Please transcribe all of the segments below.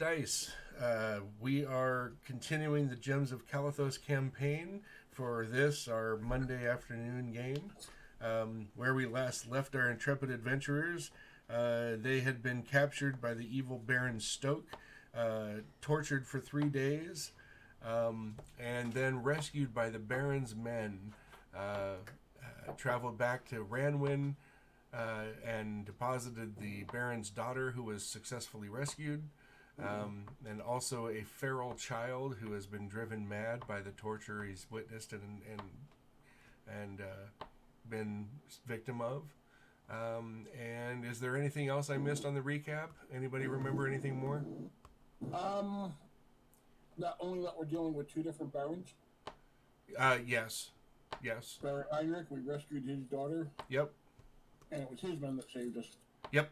dice. We are continuing the Gems of Calathos campaign for this, our Monday afternoon game. Where we last left our intrepid adventurers, they had been captured by the evil Baron Stoke, tortured for 3 days, and then rescued by the Baron's men. Traveled back to Ranwin and deposited the Baron's daughter, who was successfully rescued, and also a feral child who has been driven mad by the torture he's witnessed and been victim of. And is there anything else I missed on the recap? Anybody remember anything more? Not only that we're dealing with 2 different barons. Yes. Baron Heinrich, we rescued his daughter. Yep. And it was his men that saved us. Yep.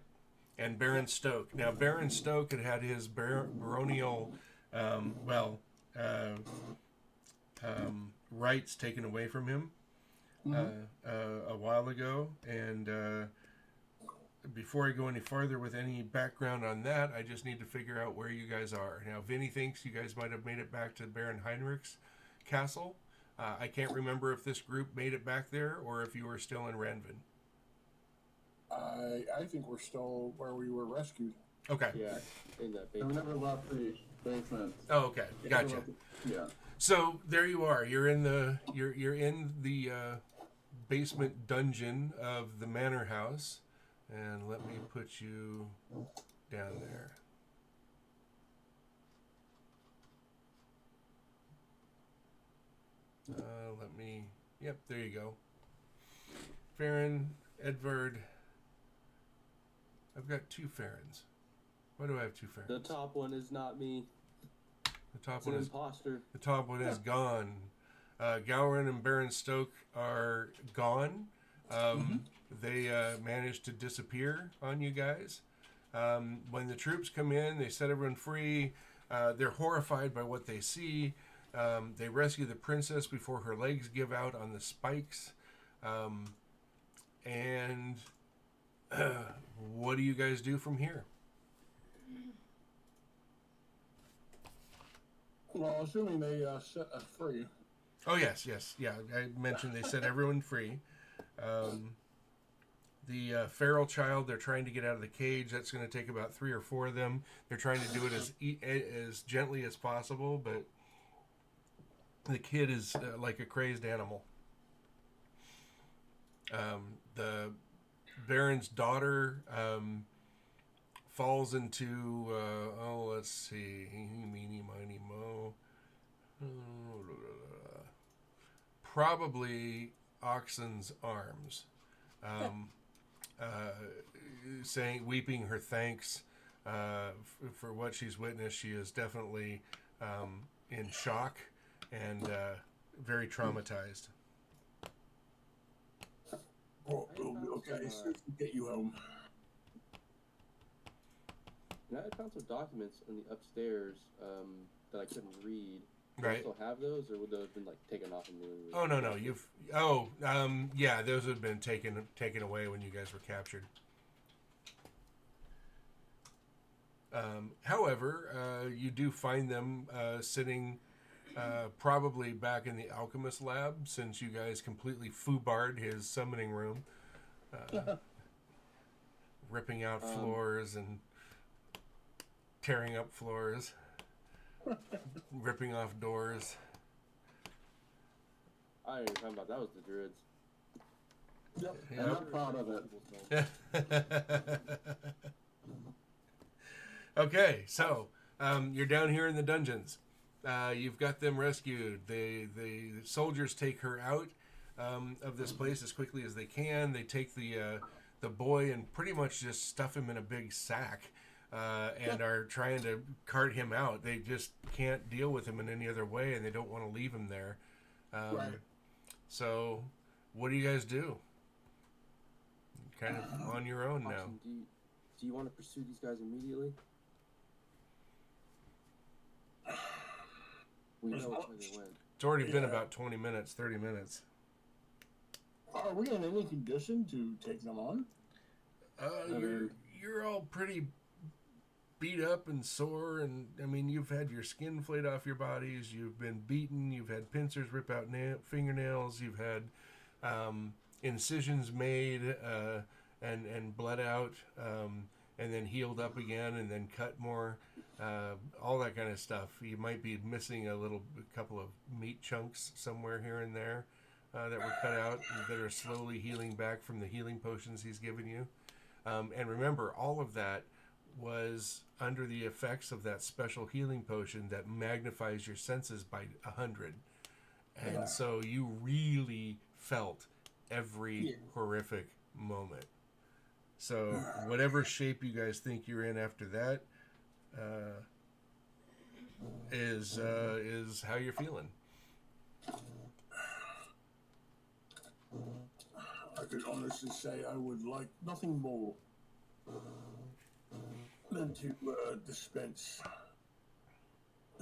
And Baron Stoke. Now, Baron Stoke had his baronial, rights taken away from him a while ago. And before I go any farther with any background on that, I just need to figure out where you guys are. Now, Vinny thinks you guys might have made it back to Baron Heinrich's castle. I can't remember if this group made it back there or if you were still in Ranvin. I think we're still where we were rescued. Okay. Yeah, in that We basement. never left the basement. Oh, okay. Gotcha. Yeah. So there you are. You're in the basement dungeon of the manor house, and let me put you down there. Yep, there you go. Farron, Edvard. I've got 2 Farrons. Why do I have 2 Farrons? The top one is not me. The top It's one an is imposter. the top one is gone. Gowron and Baron Stoke are gone. They managed to disappear on you guys. When the troops come in, they set everyone free. They're horrified by what they see. They rescue the princess before her legs give out on the spikes. And what do you guys do from here? Well, assuming they set us free. Oh, yes. Yeah, I mentioned they set everyone free. The feral child, they're trying to get out of the cage. That's going to take about 3 or 4 of them. They're trying to do it as gently as possible, but the kid is like a crazed animal. The Baron's daughter falls into, let's see, meeny, miny, mo. Probably Oxen's arms. Weeping her thanks for what she's witnessed. She is definitely in shock and very traumatized. Oh, okay, so we can get you home. And I found some documents in the upstairs that I couldn't read. Do I Right. still have those, or would those have been like taken off immediately? Oh no, yeah, those have been taken away when you guys were captured. However, you do find them sitting probably back in the alchemist lab, since you guys completely foobarred his summoning room, ripping out floors and tearing up floors, ripping off doors. I didn't even talk about that. Was the druids. Yep. I'm not proud of it. Okay, so you're down here in the dungeons. You've got them rescued. The soldiers take her out of this place as quickly as they can. They take the boy and pretty much just stuff him in a big sack and are trying to cart him out. They just can't deal with him in any other way, and they don't want to leave him there. Right. So what do you guys do? Kind of on your own now. Austin, do you want to pursue these guys immediately? We know which way they went. It's already been about 20 minutes, 30 minutes. Are we in any condition to take them on? You're all pretty beat up and sore, and I mean, you've had your skin flayed off your bodies, you've been beaten, you've had pincers rip out fingernails, you've had incisions made and bled out, and then healed up again, and then cut more, all that kind of stuff. You might be missing a couple of meat chunks somewhere here and there that were cut out that are slowly healing back from the healing potions he's given you. And remember, all of that was under the effects of that special healing potion that magnifies your senses by 100. And so you really felt every horrific moment. So whatever shape you guys think you're in after that is how you're feeling. I could honestly say I would like nothing more than to dispense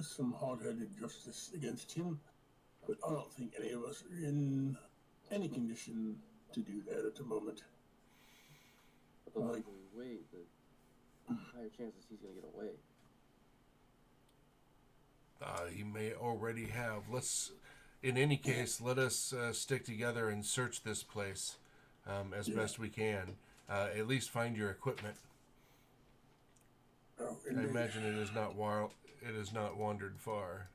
some hard-headed justice against him, but I don't think any of us are in any condition to do that at the moment. But the longer we wait, the higher chances he's going to get away. He may already have. In any case, let us stick together and search this place as best we can. At least find your equipment. Oh, I imagine it is not wandered far.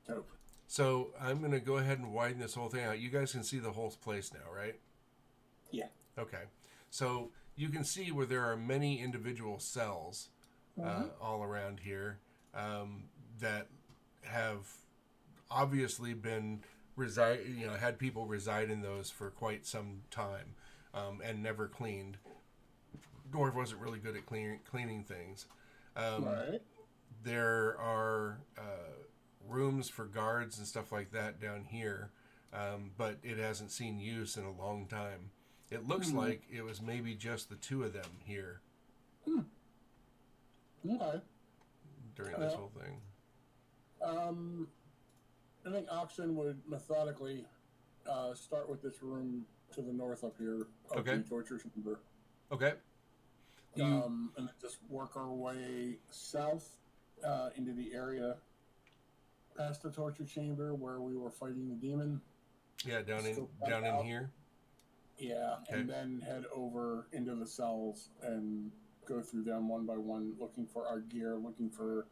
Nope. So I'm going to go ahead and widen this whole thing out. You guys can see the whole place now, right? Yeah. Okay. So you can see where there are many individual cells all around here that have obviously been had people reside in those for quite some time and never cleaned. Dwarf wasn't really good at cleaning things. Right. There are rooms for guards and stuff like that down here, but it hasn't seen use in a long time. It looks like it was maybe just the two of them here Okay. during this whole thing. I think Oxen would methodically start with this room to the north up here of the torture chamber. Okay. And then just work our way south into the area past the torture chamber where we were fighting the demon. Yeah, down in here. Yeah, Okay. and then head over into the cells and go through them one by one, looking for our gear, looking for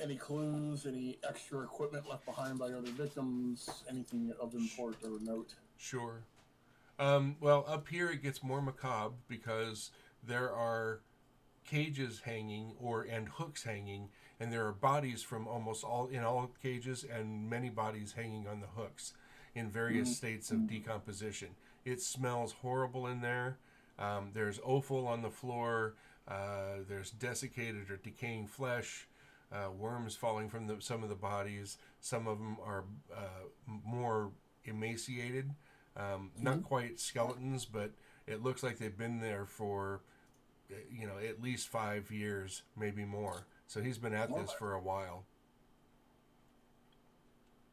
any clues, any extra equipment left behind by other victims, anything of import or note. Sure. Well, up here it gets more macabre because there are cages hanging and hooks hanging, and there are bodies from almost all cages, and many bodies hanging on the hooks in various states of decomposition. It smells horrible in there. There's offal on the floor. There's desiccated or decaying flesh. Worms falling from some of the bodies. Some of them are more emaciated. Not quite skeletons, but it looks like they've been there for, at least 5 years, maybe more. So he's been at this for a while.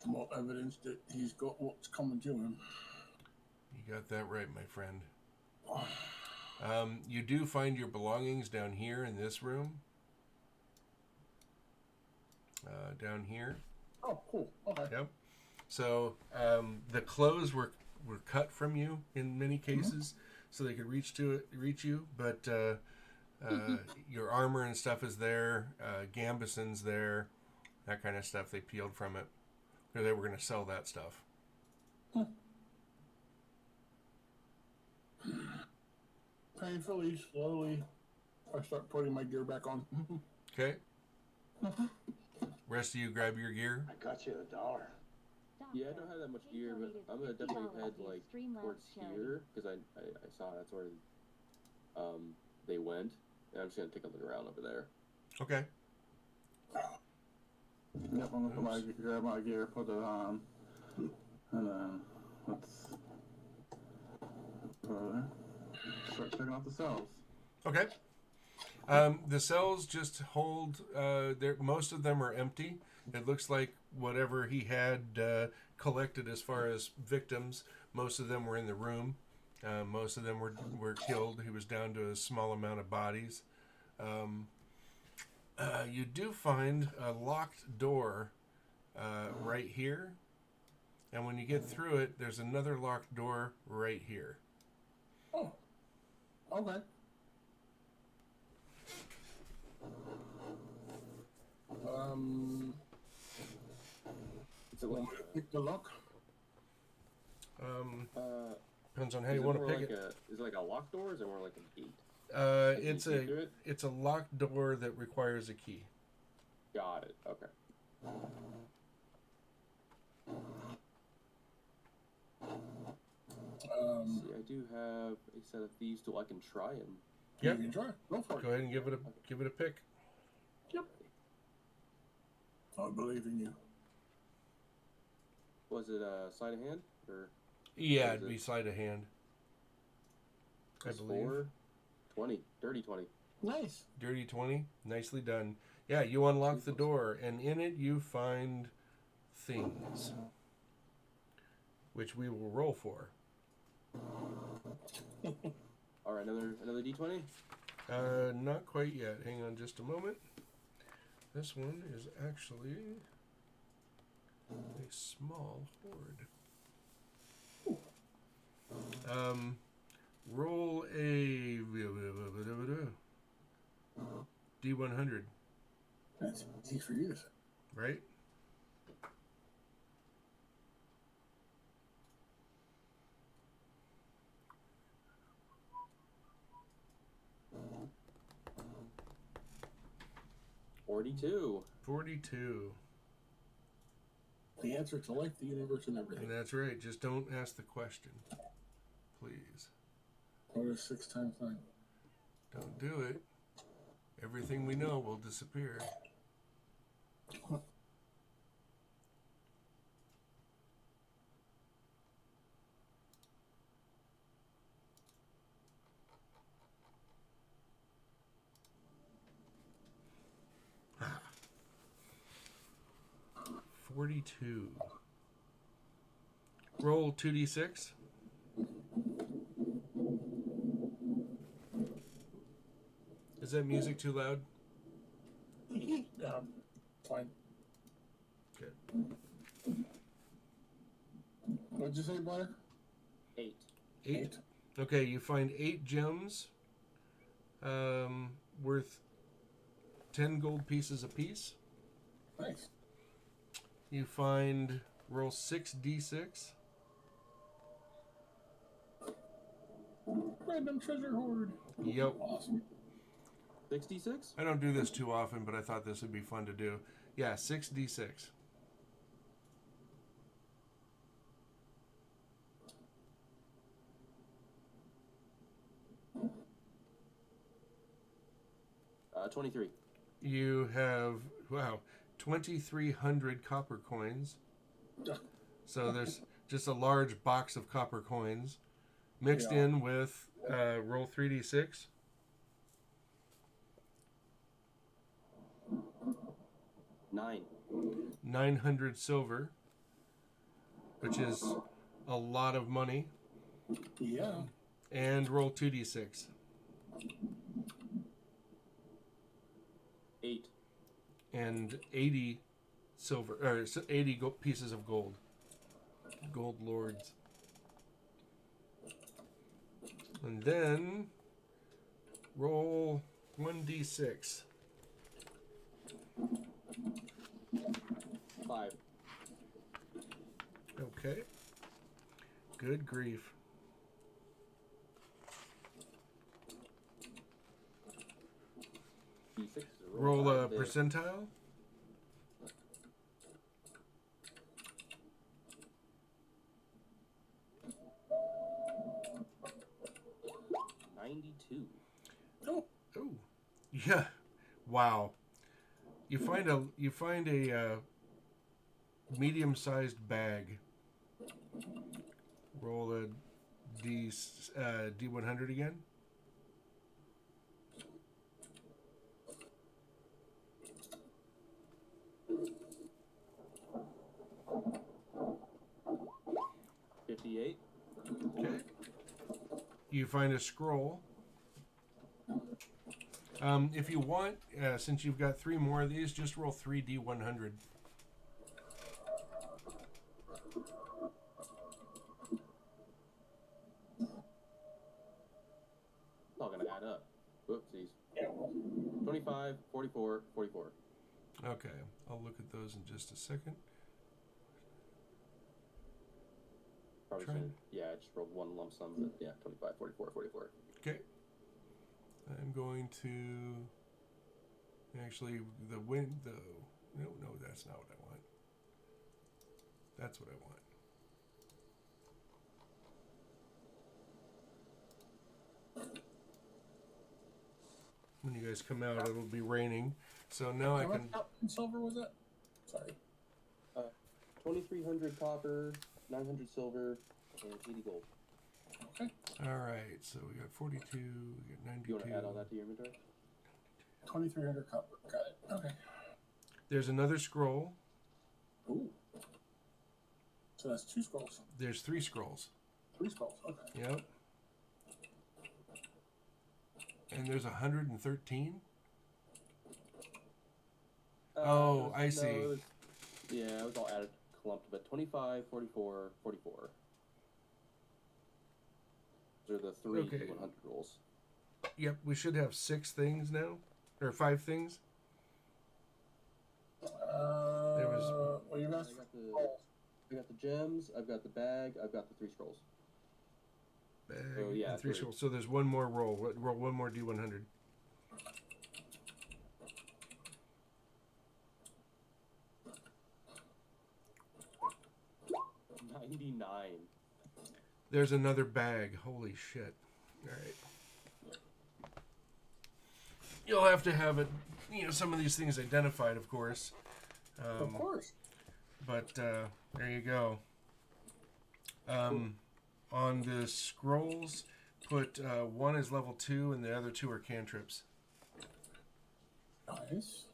More evidence that he's got what's coming to him. You got that right, my friend. You do find your belongings down here in this room. Down here. Oh, cool. Okay. Yep. So the clothes were cut from you in many cases, so they could reach you. But your armor and stuff is there. Gambeson's there. That kind of stuff they peeled from it. Or they were going to sell that stuff. Painfully, slowly, I start putting my gear back on. Okay. Rest of you grab your gear. I got you $1. Yeah, I don't have that much gear, but I'm gonna definitely head towards here because I saw that's where they went, and I'm just gonna take a look around over there. Okay. Yep, I'm gonna grab my gear, put it on, and then let's start checking out the cells. Okay. The cells just hold. Most of them are empty. It looks like whatever he had collected as far as victims, most of them were in the room. Most of them were killed. He was down to a small amount of bodies. You do find a locked door right here. And when you get through it, there's another locked door right here. Oh. Okay. Is it like, Pick the lock. Depends on how you want to pick it. Is it like a locked door, or is it more like a gate? It's a locked door that requires a key. Got it. Okay. See, I do have a set of thieves tool. I can try them. Yep. You can try. Go for it. Go ahead and give it a pick. Yep. I believe in you. Was it sleight of hand or? Yeah, it'd be sleight of hand. I believe. 4, 20, dirty 20. Nice. Dirty 20. Nicely done. Yeah, you unlock the door, and in it you find things, which we will roll for. All right, another d20. Not quite yet. Hang on just a moment. This one is actually a small horde. Roll a D100. That's easy for you to say. Right? $42. 42. The answer to life, the universe, and everything. And that's right. Just don't ask the question. Please. What is 6 times 9? Don't do it. Everything we know will disappear. Ah. 42. Roll 2d6. Is that music too loud? Yeah, fine. Good. What'd you say, Blair? 8. 8? Okay, you find 8 gems worth 10 gold pieces apiece. Nice. You find, roll 6d6. Random treasure hoard. Yep. Awesome. 66? I don't do this too often, but I thought this would be fun to do. Yeah, 6d6. Uh, 23. You have, wow, 2,300 copper coins. So there's just a large box of copper coins mixed in with, roll 3d6. 9. 900 silver, which is a lot of money. Yeah. And roll 2d6. 8. And 80 silver, or 80 pieces of gold. Gold lords. And then roll 1d6. 5. Okay. Good grief. D6. Roll a five there. percentile. 92. Oh. Oh, yeah. Wow. You find a medium-sized bag. Roll a D100 again. $58. Okay. You find a scroll. If you want, since you've got 3 more of these, just roll 3d100. It's all gonna add up. Whoopsies. Yeah, well, 25, 44, 44. Okay, I'll look at those in just a second. Probably Try- shouldn't. Yeah, I just rolled one lump sum, but yeah, 25, 44, 44. Okay. I'm going to actually the window. No, that's not what I want. That's what I want. When you guys come out, it'll be raining. So now I how much can. silver was that? Sorry. 2,300 copper, 900 silver, and 80 gold. Okay. All right. So we got 42. We got 92. You want to add all that to your inventory? 2,300 copper. Got it. Okay. There's another scroll. Ooh. So that's 2 scrolls. There's 3 scrolls. 3 scrolls. Okay. Yep. And there's 113. Oh, I see. It was, yeah, it was all added clumped, but 25, 44, 44. Those are the 3 Okay. 100 rolls. Yep, we should have 6 things now, or 5 things. Well, you've I asked for got scrolls. I got the gems, I've got the bag, I've got the 3 scrolls. Bag Oh, yeah, and 3 3. scrolls. So there's one more roll. Roll one more D100. $99. There's another bag. Holy shit! All right. You'll have to have it. You know, some of these things identified, of course. Of course. But there you go. On the scrolls, put 1 is level 2 and the other 2 are cantrips. Nice.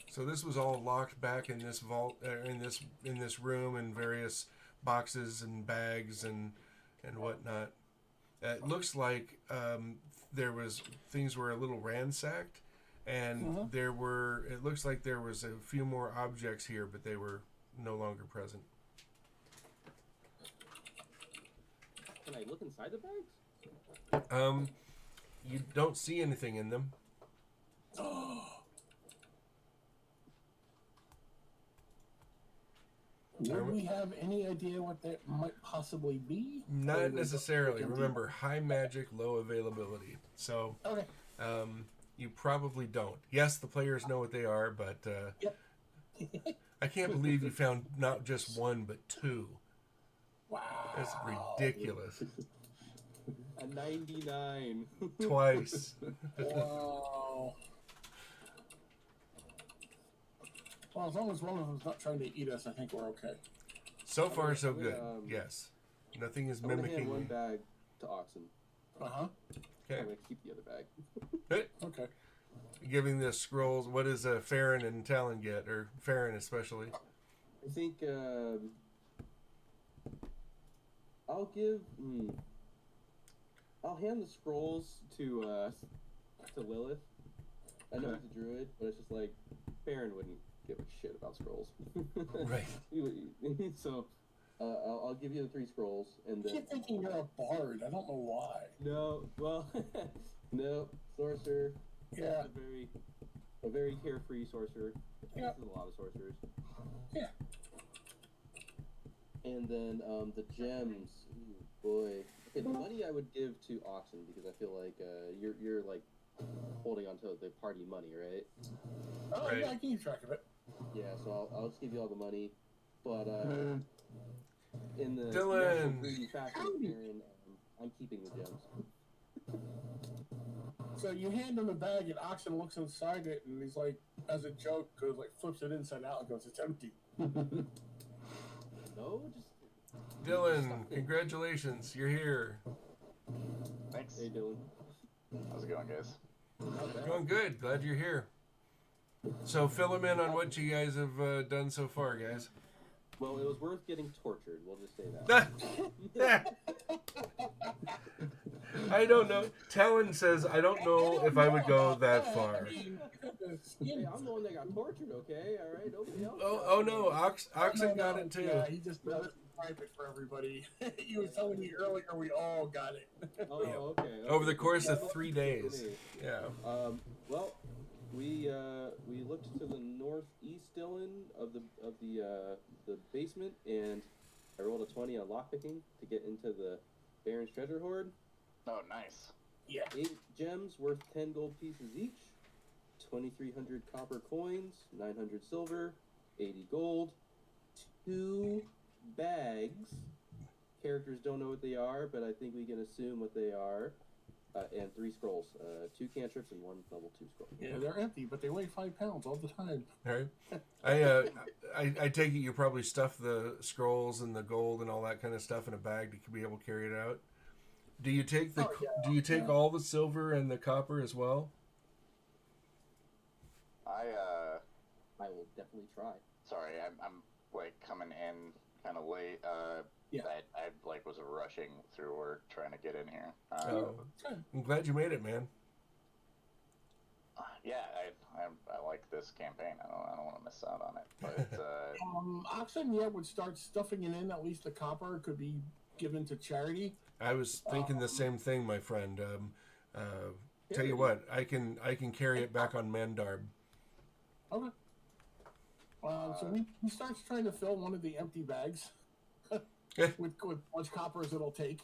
So this was all locked back in this vault, in this room, in various boxes and bags and whatnot. It looks like things were a little ransacked, and it looks like there was a few more objects here, but they were no longer present. Can I look inside the bags? You don't see anything in them. Would we have any idea what that might possibly be? Not necessarily. Remember, high magic, low availability. So, Okay. you probably don't. Yes, the players know what they are, but Yep. I can't believe you found not just 1 but 2. Wow. That's ridiculous. A 99. Twice. Wow. Well, as long as one of them's not trying to eat us, I think we're okay. So far, so I'm gonna, good. Yes. Nothing is I'm gonna hand mimicking. one bag to Oxen. Uh-huh. Okay. I'm gonna keep the other bag. Good. Okay. Giving the scrolls. What does Farron and Talon get, or Farron especially? I think I'll give. I'll hand the scrolls to Lilith. I know it's a druid, but it's just like Farron wouldn't give a shit about scrolls. Right. So I'll give you the 3 scrolls, and I keep thinking you're a bard. I don't know why. no, well, no, sorcerer. Yeah. A very carefree sorcerer. Yeah. This is a lot of sorcerers. Yeah. And then the gems. Ooh, boy. Okay, the money I would give to Oxen because I feel like you're like holding on to the party money, right? Oh, Right. yeah, I can keep track of it. Yeah, so I'll just give you all the money. But in the Dylan. natural greedy fashion of Aaron, I'm keeping the gems. So you hand him the bag, and Oxen looks inside it, and he's like, as a joke, goes like flips it inside out and goes, "It's empty." No, just Dylan, congratulations. You're here. Thanks. hey Dylan. How's it going, guys? Not bad. Going good. Glad you're here. So fill them in on what you guys have done so far, guys. Well, it was worth getting tortured. We'll just say that. I don't know. Talon says, I don't know if I would go that far. Hey, I'm the one that got tortured. Okay, all right. Nobody else. Oh no, Oxen got it too. Yeah, he just does it in private for everybody. He was telling me earlier we all got it. Oh, okay. Over the course of 3 days. Yeah. Well, we looked to the northeast, Dylan, of the basement, and I rolled a 20 on lockpicking to get into the Baron's treasure hoard. Oh, nice. Yeah. 8 gems worth 10 gold pieces each, 2,300 copper coins, 900 silver, 80 gold, 2 bags. Characters don't know what they are, but I think we can assume what they are. And 3 scrolls, 2 cantrips and 1 level 2 scroll. Yeah, they're empty, but they weigh 5 pounds all the time. All right. I take it you probably stuff the scrolls and the gold and all that kind of stuff in a bag to be able to carry it out. Do you take the? Do you take all the silver and the copper as well? I will definitely try. sorry, I'm like coming in kind of late. Yeah. I like was rushing through work trying to get in here. I'm glad you made it, man. Yeah, I like this campaign. I don't want to miss out on it. But Oxen, would start stuffing it in. At least the copper could be given to charity. I was thinking the same thing, my friend. Tell you what, I can carry it back on Mandarb. Okay. So he starts trying to fill one of the empty bags with much copper as it'll take.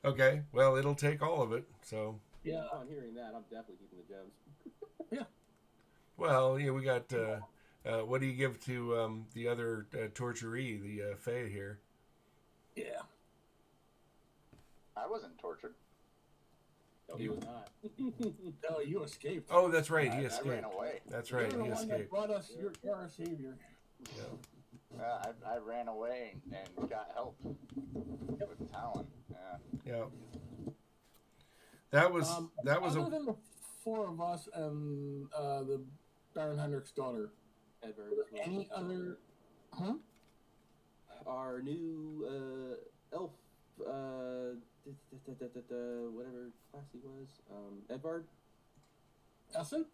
Okay, well, it'll take all of it. So Yeah. Upon hearing that, I'm definitely keeping the gems. Yeah. well, yeah, we got. What do you give to the other torturee, the Fae here? Yeah. I wasn't tortured. No, he was not. No, you escaped. Oh, that's right. He I escaped. ran away. That's right. You're He the one that escaped. brought us. You're our savior. I ran away and got help with Talon. Yeah. Yeah. That was other than the 4 of us and the Baron Hendrick's daughter. Edvard. Any other? Our new elf, whatever class he was, Edvard? Essen?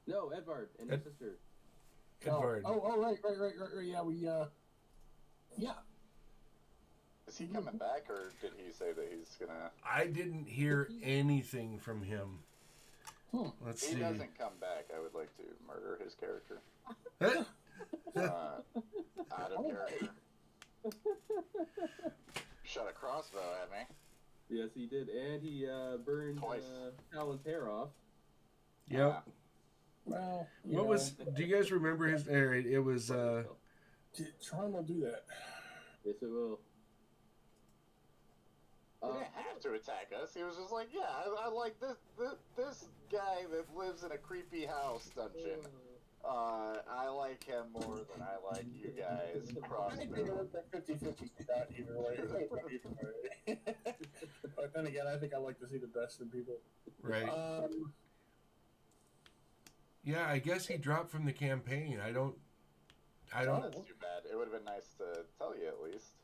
No, Edvard and his sister. Edvard. Oh, right. Yeah, yeah. Is he coming back, or did he say that he's gonna? I didn't hear anything from him. Let's If see. he doesn't come back, I would like to murder his character. Out of character. Shot a crossbow at me. Yes, he did, and he burned Twice. Talon's hair off. Yep. Well, What was? Do you guys remember his? It was. Charm will do that. Yes, it will. He didn't have to attack us. He was just like, yeah, I like this guy that lives in a creepy house dungeon. I like him more than I like you guys. I think it was a 50-50 shot either way. But then again, I think I like to see the best in people. Right. Yeah, I guess he dropped from the campaign. I don't. That's too bad. It would have been nice to tell you at least.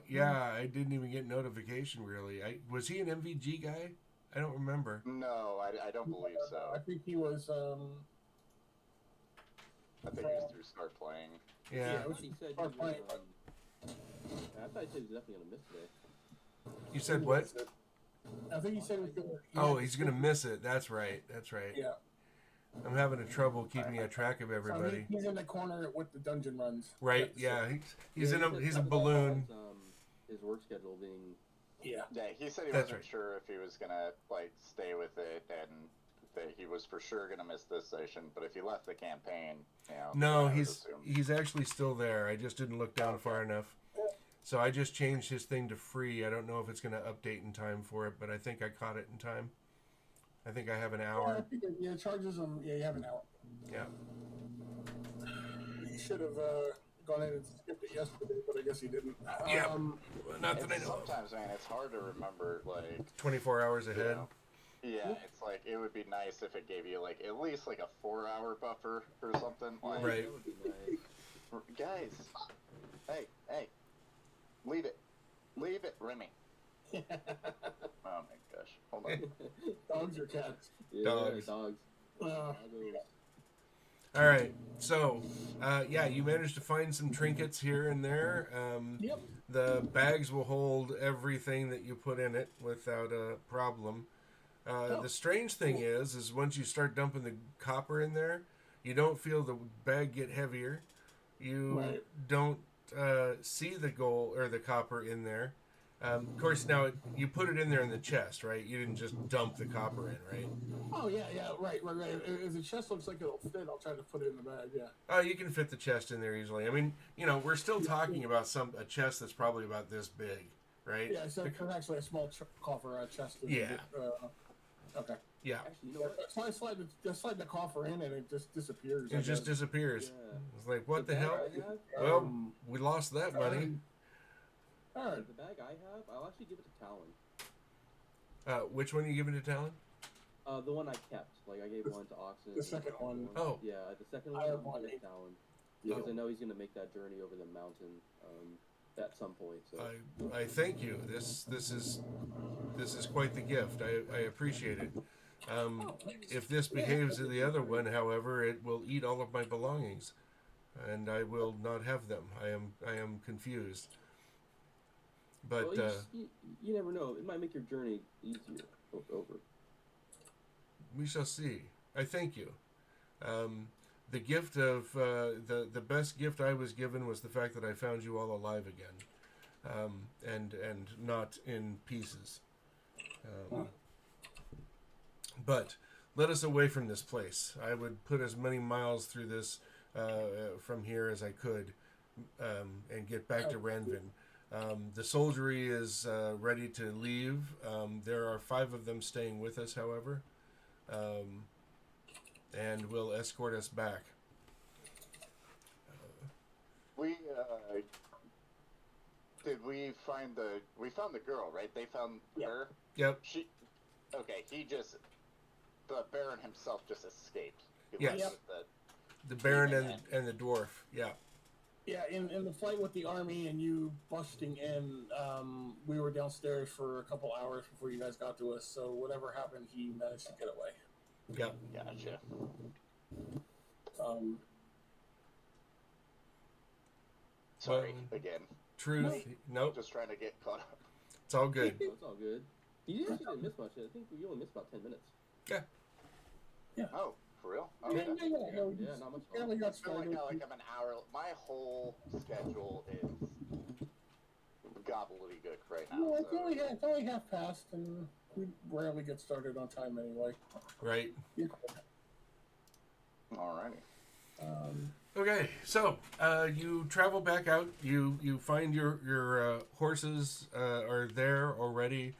Yeah, I didn't even get notification. Really, was he an MVG guy? I don't remember. No, I don't believe so. I think he was. I think he was through Start Playing. Yeah. I thought he said he was, I thought he said he was definitely gonna miss today. You said what? I think he said he was going to. Oh, he's gonna miss it. That's right. Yeah. I'm having a trouble keeping a track of everybody. He's in the corner with the dungeon runs. Right? Yeah. He's Yeah, in he a said he's a something balloon. about, his work schedule being. Yeah. Yeah, he said he That's wasn't right. sure if he was gonna like stay with it, and that he was for sure gonna miss this session. But if he left the campaign, No, I would he's assume. actually still there. I just didn't look down far enough. So I just changed his thing to free. I don't know if it's going to update in time for it, but I think I caught it in time. I think I have an hour. Yeah, it charges him. Yeah, you have an hour. Yeah. He should have gone in and skipped it yesterday, but I guess he didn't. Yeah. Not that I know of. Sometimes, man, it's hard to remember. Like, 24 hours ahead. yeah, it's like it would be nice if it gave you like at least like a 4-hour buffer or something. Like, Right. That would be nice. guys, Hey, leave it, Remy. Oh my gosh, hold on. Dogs or cats? Yeah, Dogs. dogs. Uh, Doggos. All right. So, yeah, you managed to find some trinkets here and there. yep. The bags will hold everything that you put in it without a problem. The strange thing is once you start dumping the copper in there, you don't feel the bag get heavier. You Right. don't see the gold or the copper in there. Of course, now you put it in there in the chest, right? You didn't just dump the copper in, right? Oh yeah, right. If the chest looks like it'll fit, I'll try to put it in the bag. Yeah. Oh, you can fit the chest in there easily. I mean, we're still talking about a chest that's probably about this big, right? Yeah. So it's actually a small coffer chest. Yeah. Okay. Yeah. Actually, you know what? So I slide the coffer in, and it just disappears. It just disappears. Yeah. It's like, what the bag hell? I have, Well, we lost that money. All right. the bag I have, I'll actually give it to Talon. Which one are you giving to Talon? The one I kept. Like, I gave one to Oxen. The second one. Oh. Yeah, the second I one have I'm one. giving to Talon. Yeah. Because I know he's going to make that journey over the mountain at some point. So. I thank you. This is quite the gift. I appreciate it. If this behaves to the other one, however, it will eat all of my belongings, and I will not have them. I am confused. But well, you never know. It might make your journey easier over. we shall see. I thank you. The gift of the best gift I was given was the fact that I found you all alive again, and not in pieces. But let us away from this place. I would put as many miles through this from here as I could, and get back to Ranvin. The soldiery is ready to leave. There are 5 of them staying with us, however, and will escort us back. We found the girl, right? They found her. Yep. The Baron himself just escaped. He Yes. left with The Baron and the dwarf. Yeah. Yeah, in the fight with the army and you busting in, we were downstairs for a couple hours before you guys got to us. So whatever happened, he managed to get away. Yep. Gotcha. Sorry again. Truth. Nope. Just trying to get caught up. It's all good. No, it's all good. You actually didn't miss much. I think you only missed about 10 minutes. Oh, for real? Yeah, Okay. Yeah, not much Barely fun. got I feel started. like I'm an hour. My whole schedule is gobbledygook right now. No, So. it's only half past, and we rarely get started on time anyway. Right. Yeah. Alrighty. Okay, so you travel back out. You find your horses are there already.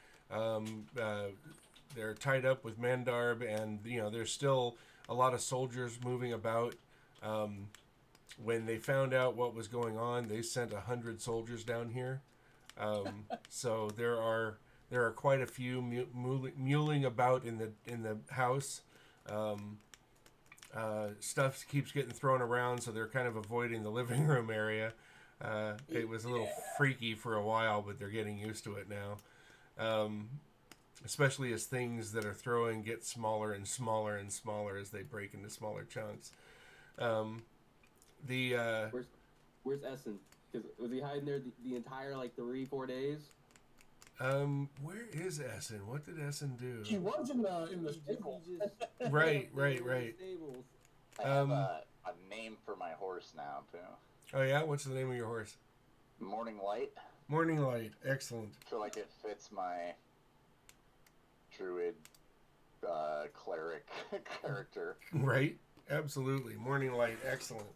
They're tied up with Mandarb, and there's still a lot of soldiers moving about. When they found out what was going on, they sent 100 soldiers down here. So there are quite a few muling about in the house. Stuff keeps getting thrown around, so they're kind of avoiding the living room area. It was a little freaky for a while, but they're getting used to it now. Especially as things that are throwing get smaller and smaller and smaller as they break into smaller chunks. Where's Essen? Because was he hiding there the entire 3-4 days? Where is Essen? What did Essen do? He was in the He stable. just Right. stables. I have a name for my horse now too. Oh yeah, what's the name of your horse? Morning Light. Morning Light. Excellent. I feel like it fits my druid cleric character. Right. Absolutely. Morning Light. Excellent.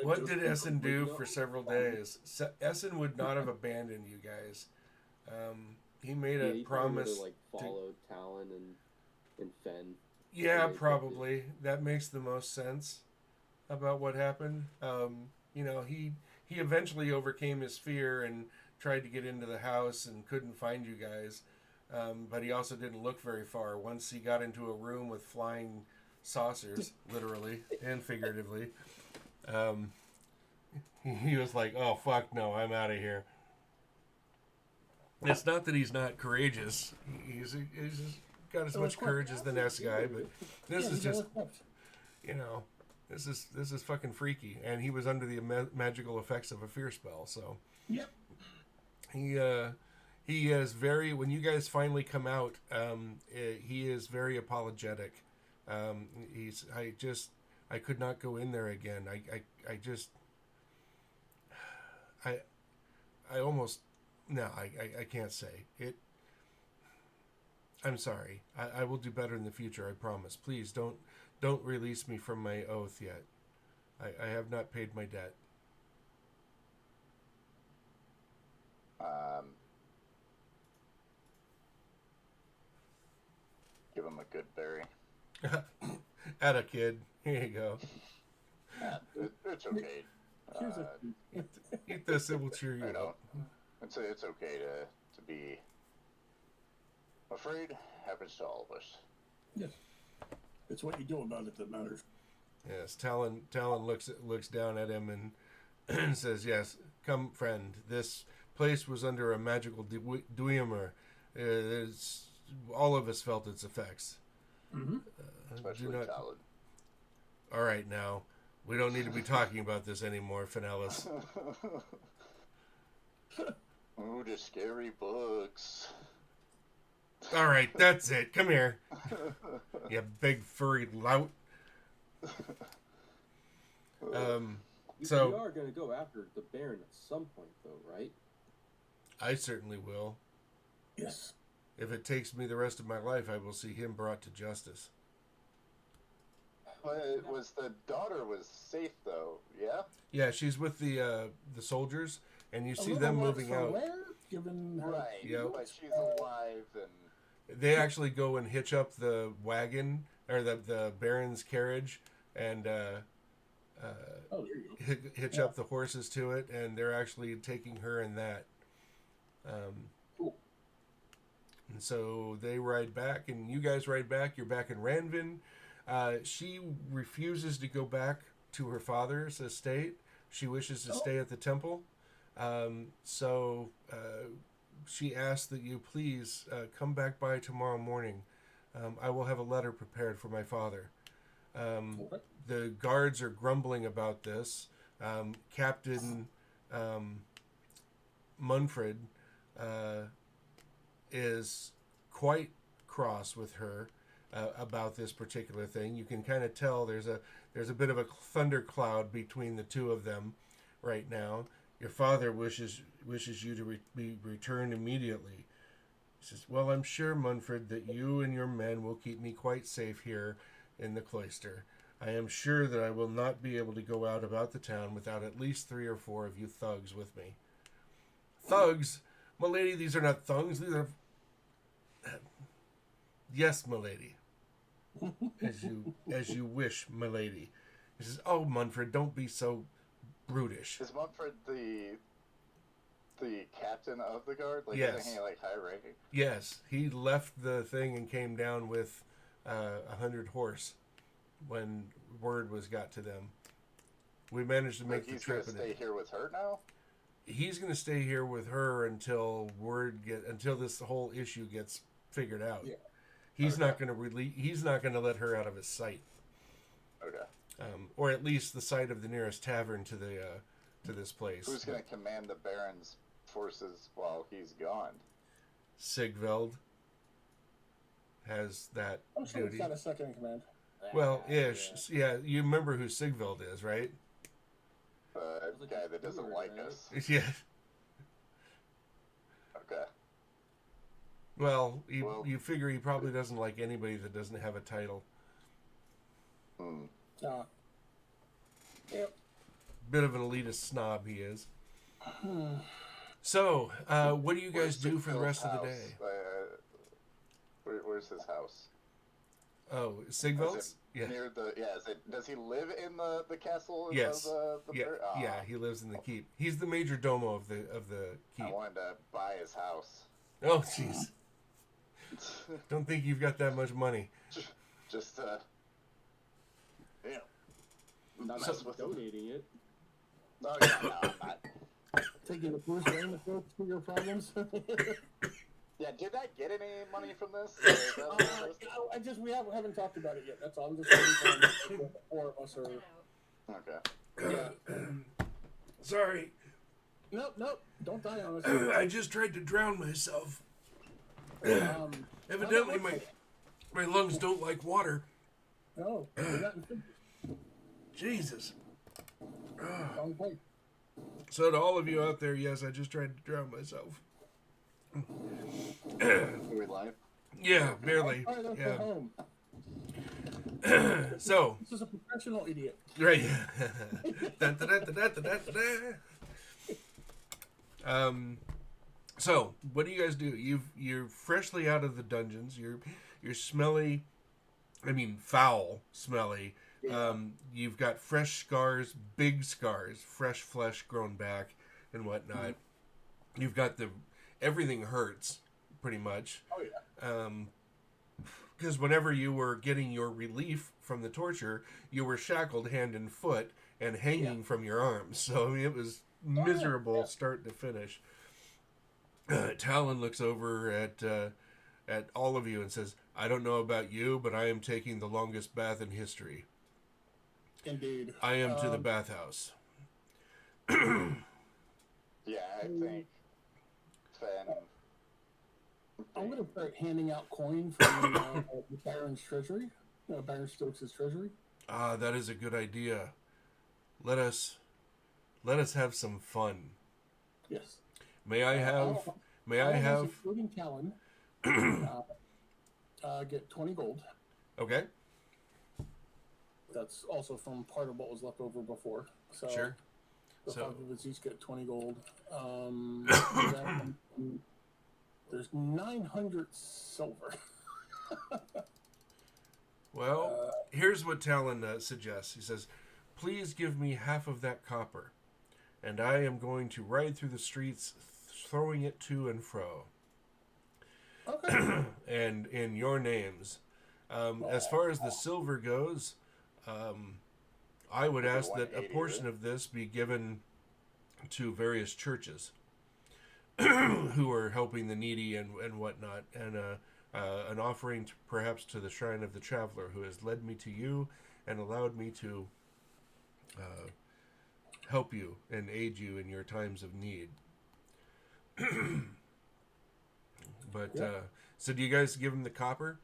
What did Essen do for several days? Essen would not have abandoned you guys. He made Yeah, a he promise. probably would've, followed Talon and Fen. Yeah, they probably. That makes the most sense about what happened. He eventually overcame his fear and tried to get into the house and couldn't find you guys. But he also didn't look very far. Once he got into a room with flying saucers, literally and figuratively. He was like, "Oh fuck no, I'm out of here." It's not that he's not courageous. He's just got as much courage as the next guy, but this is just, you know, this is fucking freaky. And he was under the magical effects of a fear spell, so Yep. he is very. When you guys finally come out, he is very apologetic. I could not go in there again. I almost, no, I can't say it. I'm sorry. I will do better in the future. I promise. Please don't release me from my oath yet. I have not paid my debt. Give him a good berry. Atta kid. Here you go. It's okay. Here's a Eat this. It will cheer you You know, up. it's okay to be afraid. Happens to all of us. yes. It's what you do about it that matters. Yes. Talon looks down at him and says, "Yes, come, friend. This place was under a magical duimer. All of us felt its effects. Mm-hmm. Especially Talon. All right, now we don't need to be talking about this anymore, Finalis. Ooh, the scary books. All right, that's it. Come here, you big furry lout." So we are going to go after the Baron at some point, though, right? I certainly will. Yes. If it takes me the rest of my life, I will see him brought to justice. But it was the daughter was safe though, yeah. Yeah, she's with the soldiers, and you A see little them less moving out. aware, given her Right. Yep. But she's alive and They actually go and hitch up the wagon or the Baron's carriage, and oh, there you go. hitch up the horses to it, and they're actually taking her in that. Cool. And so they ride back, and you guys ride back. You're back in Ranvin. She refuses to go back to her father's estate. She wishes to stay at the temple. So she asks that you please come back by tomorrow morning. I will have a letter prepared for my father. Okay. The guards are grumbling about this. Captain Munfred is quite cross with her about this particular thing. You can kind of tell there's a bit of a thundercloud between the two of them right now. Your father wishes you to be returned immediately. He says, "Well, I'm sure, Munfred, that you and your men will keep me quite safe here in the cloister. I am sure that I will not be able to go out about the town without at least 3 or 4 of you thugs with me." Thugs? Milady, these are not thugs. These are... Yes, milady. As you wish, milady. He says, "Oh, Munfred, don't be so brutish." is Mumford the captain of the guard? Like Yes. isn't he like high ranking? Yes, he left the thing and came down with 100 horse when word was got to them. We managed to make Like the he's gonna trip. stay here with her now? He's going to stay here with her until until this whole issue gets figured out. Yeah. He's not going to He's not going to let her out of his sight, Okay. or at least the sight of the nearest tavern to this place. Who's gonna command the Baron's forces while he's gone? Sigveld has that I'm sure duty. it's not a second in command. Well, ish. Yeah, you remember who Sigveld is, right? The guy that doesn't steward, like right? us. Yeah. Okay. Well, Well- you figure he probably doesn't like anybody that doesn't have a title. Hmm. Yep. Bit of an elitist snob he is. So, what do you guys do for the rest of the day? Where's his house? Oh, Is Sigveld's? it Yeah. near the does he live in the castle of Yes. the Yeah, Bar- yeah, he lives in the keep. He's the major domo of the I keep. wanted to buy his house. Oh, jeez. Don't think you've got that much money. Just Yeah. Not So- just donating it. Oh yeah, no, I'm not. Taking the Bruce Wayne approach to your problems. Yeah, did I get any money from this? Or is that what it is? we haven't talked about it yet. That's all. I'm just waiting for the four of us are. Okay. Yeah. Sorry, Nope. Don't die on us. I just tried to drown myself. Evidently, how about my lungs don't like water. No, you're not infected. Jesus. Wrong place. So to all of you out there, yes, I just tried to drown myself. Are we live? Yeah, barely. All right, let's go Yeah. home. So, This is a professional idiot. right. Dun, dun, dun, dun, dun, dun, dun, dun. So what do you guys do? You're freshly out of the dungeons. You're smelly. I mean, foul, smelly. Yeah. You've got fresh scars, big scars, fresh flesh grown back, and whatnot. You've got everything hurts, pretty much. Oh yeah. Because whenever you were getting your relief from the torture, you were shackled hand and foot and hanging from your arms. So I mean, it was miserable start to finish. Talon looks over at all of you and says, "I don't know about you, but I am taking the longest bath in history. Indeed. I am to the bathhouse." Yeah, I think Sven. I'm gonna start handing out coin from the Baron's treasury, Baron Stokes' treasury. Ah, that is a good idea. Let us have some fun. Yes. May I have? May I all of us, have? including Talon, get 20 gold. Okay, That's also from part of what was left over before. So sure. the So- five of us each get 20 gold. There's 900 silver. Well, here's what Talon suggests. He says, "Please give me half of that copper, and I am going to ride through the streets, throwing it to and fro, Okay. and in your names. As far as the silver goes, I would ask that a 180, portion right? of this be given to various churches who are helping the needy and whatnot, and an offering perhaps to the Shrine of the Traveler, who has led me to you and allowed me to help you and aid you in your times of need." But so, do you guys give him the copper?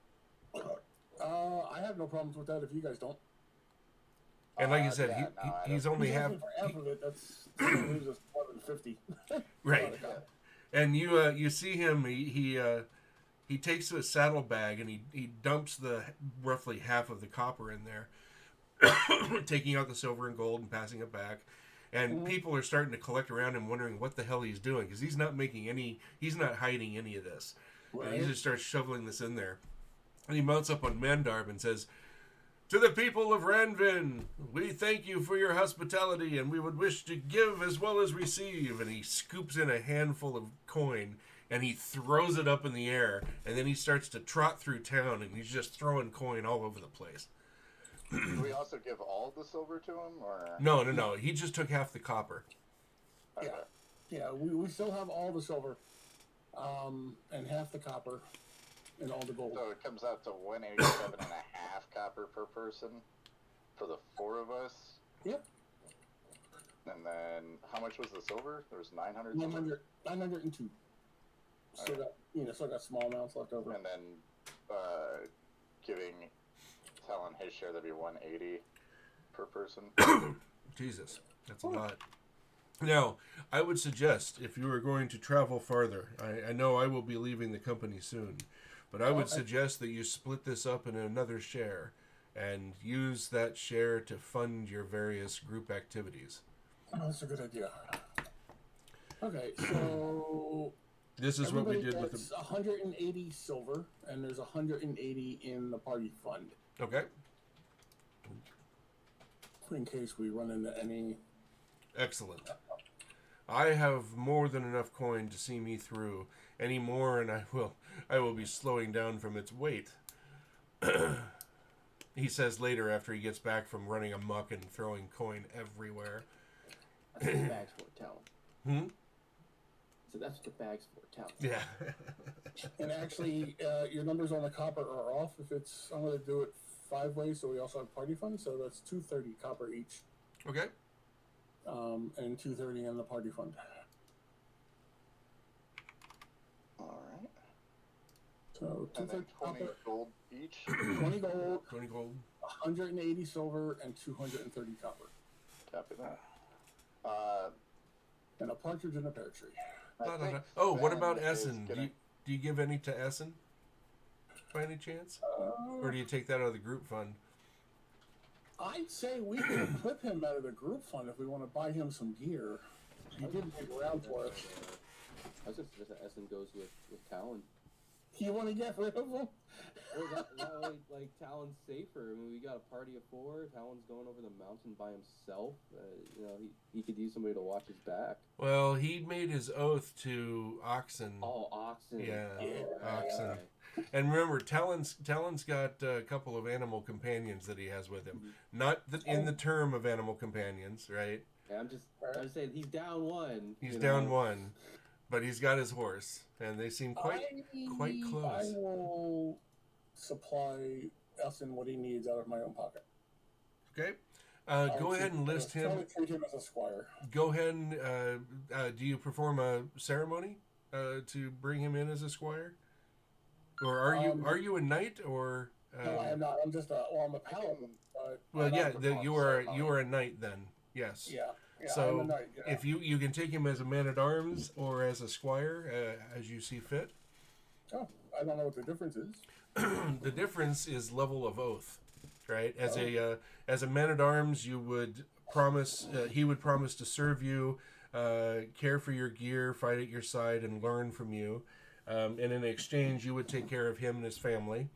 I have no problems with that if you guys don't. And like I said, yeah, no, I he's don't. only He's half. asking for half of it. That's leaves us more than 50. Right. Yeah. And you see him. He takes a saddlebag and he dumps the roughly half of the copper in there, taking out the silver and gold and passing it back. And people are starting to collect around him, wondering what the hell he's doing, because he's not hiding any of this. And he Right. just starts shoveling this in there. And he mounts up on Mandarb and says, "To the people of Ranvin, we thank you for your hospitality, and we would wish to give as well as receive." And he scoops in a handful of coin, and he throws it up in the air, and then he starts to trot through town, and he's just throwing coin all over the place. Do we also give all the silver to him, or No. He just took half the copper. Okay. Yeah, we still have all the silver, and half the copper, and all the gold. So it comes out to 187.5 copper per person for the four of us. Yep. And then how much was the silver? There was 900. 902. Still got small amounts left over. And then giving Talon his share, that'd be 180 per person. Jesus, that's a lot. Now, I would suggest, if you were going to travel farther, I know I will be leaving the company soon, but I would Okay. suggest that you split this up in another share and use that share to fund your various group activities. Oh, that's a good idea. Okay, so This is what we did with gets the... 180 silver, and there's 180 in the party fund, Okay, in case we run into any. excellent. I have more than enough coin to see me through. Any more, and I will be slowing down from its weight. He says later after he gets back from running amok and throwing coin everywhere. That's what the bag's for, Talon. Hmm? So that's what the bag's for, Talon. Yeah. And actually, your numbers on the copper are off. If it's, I'm going to do it 5 ways, so we also have party fund. So that's 230 copper each, Okay. and 230 in the party fund. All right. So And then 230 20 copper, gold each. 20 gold, 20 gold. 180 silver, and 230 copper, Copy that. and a partridge in a pear tree. I think Oh, what Ben about is Essen? gonna- Do you give any to Essen? By any chance? Or do you take that out of the group fund? I'd say we can equip him out of the group fund if we want to buy him some gear. He did dig around for us. I was just suggest that Essen goes with Talon. You want to get rid of him? Well, that way, like, Talon's safer. I mean, we got a party of 4. Talon's going over the mountain by himself. You know, he could use somebody to watch his back. Well, he made his oath to Oxen. Oh, Oxen. Yeah, Right, Oxen. right. And remember, Talon's got a couple of animal companions that he has with him. Not in the term of animal companions, right? Yeah, I'm just saying he's down 1. He's you down know? 1, but he's got his horse, and they seem quite close. I will supply Essen what he needs out of my own pocket. Okay. Go ahead and list Try to him. treat him as a squire. Go ahead and do you perform a ceremony to bring him in as a squire, or are you a knight or? No, I am not. I'm just I'm a paladin. But Well, I'm yeah, not performing you ceremony. are a knight then. Yes. Yeah. I'm So a knight, yeah. if you can take him as a man at arms or as a squire, as you see fit. Oh, I don't know what the difference is. The difference is level of oath, right? As a man at arms, you would promise he would promise to serve you, care for your gear, fight at your side, and learn from you. And in exchange, you would take care of him and his family.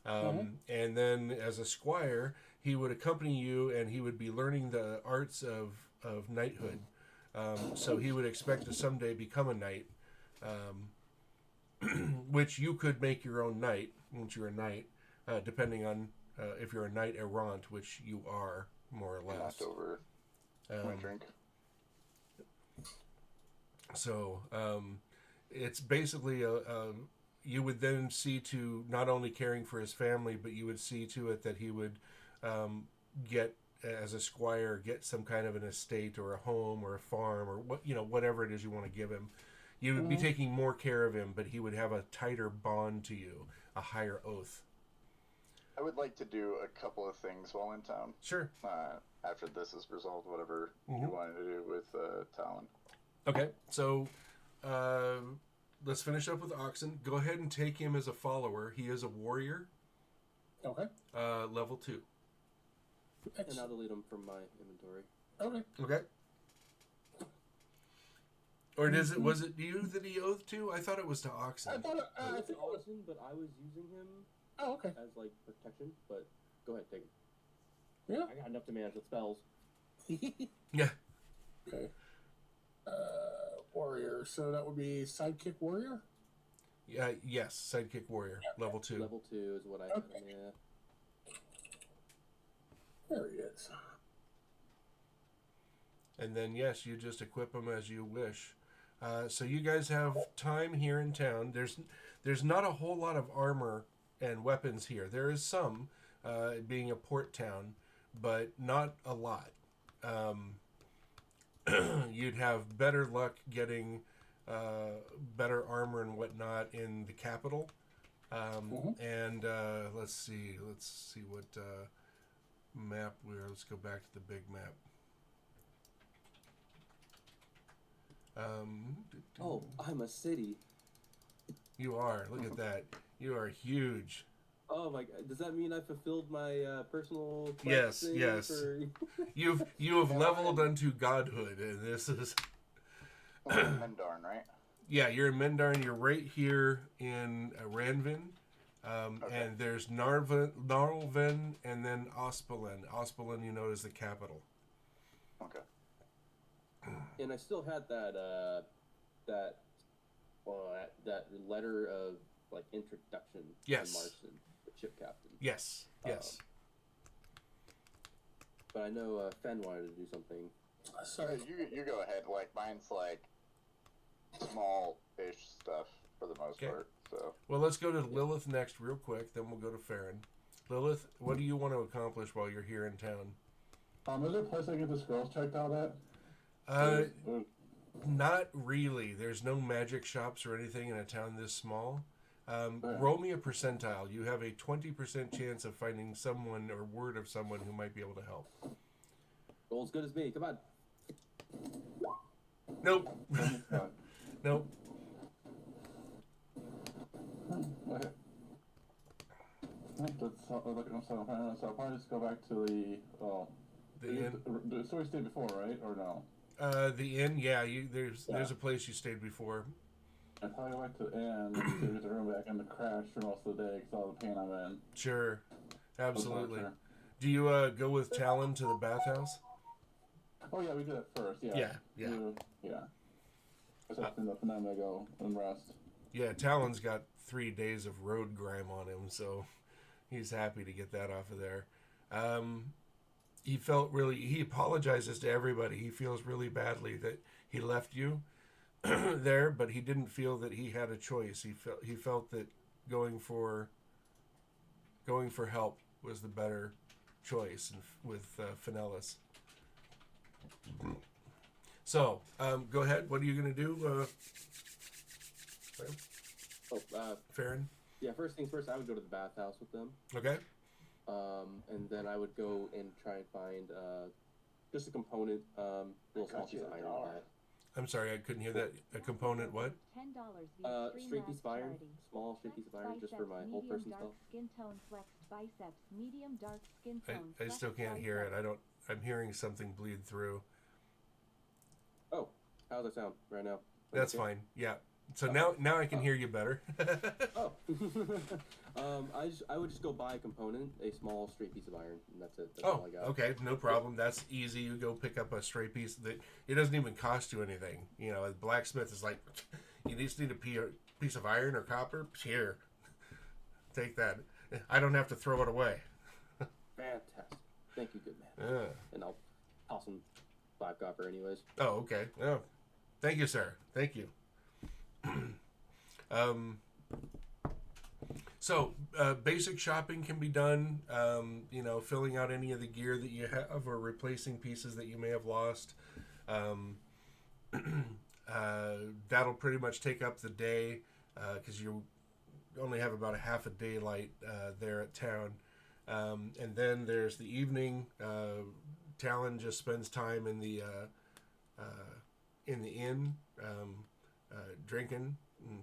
And then, as a squire, he would accompany you, and he would be learning the arts of knighthood. So he would expect to someday become a knight, which you could make your own knight once you're a knight, depending on if you're a knight errant, which you are, more or less. Knocked over my drink. So it's basically you would then see to not only caring for his family, but you would see to it that he would get, as a squire, get some kind of an estate or a home or a farm or whatever it is you want to give him. You would be taking more care of him, but he would have a tighter bond to you, a higher oath. I would like to do a couple of things while in town. Sure. After this is resolved, whatever you wanted to do with Talon. Okay, so let's finish up with Oxen. Go ahead and take him as a follower. He is a warrior. Okay. Level 2. And I'll delete him from my inventory. Okay. Okay. Or was it you that he oathed to? I thought it was to Oxen. I thought I It's think it was. Oxen, but I was using him Oh, okay. as, like, protection. But go ahead, take him. Yeah. I got enough to manage with spells. Yeah. Okay. Warrior. So that would be sidekick warrior. Yes, sidekick warrior, level 2. Level 2 is what I had Okay. him, yeah. There he is. And then, yes, you just equip him as you wish. So you guys have time here in town. There's not a whole lot of armor and weapons here. There is some, being a port town, but not a lot. You'd have better luck getting better armor and whatnot in the capital. And let's see what map we're. Let's go back to the big map. Oh, I'm a city. You are. Look at that. You are huge. Oh my god! Does that mean I fulfilled my personal quest Yes, thing yes. for- You have leveled unto godhood, and this is. Mendarn, right? Yeah, you're in Mendarn. You're right here in Ranvin. And there's Narlven, and then Ospelin. Ospelin, you know, is the capital. Okay. And I still had that letter of like introduction Yes. to Marson, the ship captain. Yes, yes. but I know Fen wanted to do something. Sorry. You go ahead. Like mine's like small-ish stuff for the most Okay. part. So Well, let's go to Lilith next real quick, then we'll go to Farron. Lilith, what do you want to accomplish while you're here in town? Is there a place I get the scrolls checked out at? Not really. There's no magic shops or anything in a town this small. Roll me a percentile. You have a 20% chance of finding someone or word of someone who might be able to help. Roll as good as me. Come on. Nope. Nope. Okay. So I'll probably just go back to The inn. So we stayed before, right? Or no? The inn. Yeah. There's a place you stayed before. I probably go back to the inn and see the room back and the crash for most of the day because all the pain I'm in. Sure. Absolutely. Sure. Do you go with Talon to the bathhouse? Oh yeah, we did it first. Yeah. Yeah. Yeah. I just cleaned up and then I'm gonna go and rest. Yeah. Talon's got 3 days of road grime on him, so he's happy to get that off of there. He apologizes to everybody. He feels really badly that he left you there, but he didn't feel that he had a choice. He felt that going for help was the better choice with Finellis. So, go ahead. What are you going to do, Farron? Yeah, first things first, I would go to the bathhouse with them. Okay. And then I would go and try and find just a component, little small piece of iron in that. I'm sorry, I couldn't hear that. A component, what? $10 straight piece of iron, small straight piece of iron, just for my whole person dark stuff. Skin tone flexed biceps, medium dark skin tone. I still can't hear it. I'm hearing something bleed through. Oh, how does that sound right now? That's Okay. fine. Yeah. So now I can hear you better. Oh. I would just go buy a component, a small straight piece of iron, and that's it. That's all I got. Okay, no problem. That's easy. You go pick up a stray piece. That it doesn't even cost you anything. You know, a blacksmith is like, you just need a piece of iron or copper. Here, take that. I don't have to throw it away. Fantastic. Thank you, good man. And I'll toss him 5 copper anyways. Oh, okay. Oh, thank you, sir. Thank you. So basic shopping can be done. Filling out any of the gear that you have or replacing pieces that you may have lost. That'll pretty much take up the day because you only have about a half a daylight there at town. And then there's the evening. Talon just spends time in the inn. Drinking,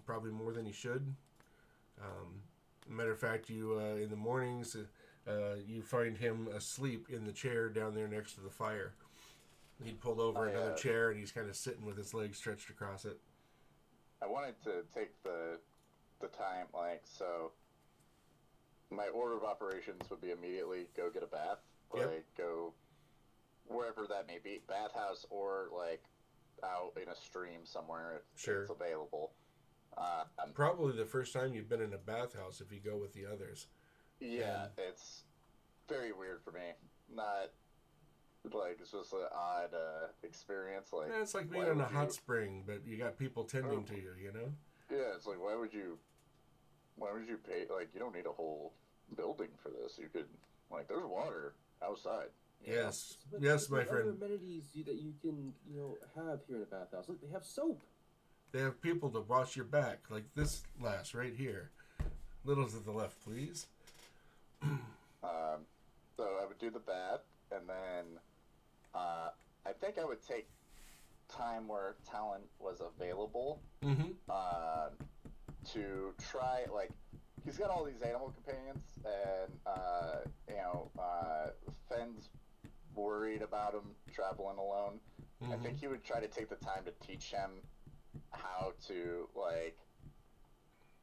probably more than he should. Matter of fact, you in the mornings, you find him asleep in the chair down there next to the fire. He'd pulled over another chair, and he's kind of sitting with his legs stretched across it. I wanted to take the time, so my order of operations would be immediately go get a bath, go wherever that may be, bathhouse or out in a stream somewhere if it's available. Probably the first time you've been in a bathhouse if you go with the others. Yeah, it's very weird for me. Not it's just an odd experience. It's like being in a hot spring, but you got people tending to you. You know. Yeah, it's why would you pay? You don't need a whole building for this. You could there's water outside. Yes, But yes, my what friend. other amenities that you can have here in a bathhouse? Look, they have soap. They have people to wash your back, like this lass right here. Little to the left, please. So I would do the bath, and then I think I would take time where talent was available to try, he's got all these animal companions, and, Fenn's worried about him traveling alone. I think he would try to take the time to teach him how to,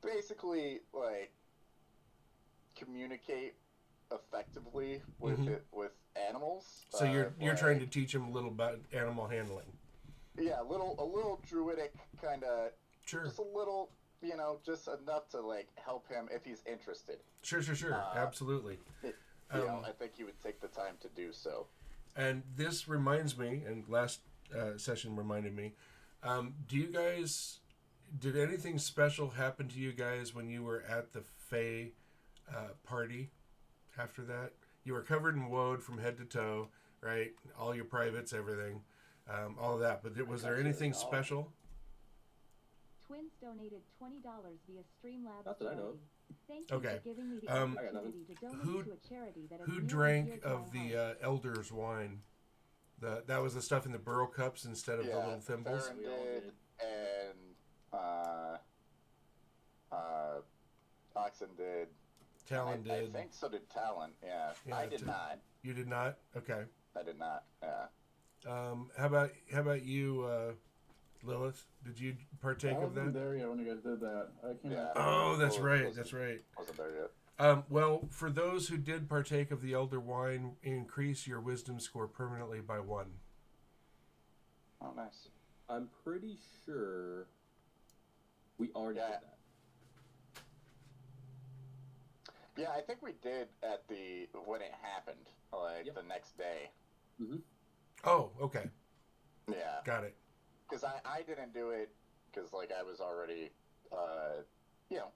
basically, communicate effectively with with animals. So you're trying to teach him a little about animal handling. Yeah, a little druidic kind of. Sure. Just a little, just enough to help him if he's interested. Sure. Absolutely. I think he would take the time to do so. And this reminds me, and last session reminded me, did anything special happen to you guys when you were at the Fae party after that? You were covered in woad from head to toe, right? All your privates, everything, all of that. But was there anything special? Twins donated $20 via Streamlabs Not that I know of. charity. Thank you Okay. for giving me the I got opportunity to donate Who- to a charity that is Who near and drank dear to of my the heart. Elder's wine? That was the stuff in the burrow cups instead of the little thimbles. Theron We all did, did. and Oxen did. Talon I did. think so did Talon. Yeah, Yeah, I did not. You did not? Okay. I did not. Yeah. How about you, Lilith? Did you partake I of wasn't that? there yet when you guys did that. I came Yeah. after. Oh, that's Well, right. wasn't- That's right. Wasn't there yet. Well, for those who did partake of the elder wine, increase your wisdom score permanently by 1. Oh, nice. I'm pretty sure we already Yeah. did that. Yeah, I think we did when it happened, like Yep. the next day. Oh, okay. Yeah, Got it. because I didn't do it because like I was already,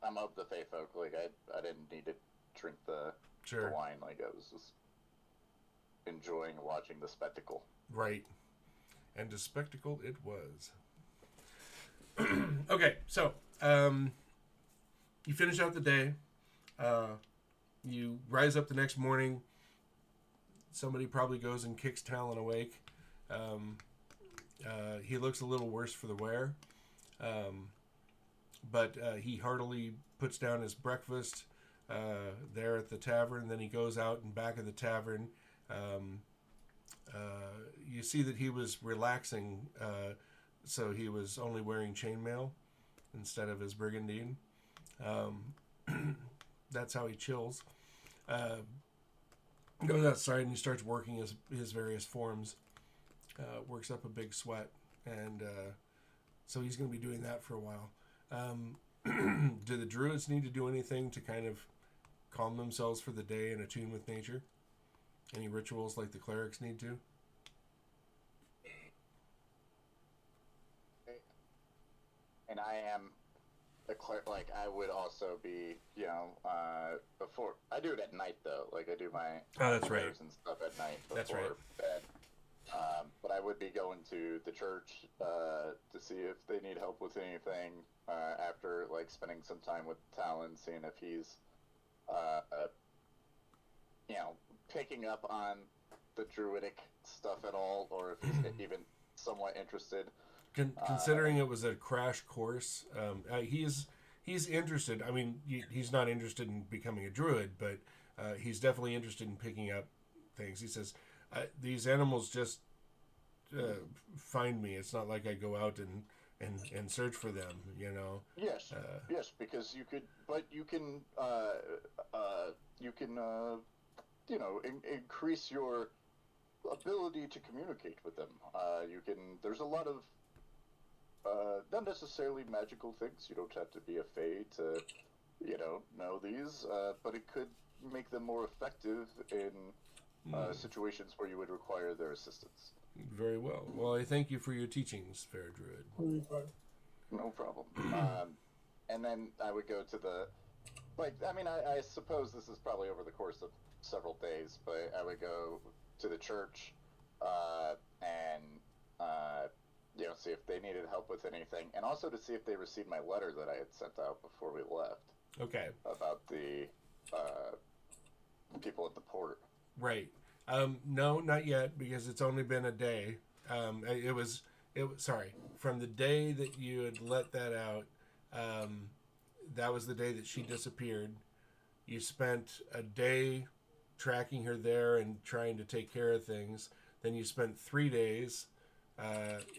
I'm of the Fae folk. Like I didn't need to drink the Sure. wine. Like I was just enjoying watching the spectacle. Right. And a spectacle it was. Okay, so you finish out the day. You rise up the next morning. Somebody probably goes and kicks Talon awake. He looks a little worse for the wear. But he heartily puts down his breakfast there at the tavern. Then he goes out and back of the tavern. You see that he was relaxing, so he was only wearing chainmail instead of his brigandine. That's how he chills. Goes outside and he starts working his various forms. Works up a big sweat, and so he's going to be doing that for a while. Do the druids need to do anything to kind of calm themselves for the day and attune with nature? Any rituals like the clerics need to? And I am like I would also be, before I do it at night though. Like I do my Oh, that's right. prayers and stuff at night before That's right. bed. But I would be going to the church to see if they need help with anything after like spending some time with Talon, seeing if he's picking up on the druidic stuff at all, or if he's even somewhat interested. Considering it was a crash course, he's interested. I mean, he's not interested in becoming a druid, but he's definitely interested in picking up things. He says, "These animals just find me. It's not like I go out and search for them. Yes, yes, because you could, but you can, increase your ability to communicate with them. There's a lot of, not necessarily magical things. You don't have to be a fae to, know these, but it could make them more effective in situations where you would require their assistance. Very well. Well, I thank you for your teachings, fair druid." No problem. And then I would go to I suppose this is probably over the course of several days, but I would go to the church and see if they needed help with anything, and also to see if they received my letter that I had sent out before we left Okay. about the people at the port. Right. No, not yet, because it's only been a day. It was sorry, from the day that you had let that out, that was the day that she disappeared. You spent a day tracking her there and trying to take care of things. Then you spent 3 days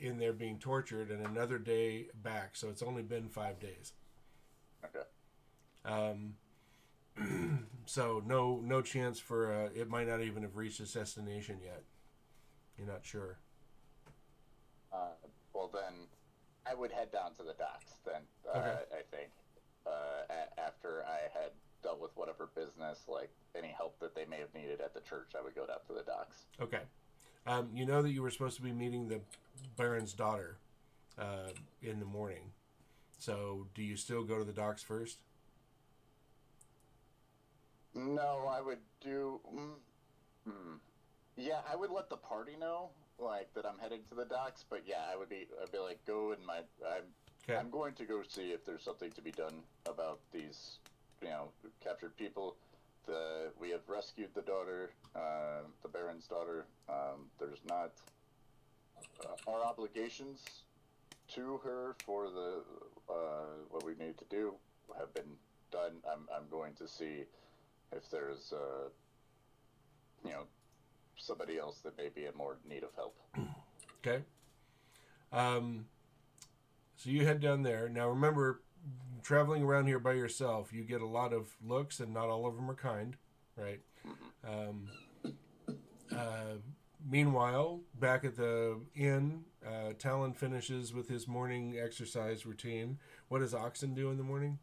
in there being tortured, and another day back. So it's only been 5 days. Okay. So no chance for it might not even have reached its destination yet. You're not sure. Well, then I would head down to the docks then, Okay. I think, after I had dealt with whatever business, like any help that they may have needed at the church, I would go down to the docks. Okay. You know that you were supposed to be meeting the Baron's daughter in the morning. So, do you still go to the docks first? No, I would do. Yeah, I would let the party know, like that I'm heading to the docks. But yeah, I'd be like, go in my. I'm going to go see if there's something to be done about these, captured people. We have rescued the daughter, the Baron's daughter. There's not our obligations to her for the what we need to do have been done. I'm going to see if there's somebody else that may be in more need of help. Okay. So you head down there. Now remember, traveling around here by yourself, you get a lot of looks, and not all of them are kind, right? Meanwhile, back at the inn, Talon finishes with his morning exercise routine. What does Oxen do in the morning?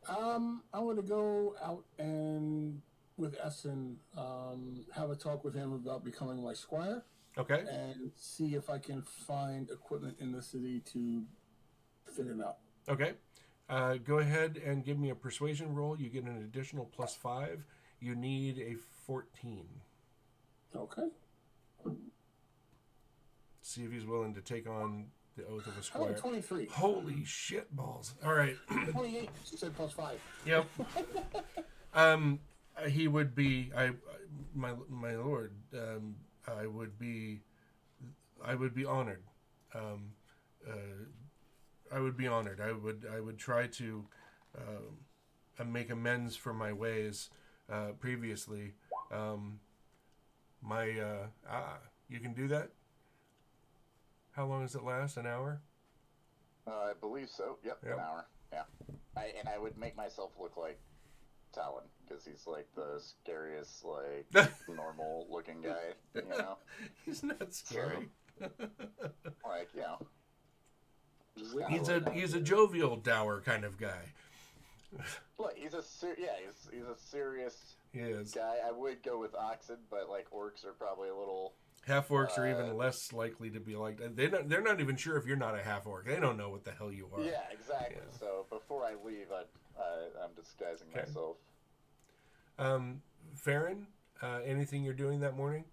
I'm going to go out and with Essen, have a talk with him about becoming my squire. Okay. And see if I can find equipment in the city to fit him out. Okay. Go ahead and give me a persuasion roll. You get an additional +5. You need a 14. Okay. See if he's willing to take on the oath of a How squire. about 23? Holy shit balls. All right. 28. She said +5. Yep. He would be, my lord, I would be honored. I would be honored. I would try to make amends for my ways previously. You can do that? How long does it last? An hour? I believe so. Yep. An hour. Yeah. I would make myself look like Talon, because he's like the scariest, like normal looking guy, He's not scary. So, like, He's a jovial dour kind of guy. Look, he's a serious guy. I would go with Oxen, but like orcs are probably a little. Half orcs are even less likely to be like that. They're not even sure if you're not a half orc. They don't know what the hell you are. Yeah, exactly. Yeah. So before I leave, I'm disguising myself. Farron, anything you're doing that morning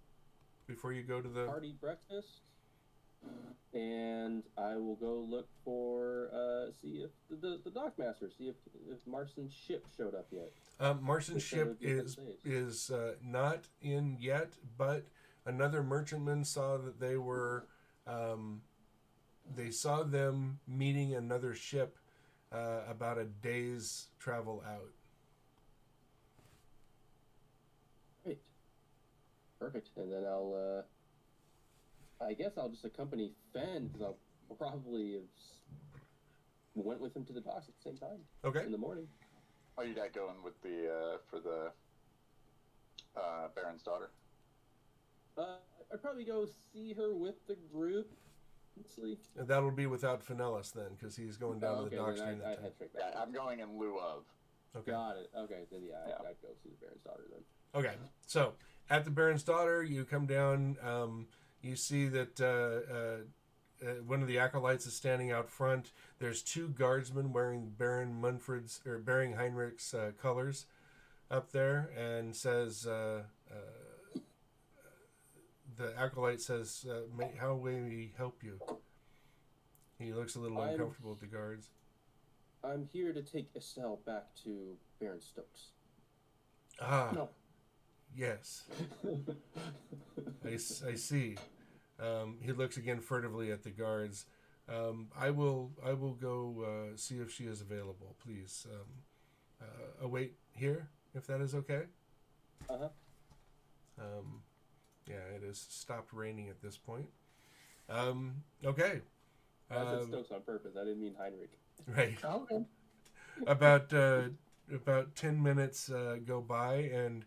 before you go to the party breakfast? And I will go look for see if the dockmaster, see if Marston's ship showed up yet. Marston's ship is not in yet, but another merchantman saw that they were they saw them meeting another ship about a day's travel out. Great. Perfect. And then I guess I'll just accompany Fen, because I'll probably have went with him to the docks at the same time. Okay. In the morning. Are you not going with the for the Baron's daughter? I'd probably go see her with the group. That'll be without Finellis then, because he's going down to the docks during that time. Yeah, I'm going in lieu of. Okay. Got it. Okay, then I'd go see the Baron's daughter then. Okay, so at the Baron's daughter, you come down. You see that one of the acolytes is standing out front. There's two guardsmen wearing Baron Heinrich's colors up there, and says, the acolyte says, "How may we help you?" He looks a little uncomfortable with the guards. I'm here to take Estelle back to Baron Stokes. Ah, no. Yes. I see. He looks again furtively at the guards. I will go see if she is available. Please await here, if that is okay. Uh-huh. Yeah, it has stopped raining at this point. Okay. I said Stokes on purpose. I didn't mean Heinrich. Right. Okay. About 10 minutes go by, and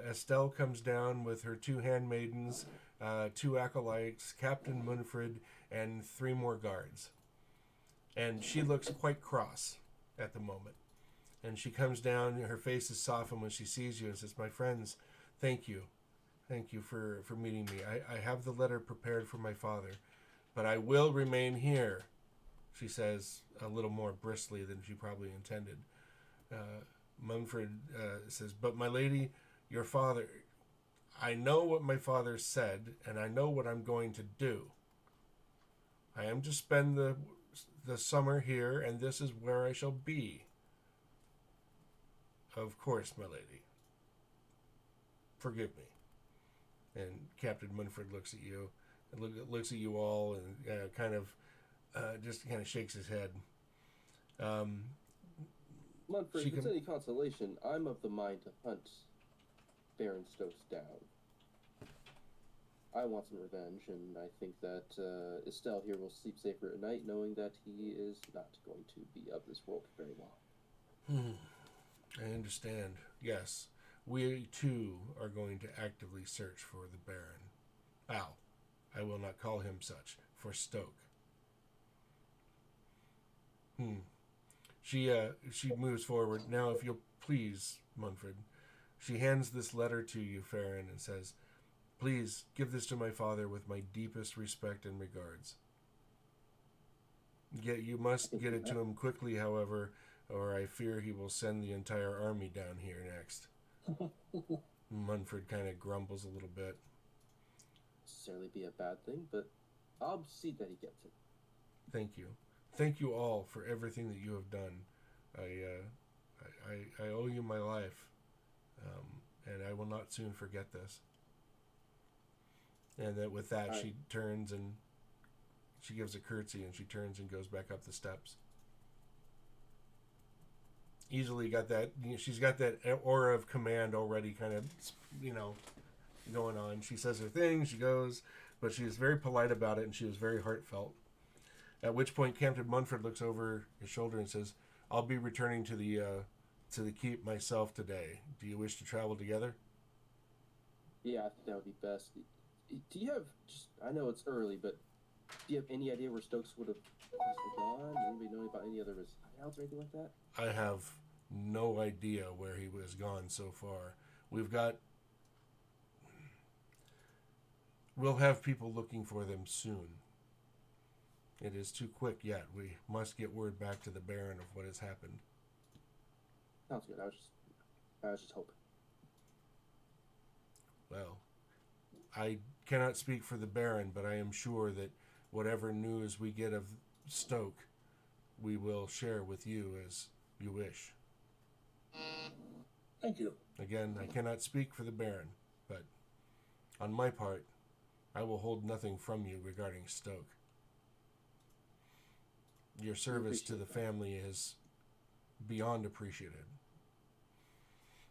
Estelle comes down with her two handmaidens, two acolytes, Captain Munfred, and 3 more guards. And she looks quite cross at the moment. And she comes down, her face is softened when she sees you and says, "My friends, thank you. Thank you for meeting me. I have the letter prepared for my father, but I will remain here, she says, a little more briskly than she probably intended. Munford says, but my lady, your father, I know what my father said, and I know what I'm going to do. I am to spend the summer here, and this is where I shall be. Of course, my lady. Forgive me. And Captain Munford looks at you, and looks at you all, and just kind of shakes his head. Munford, if it's any consolation, I'm of the mind to hunt Baron Stokes down. I want some revenge, and I think that Estelle here will sleep safer at night knowing that he is not going to be of this world for very long. I understand. Yes, we too are going to actively search for the Baron. I will not call him such, for Stoke. She moves forward. Now, if you'll please, Munford, she hands this letter to you, Farron, and says, please give this to my father with my deepest respect and regards. You must get it to him quickly, however, or I fear he will send the entire army down here next. Munford kind of grumbles a little bit. Necessarily be a bad thing, but I'll see that he gets it. Thank you. Thank you all for everything that you have done. I owe you my life, and I will not soon forget this. And that with that, she turns and she gives a curtsy, and she turns and goes back up the steps. Easily got that. She's got that aura of command already, kind of, going on. She says her thing. She goes, but she is very polite about it, and she was very heartfelt. At which point, Captain Munford looks over his shoulder and says, "I'll be returning to the keep myself today. Do you wish to travel together?" Yeah, I think that would be best. Do you have I know it's early, but do you have any idea where Stokes would have gone? Anybody know about any other hideouts or anything like that? I have no idea where he was gone so far. We'll have people looking for them soon. It is too quick yet. We must get word back to the Baron of what has happened. Sounds good. I was just hoping. Well, I cannot speak for the Baron, but I am sure that whatever news we get of Stoke, we will share with you as you wish. Thank you. Again, I cannot speak for the Baron, but on my part, I will hold nothing from you regarding Stoke. Your service to the family is beyond appreciated.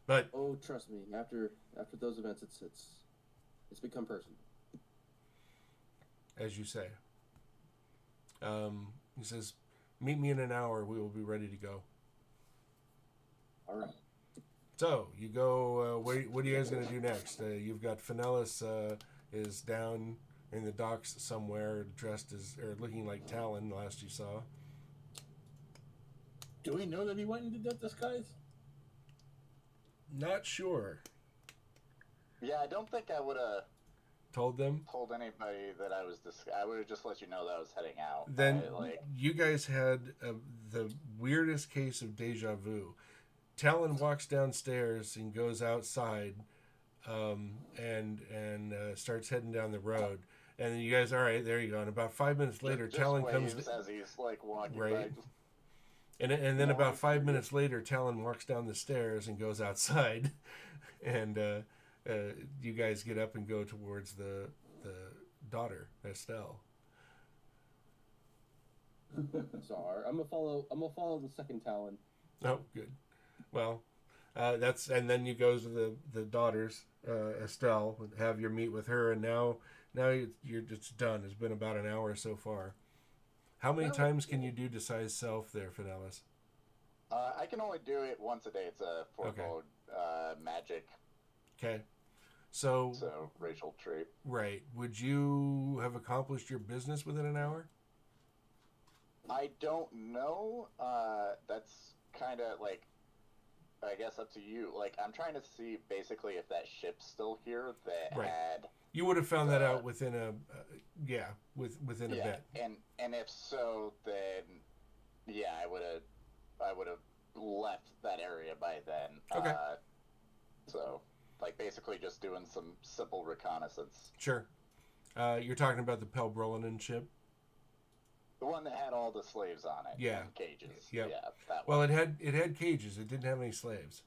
But oh, trust me, after those events, it's become personal. As you say. He says, "Meet me in an hour. We will be ready to go." All right. So you go. What are you guys going to do next? You've got Finellis is down in the docks somewhere, dressed as or looking like Talon. Last you saw. Do we know that he went into that disguise? Not sure. Yeah, I don't think I would have Told them. told anybody that I was I would have just let you know that I was heading out. Then you guys had the weirdest case of deja vu. Talon walks downstairs and goes outside, and starts heading down the road. And then you guys, all right, there you go. And about 5 minutes later, just Talon comes as he's walking right. by. And then about 5 minutes later, Talon walks down the stairs and goes outside, and you guys get up and go towards the daughter, Estelle. Sorry, I'm gonna follow the second Talon. Oh, good. Well, and then you go to the daughters, Estelle, have your meet with her, and now you're just done. It's been about an hour so far. How many times can you do Decide Self there, Finellis? I can only do it once a day. It's a fourfold magic. Okay. So racial trait. Right. Would you have accomplished your business within an hour? I don't know. That's kind of I guess up to you. Like, I'm trying to see basically if that ship's still here that Right. had. You would have found that out within a within a bit. And if so, then yeah, I would have left that area by then. Okay. So like basically just doing some simple reconnaissance. Sure. You're talking about the Pelbrolanen ship. The one that had all the slaves on it. Yeah. And cages. Yep. Yeah. That Well, one. it had cages. It didn't have any slaves.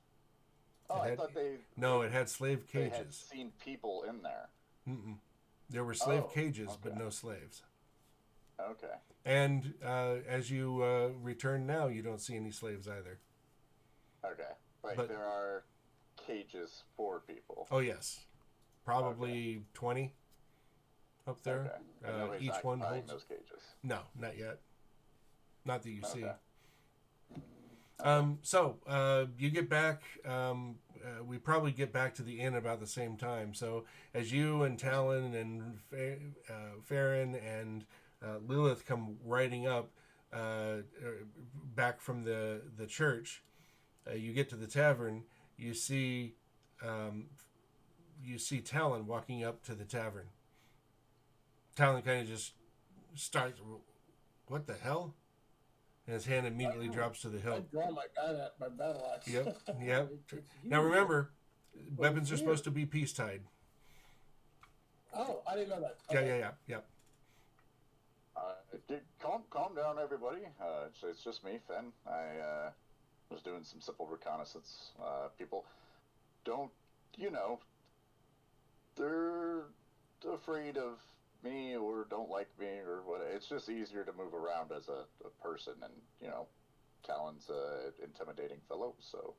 Oh, it I had, thought they. No, it had slave They cages. had seen people in there. Mm-mm. There were slave Oh, cages, okay. but no slaves. Okay. And as you return now, you don't see any slaves either. Okay. But But- there are cages for people. Oh yes, probably 20 up there. Okay. And nobody's Each one occupying holds. those cages. No, not yet. Not that you see. Okay. So you get back. We probably get back to the inn about the same time. So as you and Talon and Farron and Lilith come riding up back from the church, you get to the tavern. You see Talon walking up to the tavern. Talon kind of just starts. What the hell? And his hand immediately drops to the I hilt. draw my battle axe. Yep, yep. It's Now you. remember, Well, weapons are here. supposed to be peace tied. Oh, I didn't know that. Yeah, Okay. yeah. Calm down, everybody. It's just me, Fenn. I was doing some simple reconnaissance. People don't, they're afraid of me or don't like me or what. It's just easier to move around as a person, and Talon's a intimidating fellow, so.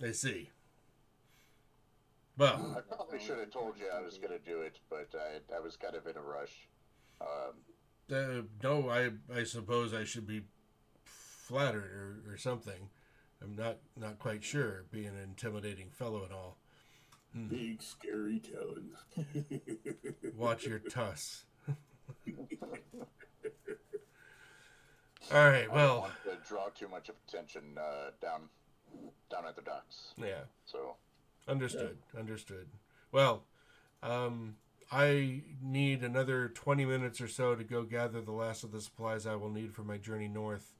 I see. Well, I probably should have told you I was going to do it, but I was kind of in a rush. no, I suppose I should be flattered or something. I'm not quite sure, being an intimidating fellow and all. Big scary Talon. Watch your tuss. All right, I don't well, want to draw too much attention down at the docks. yeah. So. Understood. Well, I need another 20 minutes or so to go gather the last of the supplies I will need for my journey north.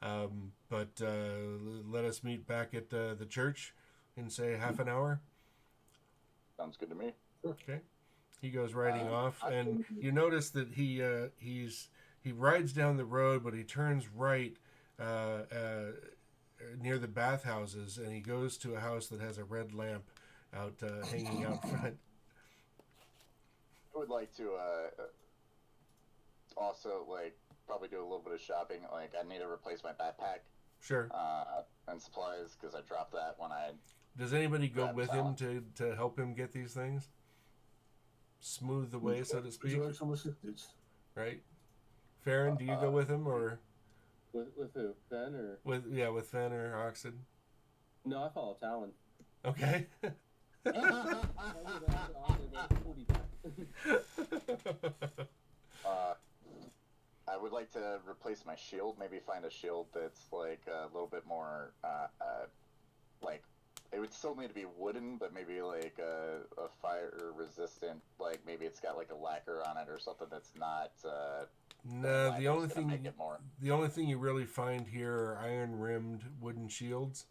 But let us meet back at the church in, say, half an hour. Sounds good to me. Okay. He goes riding off, and you notice that he rides down the road, but he turns right near the bathhouses, and he goes to a house that has a red lamp out hanging out front. I would like to also probably do a little bit of shopping. Like I need to replace my backpack Sure. and supplies because I dropped that when I. Does anybody go Grab with him Talon. to help him get these things? Smooth the way, so to Would speak, you like some assistance? right? Farron, do you go with him, or With who? Ben or? with Fen or Oxid? No, I follow Talon. Okay. We'll be back. I would like to replace my shield. Maybe find a shield that's like a little bit more like. It would still need to be wooden, but maybe like a fire resistant. Like maybe it's got like a lacquer on it or something that's not. No, the only lacquer's gonna make thing it more. you really find here are iron rimmed wooden shields.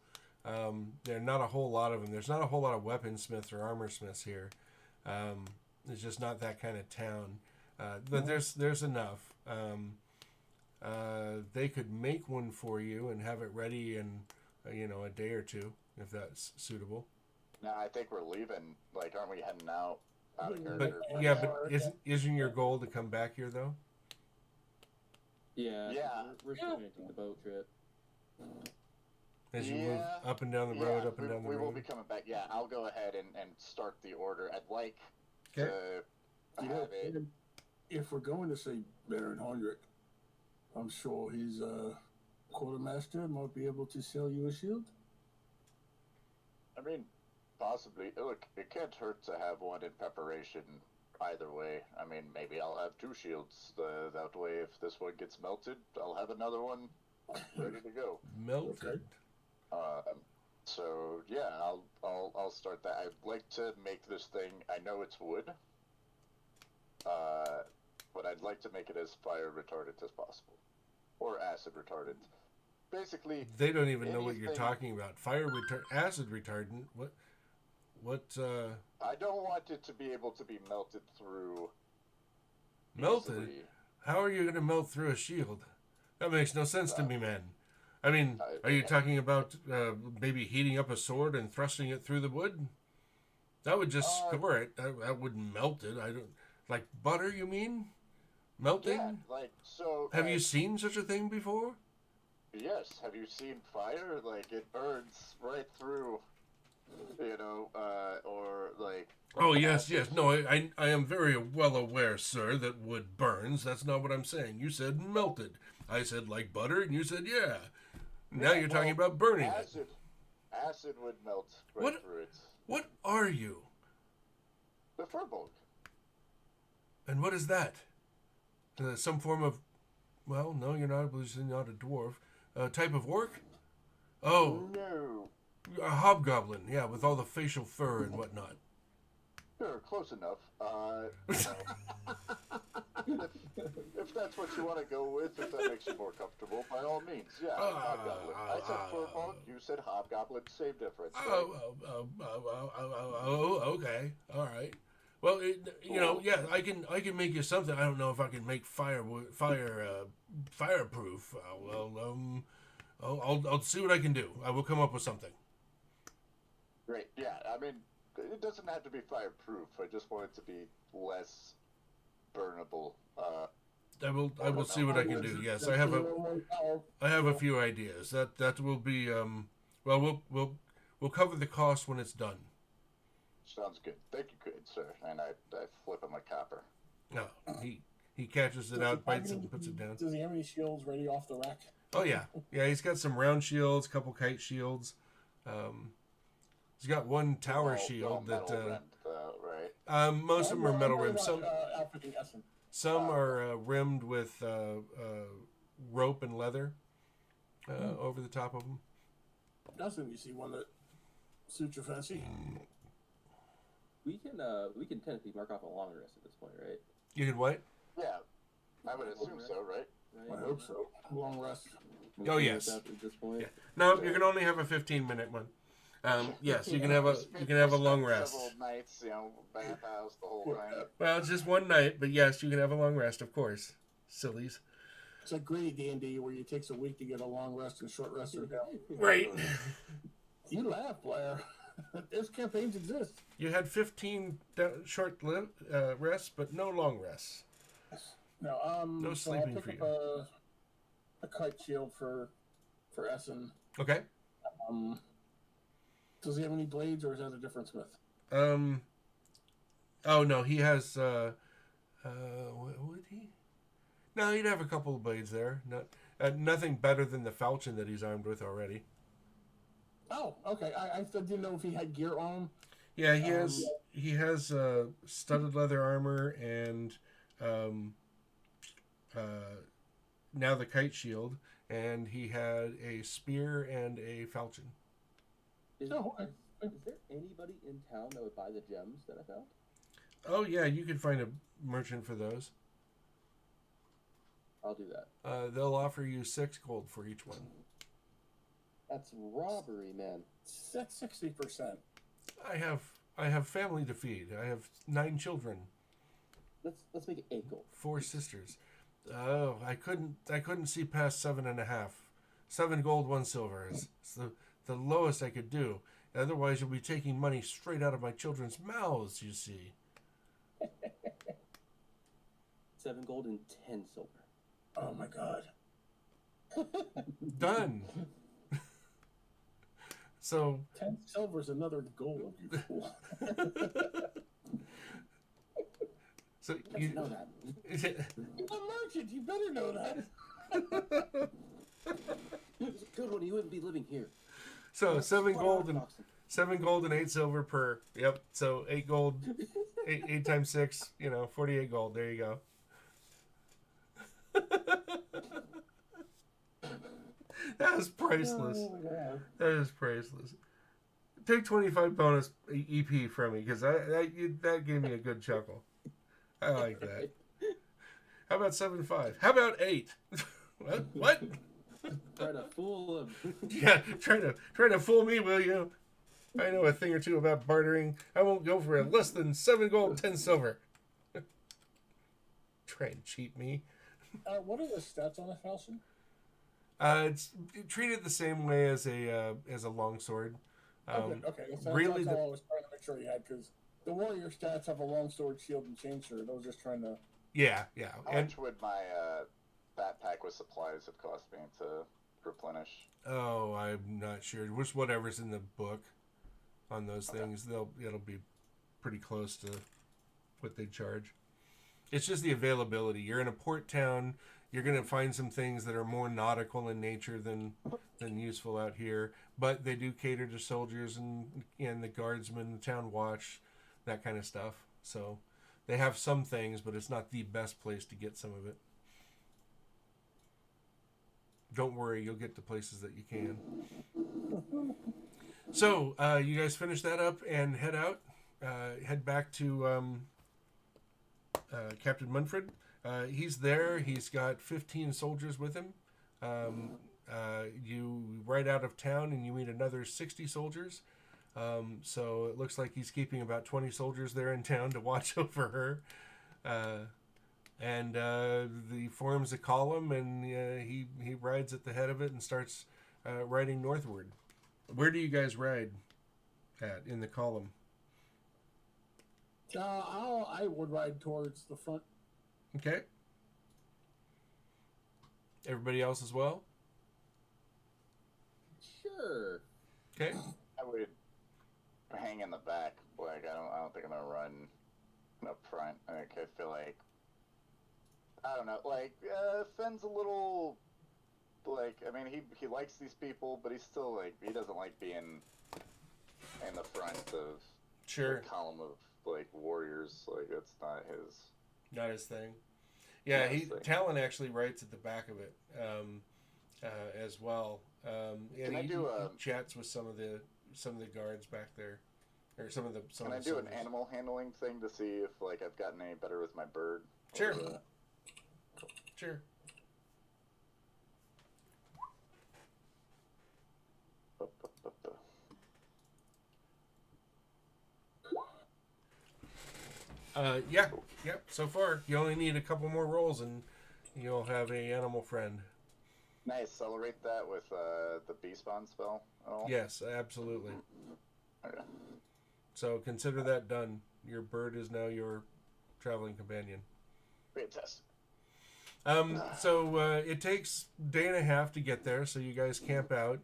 There are not a whole lot of them. There's not a whole lot of weaponsmiths or armor smiths here. It's just not that kind of town. But there's enough. They could make one for you and have it ready in a day or two, if that's suitable. No, I think we're leaving. Like, aren't we heading out of here? But yeah, but isn't your goal to come back here though? Yeah. Yeah. We're still gonna take the boat trip. As you move Yeah. up and down the road, up and down the we will road. be coming back. Yeah, I'll go ahead and start the order. I'd like Okay. to You know, have it. if we're going to say Baron Hondrick, I'm sure his quartermaster might be able to sell you a shield. I mean, possibly. Look, it can't hurt to have one in preparation either way. I mean, maybe I'll have 2 shields. That way, if this one gets melted, I'll have another one ready to go. Melted. So yeah, I'll start that. I'd like to make this thing. I know it's wood, but I'd like to make it as fire retardant as possible, or acid retardant. Basically, They don't even know what you're anything- talking about. Acid retardant. What? I don't want it to be able to be melted through. Melted? easily. How are you going to melt through a shield? That makes no sense to me, man. I mean, are you talking about maybe heating up a sword and thrusting it through the wood? That would just score it. That wouldn't melt it. I don't like butter. You mean melting? Yeah, like so. Have you seen such a thing before? Yes. Have you seen fire? Like it burns right through. Or like. Oh yes, yes. No, I am very well aware, sir, that wood burns. That's not what I'm saying. You said melted. I said like butter, and you said yeah. Now you're talking about burning it. Acid would melt right What? through it. What are you? The Furbolg. And what is that? Some form of, well, no, you're not. Obviously not a dwarf. Type of orc? Oh, No. a hobgoblin. Yeah, with all the facial fur and whatnot. Sure, close enough. If that's what you want to go with, if that makes you more comfortable, by all means, yeah. Hobgoblin. I said Furbolg, you said Hobgoblin. Same difference. Right? Okay, all right. Well, yeah, I can make you something. I don't know if I can make fireproof. I'll see what I can do. I will come up with something. Great. Yeah, I mean, it doesn't have to be fireproof. I just want it to be less burnable. I will see what I can do. Yes, I have a few ideas. That will be well, we'll cover the cost when it's done. Sounds good. Thank you, good sir. And I flip him a copper. No, he catches it out, bites it, and puts it down. Does he have any shields ready off the rack? Oh yeah, he's got some round shields, couple kite shields. He's got one tower All shield that metal rimmed, right? most of them are metal rimmed. Outfitting Essen. Some are rimmed with rope and leather over the top of them. Essen, you see one that suits your fancy? We can technically mark off a long rest at this point, right? You can what? Yeah, I would assume so, right? I hope so. Long rest. Oh, yes. At this point. Yeah. No, you can only have a 15-minute one. Yes, you can have a long rest. Several nights, bathhouse, the whole thing. Well, it's just one night, but yes, you can have a long rest, of course. Sillies. It's like gritty D&D where it takes a week to get a long rest and short rest are down. Right. You laugh, Blair. Those campaigns exist. You had 15 short rests, but no long rests. No, No so sleeping I'll for pick you. up a kite shield for Essen. Okay. Does he have any blades, or is that a different smith? Oh no, he has. What would he? No, he'd have a couple of blades there. Nothing better than the falchion that he's armed with already. Oh, okay. I didn't know if he had gear on him. Yeah, he has. He has studded leather armor and now the kite shield, and he had a spear and a falchion. Is Oh, okay. there anybody in town that would buy the gems that I found? Oh yeah, you could find a merchant for those. I'll do that. They'll offer you 6 gold for each one. That's robbery, man. That's 60%. I have family to feed. I have 9 children, Let's make it 8 gold. 4 sisters. Oh, I couldn't see past 7.5. 7 gold, 1 silver. It's the lowest I could do. Otherwise, you'll be taking money straight out of my children's mouths. You see. 7 gold and 10 silver. Oh my god. Done. So 10 silver's another gold, you fool. so You know that. You're a merchant, you better know that. It's a good one. You wouldn't be living here. So 7 gold and 8 silver per. Yep. So 8 gold. 8 times 6, 48 gold. There you go. That is priceless. Oh, yeah. That is priceless. Take 25 bonus EP from me, because that gave me a good chuckle. I like that. How about 7.5? How about 8? What? Try to fool him. Yeah, try to fool me, will you? I know a thing or two about bartering. I won't go for less than 7 gold, 10 silver. Try and cheat me. What are the stats on a falchion? It's treated the same way as a longsword. Okay. That's really, all I was trying to make sure you had, because the warrior stats have a longsword, shield, and chainsaw. I was just trying to. yeah. How And much would my backpack with supplies have cost me to replenish? oh, I'm not sure. Which whatever's in the book on those things, it'll be pretty close to what they charge. It's just the availability. You're in a port town. You're going to find some things that are more nautical in nature than useful out here. But they do cater to soldiers and the guardsmen, the town watch, that kind of stuff. So they have some things, but it's not the best place to get some of it. Don't worry, you'll get to places that you can. So you guys finish that up and head out. Head back to Captain Munford. He's there. He's got 15 soldiers with him. You ride out of town and you meet another 60 soldiers. So it looks like he's keeping about 20 soldiers there in town to watch over her. And he forms a column, and he rides at the head of it and starts riding northward. Where do you guys ride at in the column? I would ride towards the front. Okay. Everybody else as well? Sure. Okay. I would hang in the back. Like I don't think I'm gonna run up front. Like I feel like I don't know. Like Fenn's a little like I mean he likes these people, but he's still like he doesn't like being in the front of Sure. the column of like warriors. Like that's not his. Not his thing. Yeah, Not his thing. Talon actually writes at the back of it as well. And Can I he chats with some of the guards back there, or some of the. Can I do an animal handling thing to see if like I've gotten any better with my bird? Sure. Or, Sure. Yeah. So far, you only need a couple more rolls, and you'll have a animal friend. Nice. So I'll rate that with the bee spawn spell at all? Yes, absolutely. Okay. So consider that done. Your bird is now your traveling companion. Fantastic. So it takes a day and a half to get there, so you guys camp out.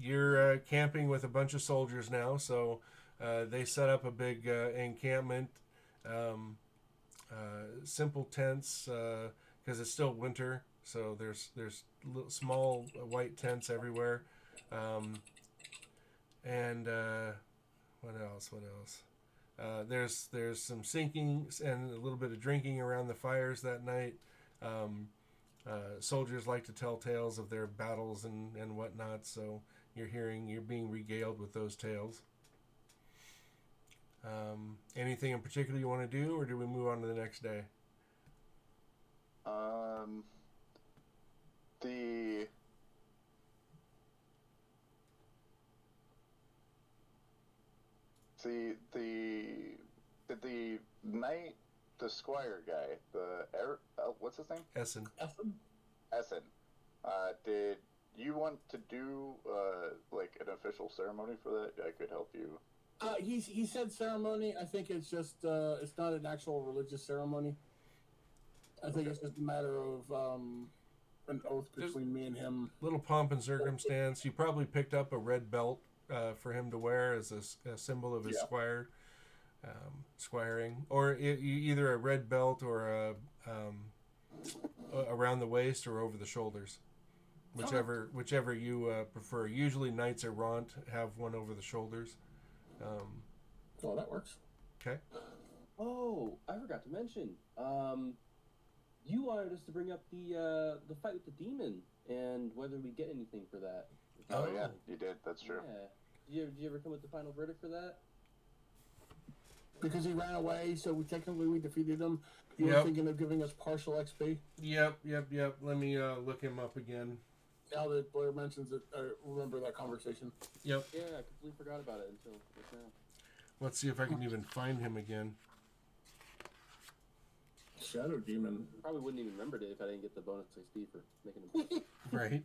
You're camping with a bunch of soldiers now, so they set up a big encampment. Simple tents, because it's still winter, so there's little, small white tents everywhere. And what else? There's some sinking and a little bit of drinking around the fires that night. Soldiers like to tell tales of their battles and whatnot, so you're being regaled with those tales. Anything in particular you want to do, or do we move on to the next day? The knight, the squire guy, what's his name? Essen. Essen. Did you want to do like an official ceremony for that? I could help you. He said ceremony. I think it's just it's not an actual religious ceremony. I think it's just a matter of an oath between me and him. Little pomp and circumstance. You probably picked up a red belt for him to wear as a symbol of his squiring, or either a red belt or around the waist or over the shoulders, whichever you prefer. Usually knights errant have one over the shoulders. Oh, that works. Okay. Oh, I forgot to mention. You wanted us to bring up the fight with the demon and whether we get anything for that. Oh, yeah, you did. That's true. Yeah. Did you ever come with the final verdict for that? Because he ran away, so we defeated him. You were Yep. thinking of giving us partial XP. Yep. Let me look him up again. Now that Blair mentions it, I remember that conversation. Yep. Yeah, I completely forgot about it until just now. Let's see if I can even find him again. Shadow Demon. Probably wouldn't even remember it if I didn't get the bonus XP for making him. Right.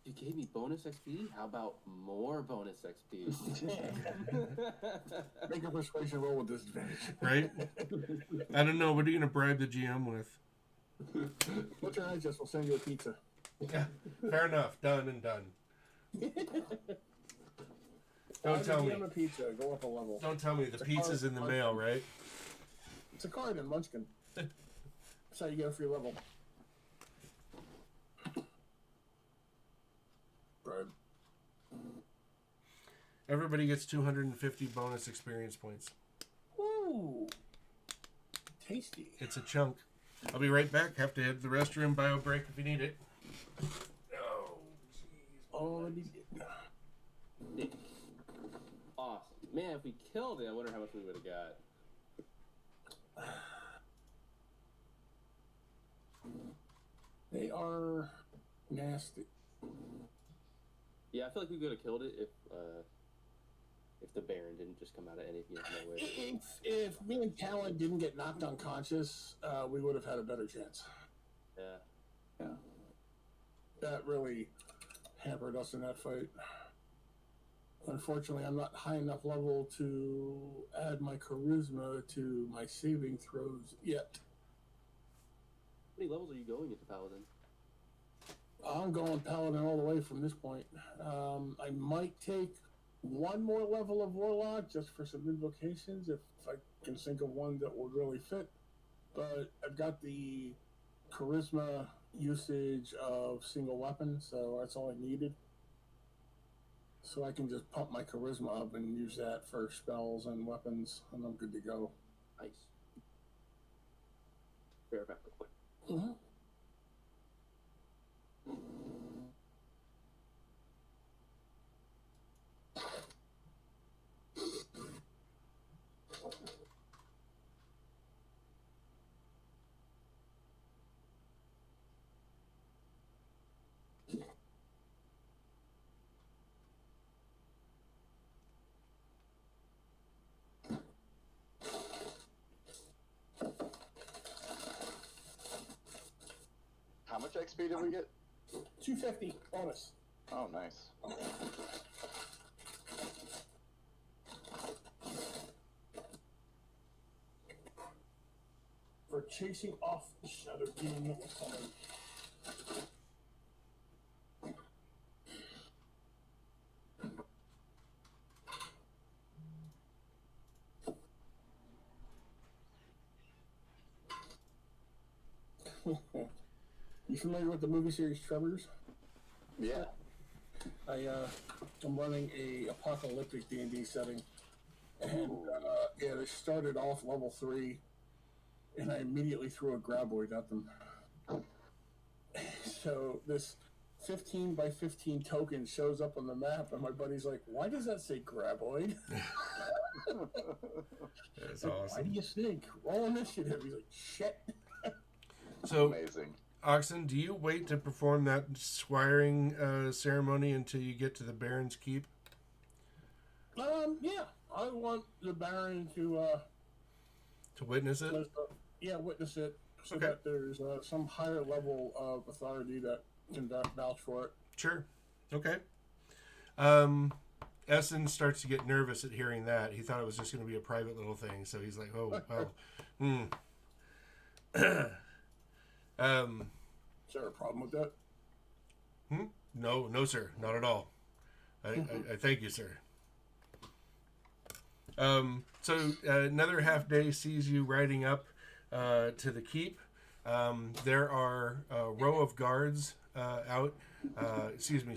You gave me bonus XP? How about more bonus XP? Make a persuasion roll with disadvantage. Right? I don't know. What are you going to bribe the GM with? What's your address? We'll send you a pizza. Yeah. Fair enough. Done and done. Don't tell me. A pizza. Go up a level. Don't tell me. The pizza's in the mail, right? It's a card in Munchkin. That's how you get a free level. Right. Everybody gets 250 bonus experience points. Ooh. Tasty. It's a chunk. I'll be right back. Have to hit the restroom. Bio break if you need it. Oh, jeez. Oh, Awesome. Man, if we killed it, I wonder how much we would have got. They are nasty. Yeah, I feel like we could have killed it if the Baron didn't just come out of nowhere. If me and Talon didn't get knocked unconscious, we would have had a better chance. Yeah. That really hampered us in that fight. Unfortunately, I'm not high enough level to add my charisma to my saving throws yet. How many levels are you going into Paladin? I'm going Paladin all the way from this point. I might take one more level of Warlock just for some invocations if I can think of one that would really fit. But I've got the charisma usage of single weapon, so that's all I needed. So I can just pump my charisma up and use that for spells and weapons, and I'm good to go. Nice. Fair back real quick. Mm-hmm. How much XP did we get? 250 bonus. Oh, nice. For chasing off the shadow demon that was coming. You familiar with the movie series Tremors? Yeah. I'm running a apocalyptic D&D setting, and they started off level 3, and I immediately threw a graboid at them. So this 15 by 15 token shows up on the map, and my buddy's like, "Why does that say graboid?" That's Like, awesome. why do you think? Roll initiative. He's like, "Shit." So, Amazing. Oxen, do you wait to perform that swiring ceremony until you get to the Baron's Keep? Yeah, I want the Baron to witness it? witness it, so Okay. that there's some higher level of authority that can vouch for it. Sure. Okay. Essen starts to get nervous at hearing that. He thought it was just going to be a private little thing, so he's like, "Oh, well." Is there a problem with that? No, sir, not at all. I thank you, sir. So another half day sees you riding up to the keep. There are a row of guards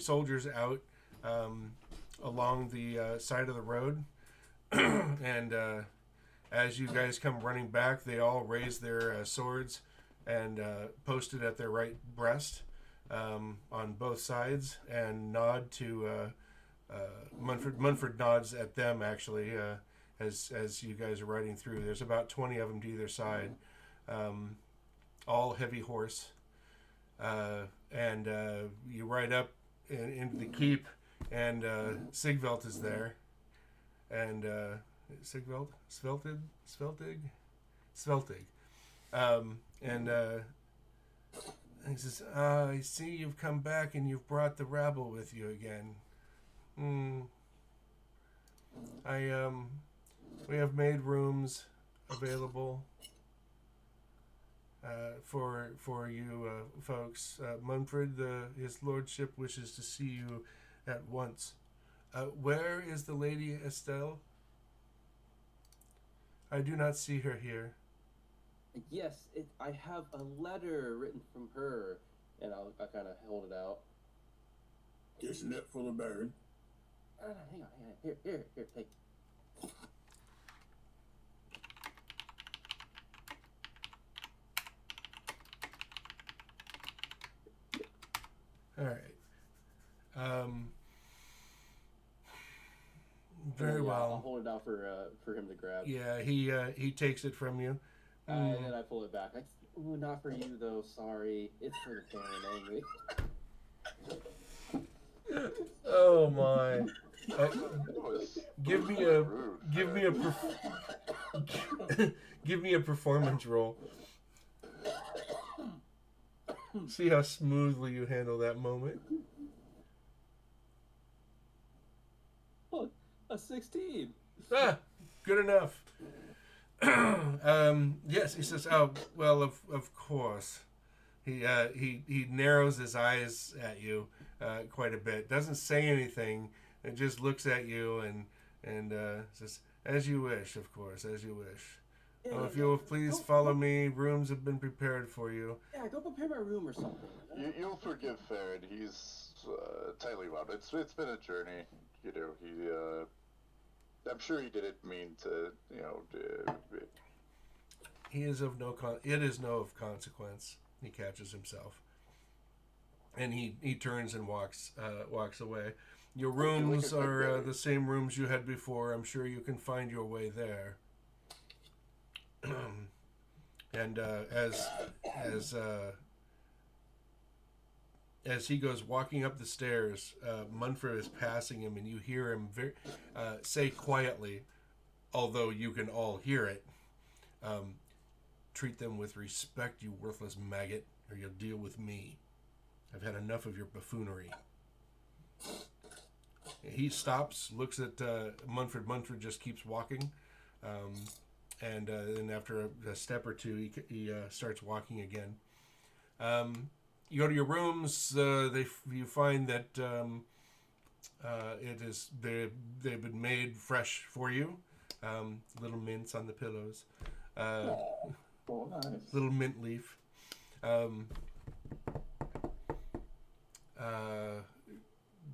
soldiers out along the side of the road. and as you guys come running back, they all raise their swords and post it at their right breast on both sides and nod to Munford. Munford nods at them, actually, as you guys are riding through. There's about 20 of them to either side, all heavy horse. And you ride up into the keep, and Sigveld is there. And Sigveld? Sveltig? And he says, I see you've come back and you've brought the rabble with you again. We have made rooms available for you folks. Munford, his lordship, wishes to see you at once. Where is the Lady Estelle? I do not see her here. Yes, I have a letter written from her, and I kind of hold it out. Isn't it for the bird? Hang on. Here, take. All right. Very well. I'll hold it out for him to grab. Yeah, he takes it from you. And then I pull it back. Ooh, not for you though. Sorry, it's for the family only. Oh my! Give me a performance roll. See how smoothly you handle that moment. Oh, a 16. Ah, good enough. Yes, he says, oh, well, of course. He narrows his eyes at you quite a bit. Doesn't say anything. It just looks at you and says, as you wish, of course, as you wish. Oh, if you will please follow me, rooms have been prepared for you. Yeah, go prepare my room or something. You'll forgive Farron. He's tightly wound. It's been a journey. You know, I'm sure he didn't mean to. He is of no it is no of consequence. He catches himself, and he turns and walks away. Your rooms are the same rooms you had before. I'm sure you can find your way there. And as he goes walking up the stairs, Munford is passing him, and you hear him say quietly, although you can all hear it, treat them with respect, you worthless maggot, or you'll deal with me. I've had enough of your buffoonery. He stops, looks at Munford. Munford just keeps walking. And then after a step or two, he starts walking again. You go to your rooms. You find that they've been made fresh for you. Little mints on the pillows. Nice. Little mint leaf.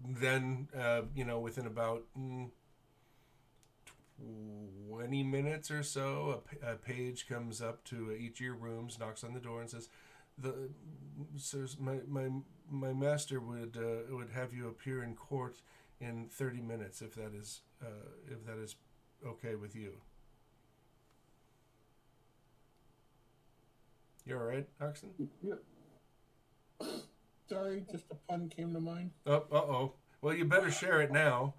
Then within about 20 minutes or so, a page comes up to each of your rooms, knocks on the door, and says, "Sirs, my master would have you appear in court in 30 minutes, if that is okay with you." You all right, Oxen? Yep. Sorry, just a pun came to mind. Oh. Well, you better share it now.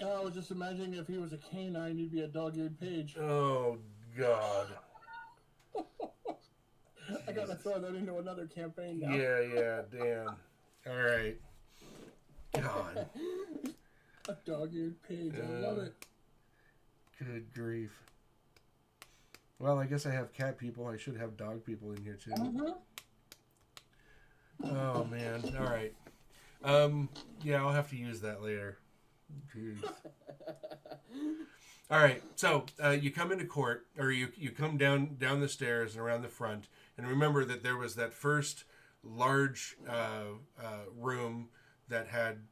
I was just imagining if he was a canine, he'd be a dog-eared page. Oh, God. I gotta throw that into another campaign now. Yeah, damn. All right. God. A dog-eared page, I love it. Good grief. Well, I guess I have cat people. I should have dog people in here, too. Oh, man. All right. Yeah, I'll have to use that later. Jeez. All right, so you come into court, or you come down the stairs and around the front, and remember that there was that first large room that had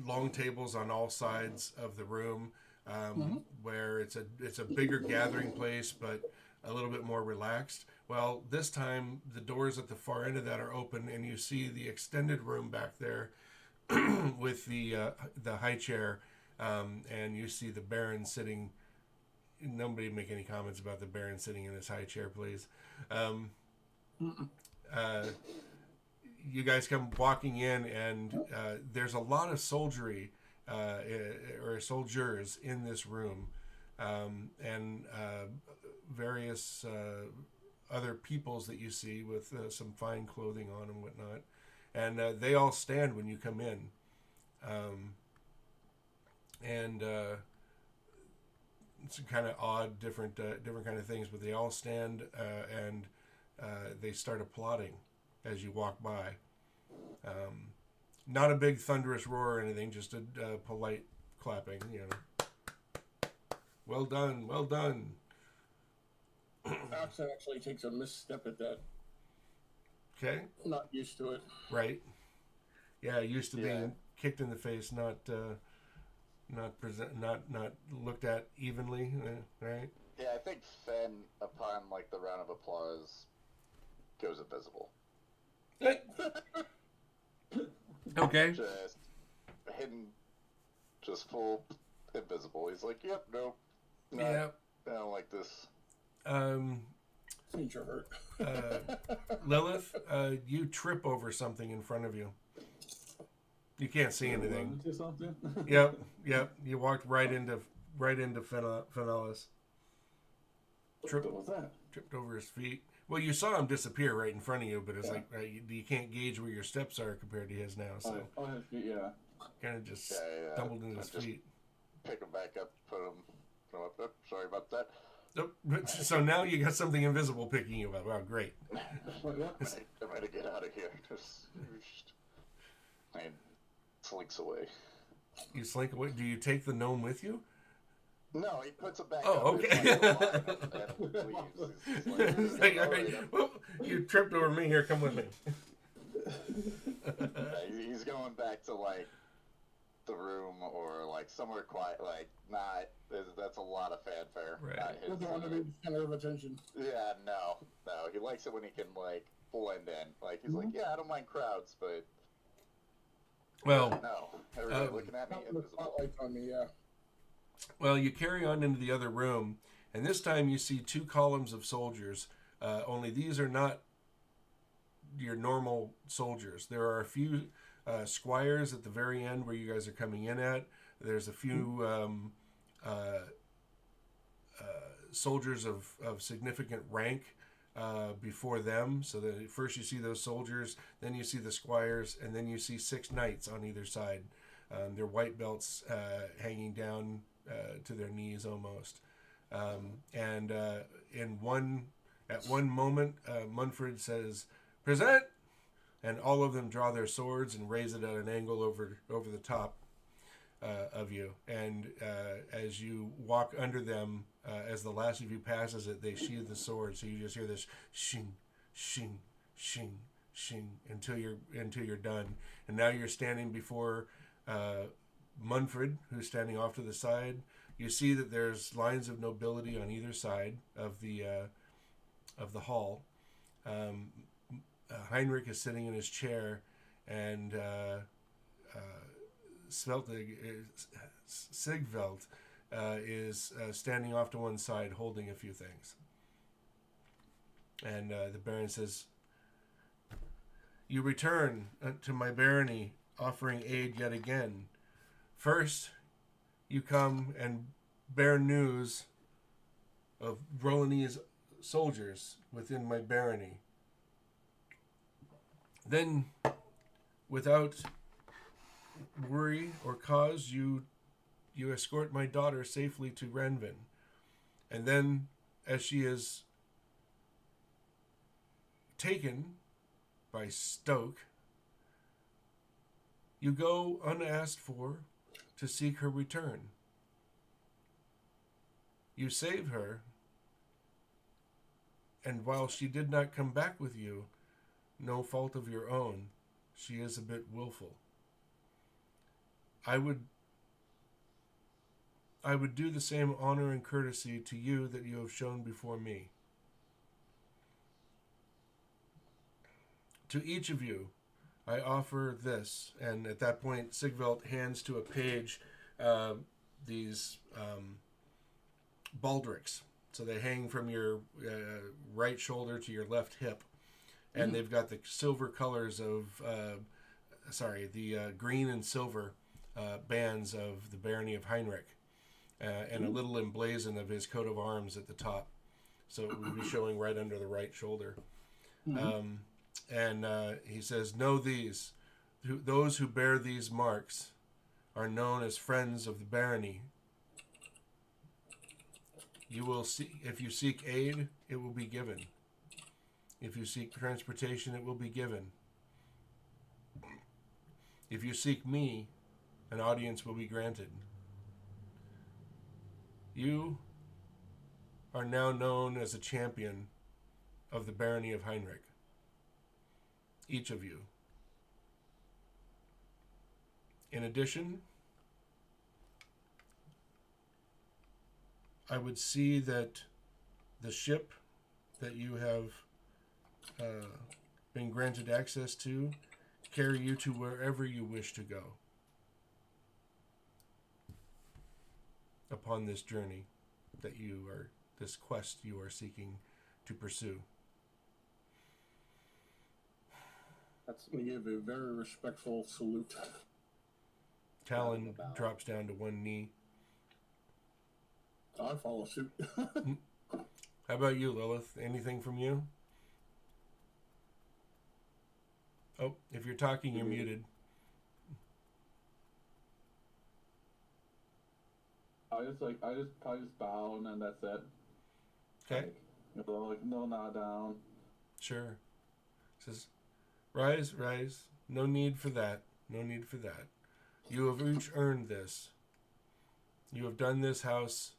long tables on all sides of the room. where it's a bigger gathering place, but a little bit more relaxed. Well, this time the doors at the far end of that are open, and you see the extended room back there with the high chair, and you see the Baron sitting. Nobody make any comments about the Baron sitting in his high chair, please. You guys come walking in, and there's a lot of soldiery or soldiers in this room, and various other peoples that you see with some fine clothing on and whatnot, and they all stand when you come in, and it's kind of odd, different kind of things, but they all stand and they start applauding as you walk by. Not a big thunderous roar or anything, just a polite clapping, you know. Well done, well done. Accent actually takes a misstep at that. Okay. Not used to it. Right. Yeah, used to Yeah. being kicked in the face, not looked at evenly, right? Yeah, I think Fen, upon like the round of applause, goes invisible. Okay. Just hidden, just full invisible. He's like, "Yep, nope, Yeah. I don't like this." Seems hurt. Lilith, you trip over something in front of you. You can't see anything. Or something? Yep. You walked right into Finalis. What was that? Tripped over his feet. Well, you saw him disappear right in front of you, but it's like you can't gauge where your steps are compared to his now. So Yeah. kind of just Yeah. stumbled into his Just feet. pick him back up, put him up. Oh, sorry about that. Nope. So now you got something invisible picking you up. Wow, great. Wait, what? I'm gonna get out of here. And slinks away. You slink away. Do you take the gnome with you? No, he puts it back Oh, up. okay. And leaves. It's like, all right, well, you tripped over me. Here, come with me. He's going back to like the room or like somewhere quiet. Like not. That's a lot of fanfare. Right. Not his, Doesn't want to be the center of attention. yeah, no. He likes it when he can like blend in. Like he's like, yeah, I don't mind crowds, but Well, no, everybody looking at me Not the invisible. spotlight's on me, yeah. well, you carry on into the other room, and this time you see two columns of soldiers. Only these are not your normal soldiers. There are a few squires at the very end where you guys are coming in at. There's a few soldiers of significant rank before them. So that first you see those soldiers, then you see the squires, and then you see 6 knights on either side. Their white belts hanging down to their knees almost. And at one moment, Munfred says, "Present!" And all of them draw their swords and raise it at an angle over the top of you. And as you walk under them, as the last of you passes it, they sheathe the sword. So you just hear this shing, shing, shing, shing until you're done. And now you're standing before Munfred, who's standing off to the side. You see that there's lines of nobility on either side of the hall. Heinrich is sitting in his chair, and Sigveld is standing off to one side holding a few things. And the Baron says, "You return to my barony, offering aid yet again. First, you come and bear news of Rolanese soldiers within my barony. Then, without worry or cause, you escort my daughter safely to Renvin. And then, as she is taken by Stoke, you go unasked for to seek her return. You save her, and while she did not come back with you, no fault of your own, she is a bit willful. I would I would do the same honor and courtesy to you that you have shown before me. To each of you, I offer this. And at that point, Sigveld hands to a page these baldricks. So they hang from your right shoulder to your left hip. And they've got the silver colors of, the green and silver bands of the barony of Heinrich. And a little emblazon of his coat of arms at the top. So it would be showing right under the right shoulder. And he says, know these. Those who bear these marks are known as friends of the barony. You will see, if you seek aid, it will be given. If you seek transportation, it will be given. If you seek me, an audience will be granted. You are now known as a champion of the barony of Heinrich. Each of you. In addition, I would see that the ship that you have been granted access to carry you to wherever you wish to go upon this journey this quest you are seeking to pursue. We give a very respectful salute. Talon drops down to one knee. I follow suit. How about you, Lilith? Anything from you? Oh, if you're talking, you're muted. I just bow and then that's it. Okay. No nod down. Sure. Says, rise, rise. No need for that. No need for that. You have each earned this. You have done this house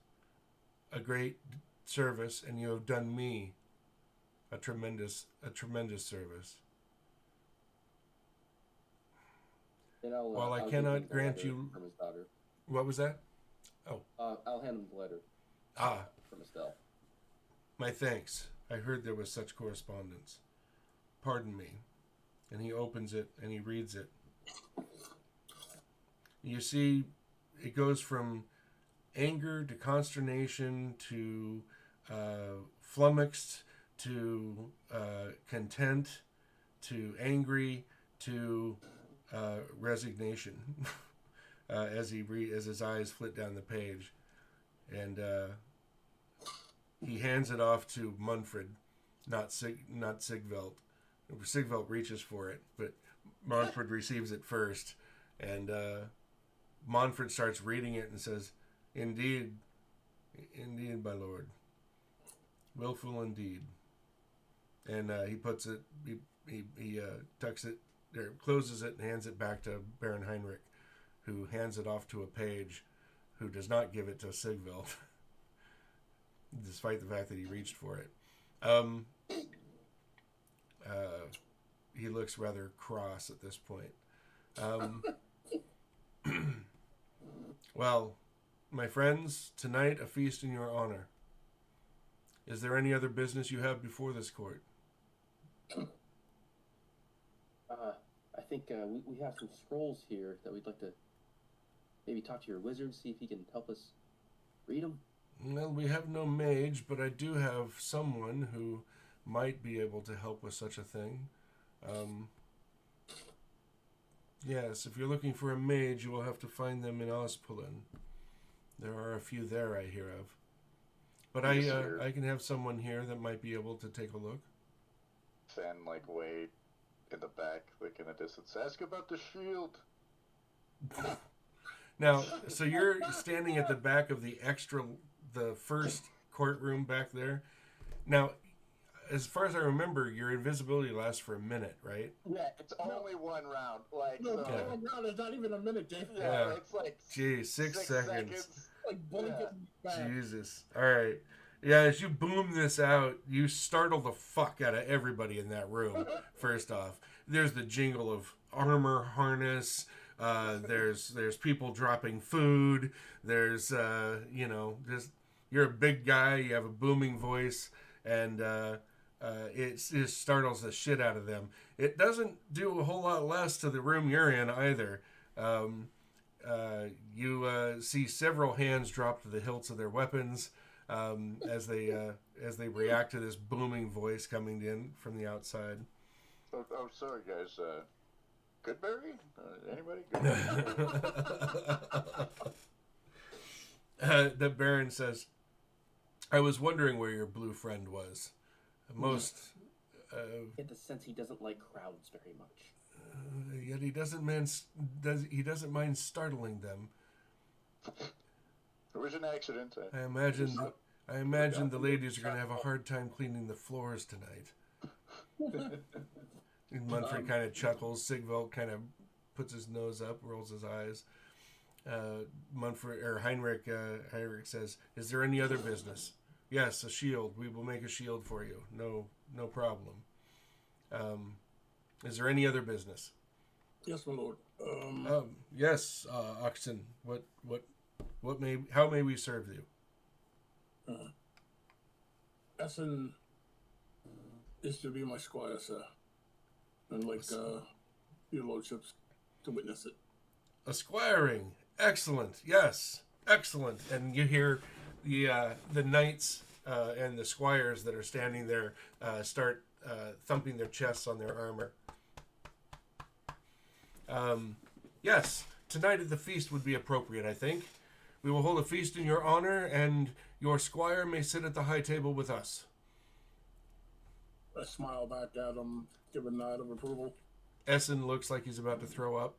a great service, and you have done me a tremendous service. And While I I'll cannot give him the grant letter you... from his daughter. What was that? Oh. I'll hand him the letter. From Estelle. My thanks. I heard there was such correspondence. Pardon me. And he opens it and he reads it. You see, it goes from anger to consternation to flummoxed to content to angry to resignation as his eyes flit down the page, and he hands it off to Munfred, not Sigveld. Sigveld reaches for it, but Munfred receives it first, and Munfred starts reading it and says, "Indeed, my lord, willful indeed." And he puts it, he tucks it, or closes it, and hands it back to Baron Heinrich, who hands it off to a page, who does not give it to Sigveld, despite the fact that he reached for it. He looks rather cross at this point. Well, my friends, tonight a feast in your honor. Is there any other business you have before this court? I think we have some scrolls here that we'd like to maybe talk to your wizard, see if he can help us read them. Well, we have no mage, but I do have someone who might be able to help with such a thing. Yes, if you're looking for a mage, you will have to find them in Ospelin. There are a few there, I hear of. But I can have someone here that might be able to take a look. Stand way in the back, in a distance. Ask about the shield. Now, so you're standing at the back of the first courtroom back there. Now, as far as I remember, your invisibility lasts for a minute, right? Yeah, it's only one round. No, one round is not even a minute, Dave. Yeah, it's Gee, 6 seconds. Blinking back. Jesus. All right. Yeah, as you boom this out, you startle the fuck out of everybody in that room, first off. There's the jingle of armor harness, There's people dropping food. There's just you're a big guy. You have a booming voice, and it startles the shit out of them. It doesn't do a whole lot less to the room you're in either. You see several hands drop to the hilts of their weapons as they react to this booming voice coming in from the outside. Oh, sorry, guys. Goodberry? Anybody? Goodberry? The Baron says, I was wondering where your blue friend was. Most... I get the sense he doesn't like crowds very much. Yet he doesn't mind startling them. It was an accident. I imagine the ladies are going to have a hard time cleaning the floors tonight. And Munford kind of chuckles. Sigvald kind of puts his nose up, rolls his eyes. Heinrich says, "Is there any other business?" "Yes, a shield. We will make a shield for you. No problem." Is there any other business? Yes, my lord. Yes, Oxen. How may we serve you? Essen is to be my squire, sir. And your lordships to witness it. A squiring. Excellent. Yes. Excellent. And you hear the knights and the squires that are standing there start thumping their chests on their armor. Yes, tonight at the feast would be appropriate, I think. We will hold a feast in your honor, and your squire may sit at the high table with us. I smile back at him, give a nod of approval. Essen looks like he's about to throw up.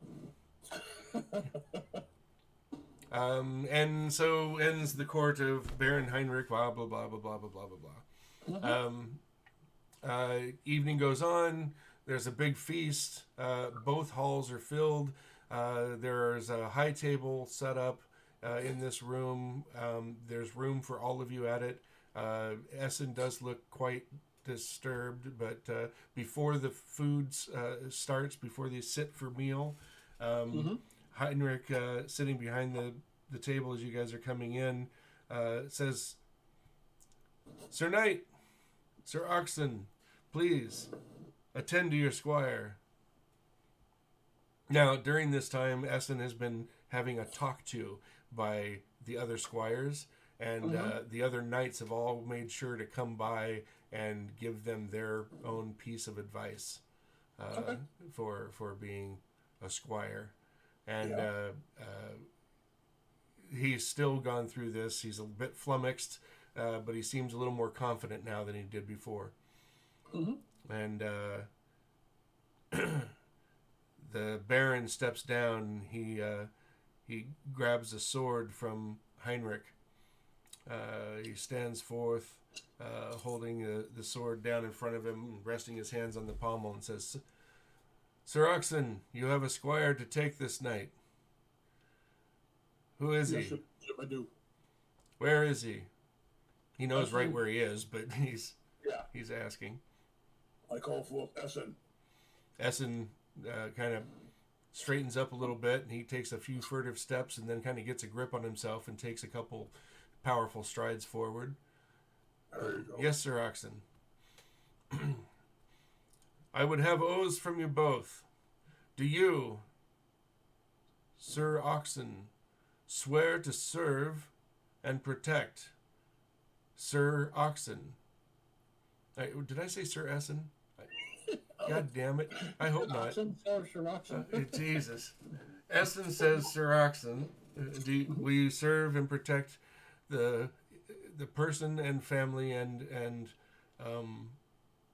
And so ends the court of Baron Heinrich, blah, blah, blah, blah, blah, blah, blah, blah, blah. Evening goes on. There's a big feast. Both halls are filled. There's a high table set up in this room. There's room for all of you at it. Essen does look quite disturbed, but before the food starts, before they sit for meal, Heinrich, sitting behind the table as you guys are coming in, says, "Sir Knight, Sir Oxen, please attend to your squire." Now, during this time, Essen has been having a talk to by the other squires, and the other knights have all made sure to come by and give them their own piece of advice for being a squire. And he's still gone through this. He's a bit flummoxed, but he seems a little more confident now than he did before. And the Baron steps down. He grabs a sword from Heinrich. He stands forth, holding the sword down in front of him, resting his hands on the pommel, and says, "Sir Oxen, you have a squire to take this night. Who is Yes, he? sir, I do. Where is he?" He knows right where he is, but he's asking. I call for Essen. Essen kind of straightens up a little bit, and he takes a few furtive steps and then kind of gets a grip on himself and takes a couple powerful strides forward. There you go. "Yes, Sir Oxen. I would have oaths from you both. Do you, Sir Oxen, swear to serve and protect Sir Oxen?" Did I say Sir Essen? God damn it. I hope not. Oxen, Sir Oxen. Jesus. Essen says, "Sir Oxen, will you serve and protect the person and family and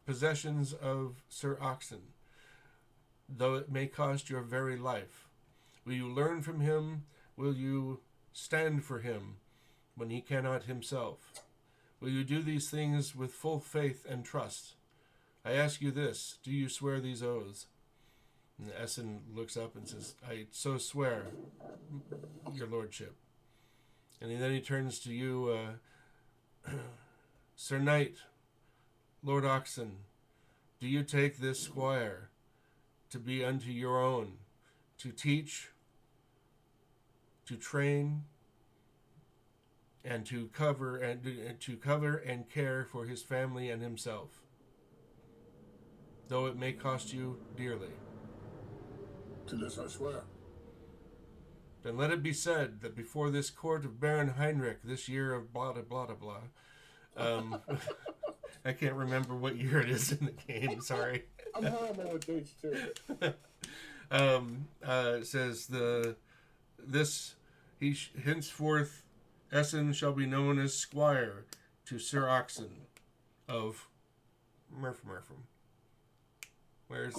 possessions of Sir Oxen, though it may cost your very life? Will you learn from him? Will you stand for him when he cannot himself? Will you do these things with full faith and trust? I ask you this, do you swear these oaths?" And Essen looks up and says, "I so swear, your lordship." And then he turns to you, "Sir Knight, Lord Oxen, do you take this squire to be unto your own, to teach, to train and to cover and care for his family and himself, though it may cost you dearly. To this I swear. Then let it be said that before this court of Baron Heinrich, this year of blah blah blah blah. I can't remember what year it is in the game. Sorry. I'm horrible with dates too. Says henceforth Essen shall be known as Squire to Sir Oxen of Murfum. Where's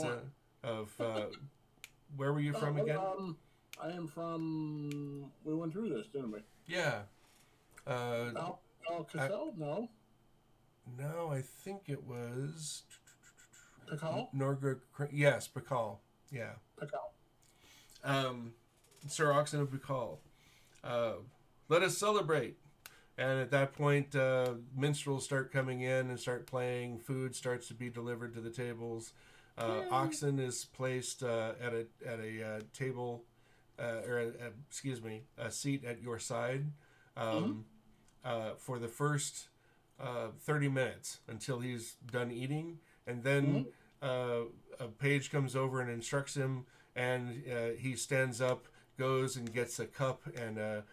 where were you from again? I am from. We went through this, didn't we? Yeah. Cassell? No. No, I think it was Pical? Norgard. Yes, Pical. Yeah. Pical. Sir Oxen of Pical. Let us celebrate. And at that point, minstrels start coming in and start playing. Food starts to be delivered to the tables. Oxen is placed at a table, a seat at your side for the first 30 minutes until he's done eating. And then a page comes over and instructs him, and he stands up, goes and gets a cup and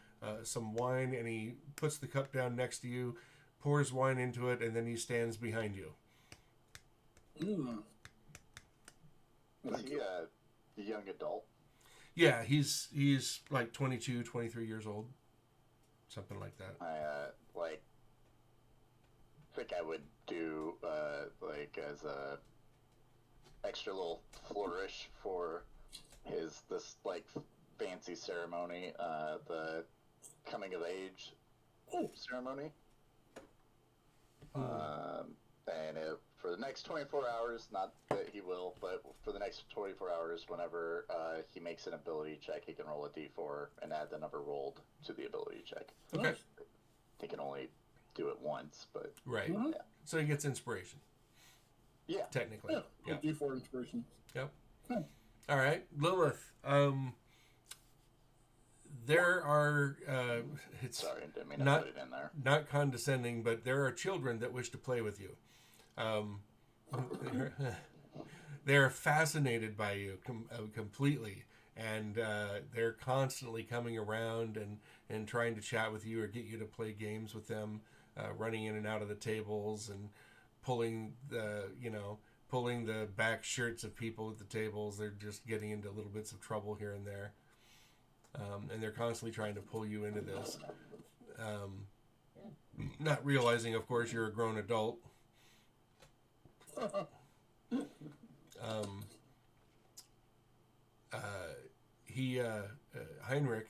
some wine, and he puts the cup down next to you, pours wine into it, and then he stands behind you. Is he a young adult? Yeah, he's like 22, 23 years old. Something like that. I think I would do as a extra little flourish for this fancy ceremony, the coming of age ceremony. And for the next 24 hours, not that he will, but for the next 24 hours, whenever he makes an ability check, he can roll a d4 and add the number rolled to the ability check. Okay. He can only do it once, but... Right. Mm-hmm. Yeah. So he gets inspiration. Yeah. Technically. Yeah. D4 inspiration. Yep. Hmm. All right. Lilith, there are... Sorry, I didn't mean to put it in there. Not condescending, but there are children that wish to play with you. They're fascinated by you completely, and they're constantly coming around and trying to chat with you or get you to play games with them, running in and out of the tables and pulling the back shirts of people at the tables. They're just getting into little bits of trouble here and there, and they're constantly trying to pull you into this, not realizing, of course, you're a grown adult. Heinrich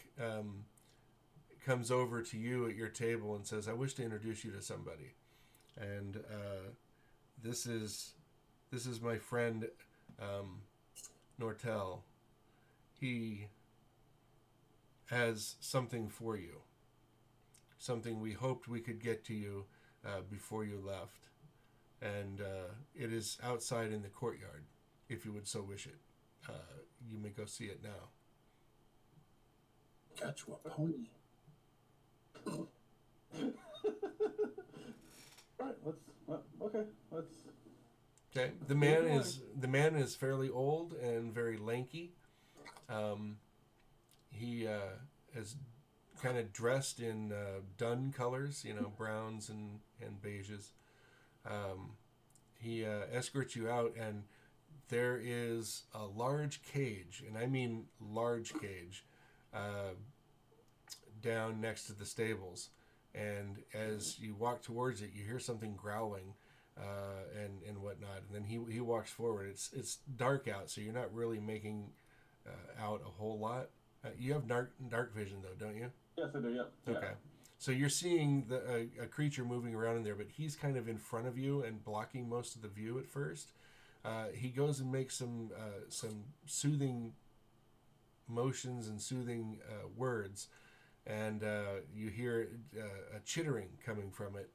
comes over to you at your table and says, "I wish to introduce you to somebody, and this is my friend Nortel. He has something for you, something we hoped we could get to you before you left, and it is outside in the courtyard. If you would so wish it, you may go see it now." Catch what pony? Right, let's Okay. The man is fairly old and very lanky. He is kind of dressed in dun colors, browns and beiges. He escorts you out, and there is a large cage, and I mean large cage, down next to the stables. And as you walk towards it, you hear something growling and whatnot. And then he walks forward. It's dark out, so you're not really making out a whole lot. You have dark vision, though, don't you? Yes, I do. Yep. Okay. So you're seeing a creature moving around in there, but he's kind of in front of you and blocking most of the view at first. He goes and makes some soothing motions and soothing words, and you hear a chittering coming from it.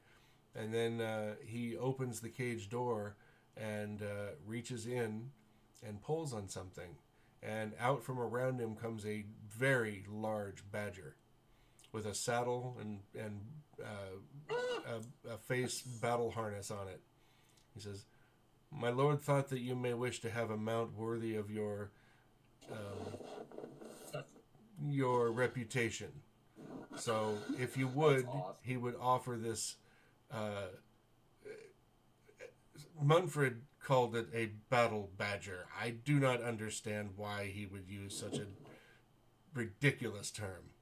And then he opens the cage door and reaches in and pulls on something. and out from around him comes a very large badger with a saddle and a face battle harness on it. He says, "My lord thought that you may wish to have a mount worthy of your reputation. So if you would, awesome. he would offer this." Munfred called it a battle badger. I do not understand why he would use such a ridiculous term.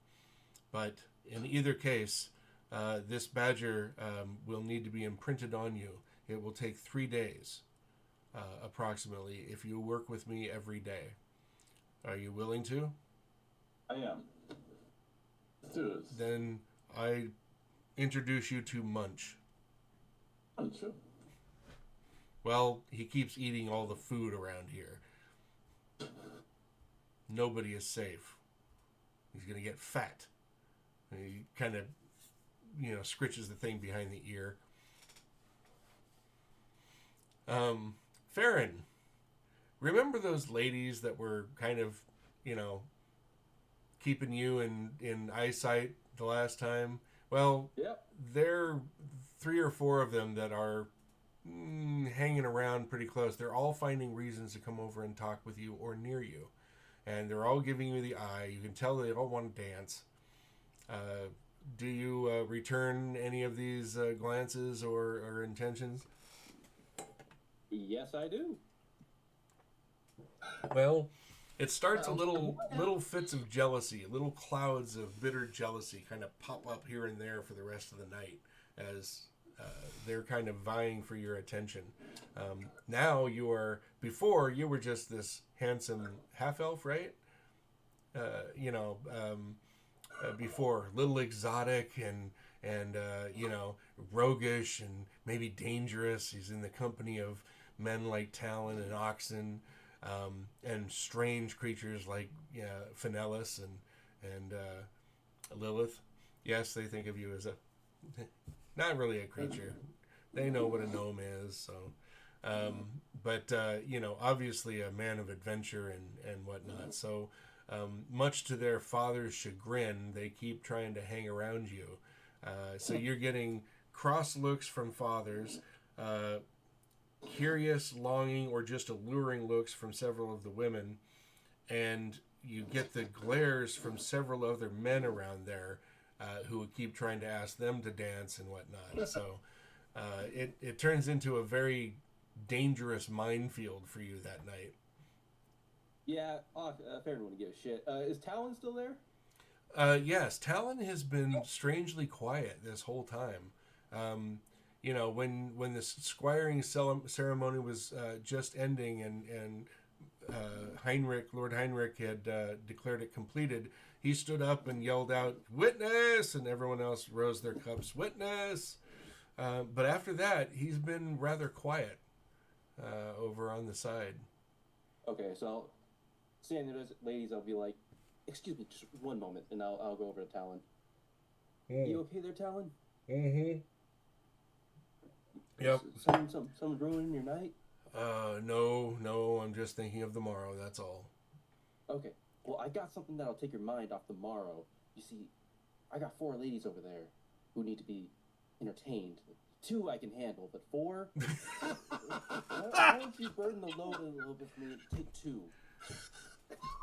But in either case, this badger will need to be imprinted on you. It will take 3 days, approximately, if you work with me every day. Are you willing to? I am. Let's do this. Then I introduce you to Munch. Sure. Well, he keeps eating all the food around here. Nobody is safe. He's going to get fat. And he kind of, scritches the thing behind the ear. Farron, remember those ladies that were kind of, keeping you in eyesight the last time? Well, Yep. there are 3 or 4 of them that are hanging around pretty close. They're all finding reasons to come over and talk with you or near you. And they're all giving you the eye. You can tell they all want to dance. Do you return any of these glances or intentions? Yes, I do. Well, it starts a little fits of jealousy, little clouds of bitter jealousy kind of pop up here and there for the rest of the night as they're kind of vying for your attention. Now before you were just this handsome half-elf, right? Before, little exotic and roguish and maybe dangerous. He's in the company of men like Talon and Oxen, and strange creatures like Finellis and Lilith. Yes, they think of you as not really a creature. They know what a gnome is. So, but obviously a man of adventure and whatnot. So, much to their father's chagrin, they keep trying to hang around you. So you're getting cross looks from fathers, curious, longing, or just alluring looks from several of the women, and you get the glares from several other men around there who would keep trying to ask them to dance and whatnot. So it turns into a very dangerous minefield for you that night. Yeah, Farron wouldn't give a shit. Is Talon still there? Yes, Talon has been strangely quiet this whole time. When the squiring ceremony was just ending and Lord Heinrich had declared it completed, he stood up and yelled out, "Witness!" and everyone else rose their cups, "Witness!" But after that, he's been rather quiet over on the side. Okay, so seeing those ladies, I'll be like, "Excuse me, just one moment," and I'll go over to Talon. You okay there, Talon? Mm-hmm. Yep. Someone ruining your night? No, I'm just thinking of the morrow, that's all. Okay. Well, I got something that'll take your mind off the morrow. You see, I got 4 ladies over there who need to be entertained. 2 I can handle, but 4? Why don't you burden the load a little bit for me and take 2?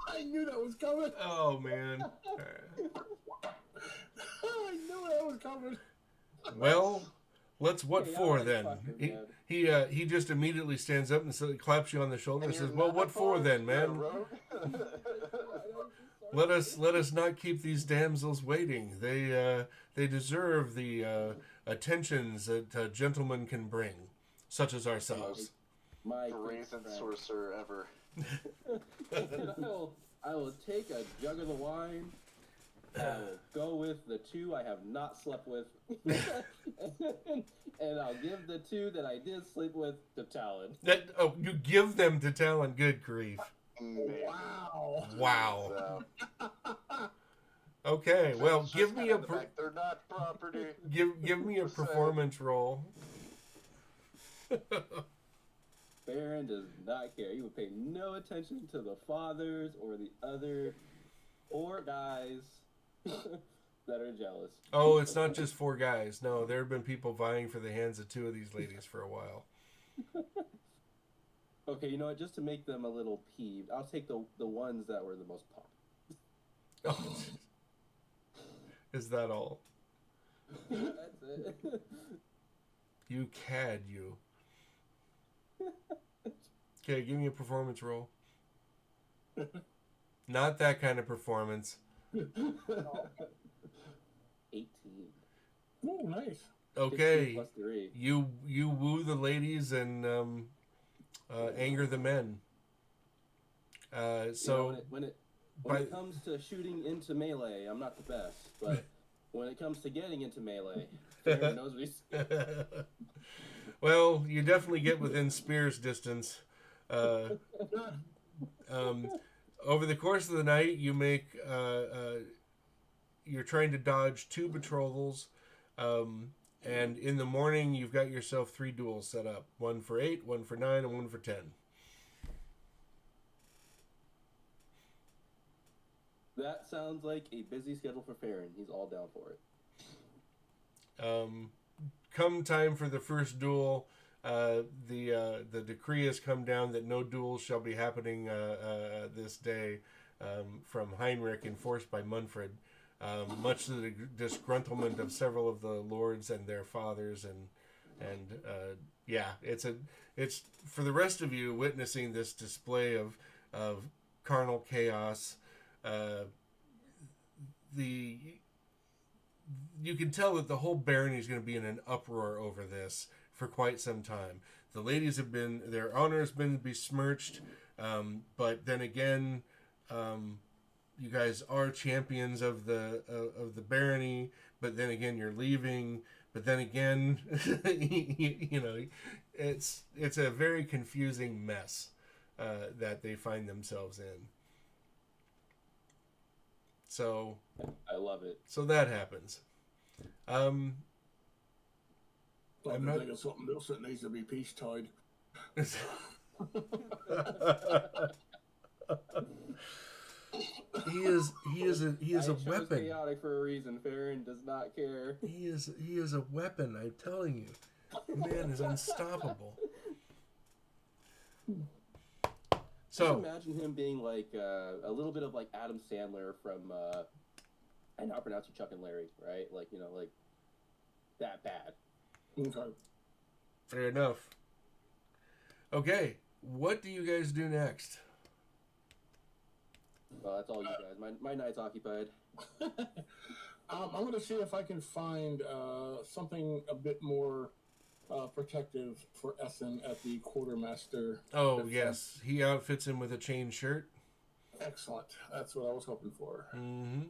I knew that was coming. Oh, man. I knew that was coming. Well, what Hey, for I like then? fucking, He just immediately stands up and claps you on the shoulder and says, "Well, what for then, man? Let us not keep these damsels waiting. They deserve the attentions that gentlemen can bring, such as ourselves." My Brazen sorcerer ever. I will take a jug of the wine. I will go with the 2 I have not slept with, and I'll give the 2 that I did sleep with to Talon. You give them to Talon? Good grief! Wow. Okay, well, give me a They're not property. give me a performance roll. Farron does not care. He would pay no attention to the fathers or the other four guys that are jealous. Oh, it's not just 4 guys. No, there have been people vying for the hands of 2 of these ladies for a while. Okay, you know what? Just to make them a little peeved, I'll take the ones that were the most popular. Oh, is that all? That's it. You cad, you. Okay, give me a performance roll. Not that kind of performance. 18. Oh, nice. 16 Okay, plus 3. you woo the ladies and anger the men. So When it by- comes to shooting into melee, I'm not the best, but when it comes to getting into melee, Farron knows what he's. well, you definitely get within spear's distance. Over the course of the night, you make you're trying to dodge 2 betrothals, and in the morning you've got yourself 3 duels set up: 1 for 8, 1 for 9, and 1 for 10. That sounds like a busy schedule for Farron. He's all down for it. Come time for the first duel, the decree has come down that no duels shall be happening this day, from Heinrich, enforced by Munfred, much to the disgruntlement of several of the lords and their fathers, and yeah, it's for the rest of you witnessing this display of carnal chaos. You can tell that the whole barony is going to be in an uproar over this for quite some time. The ladies their honor has been besmirched, but then again, you guys are champions of the barony. But then again, you're leaving. But then again, you know, it's a very confusing mess that they find themselves in. So I love it. So that happens. I'm not- thinking something else that needs to be peace tied. He is a I chose weapon. chaotic for a reason. Farron does not care. He is a weapon. I'm telling you, the man is unstoppable. Just So imagine him being like a little bit of like Adam Sandler from I now pronounce you Chuck and Larry, right? Like, you know, like that bad. Okay. fair enough. Okay, what do you guys do next? Well, that's all you guys. My night's occupied. I'm going to see if I can find something a bit more protective for Essen at the quartermaster. Oh defense. yes, he outfits him with a chain shirt. Excellent. That's what I was hoping for. Mm-hmm.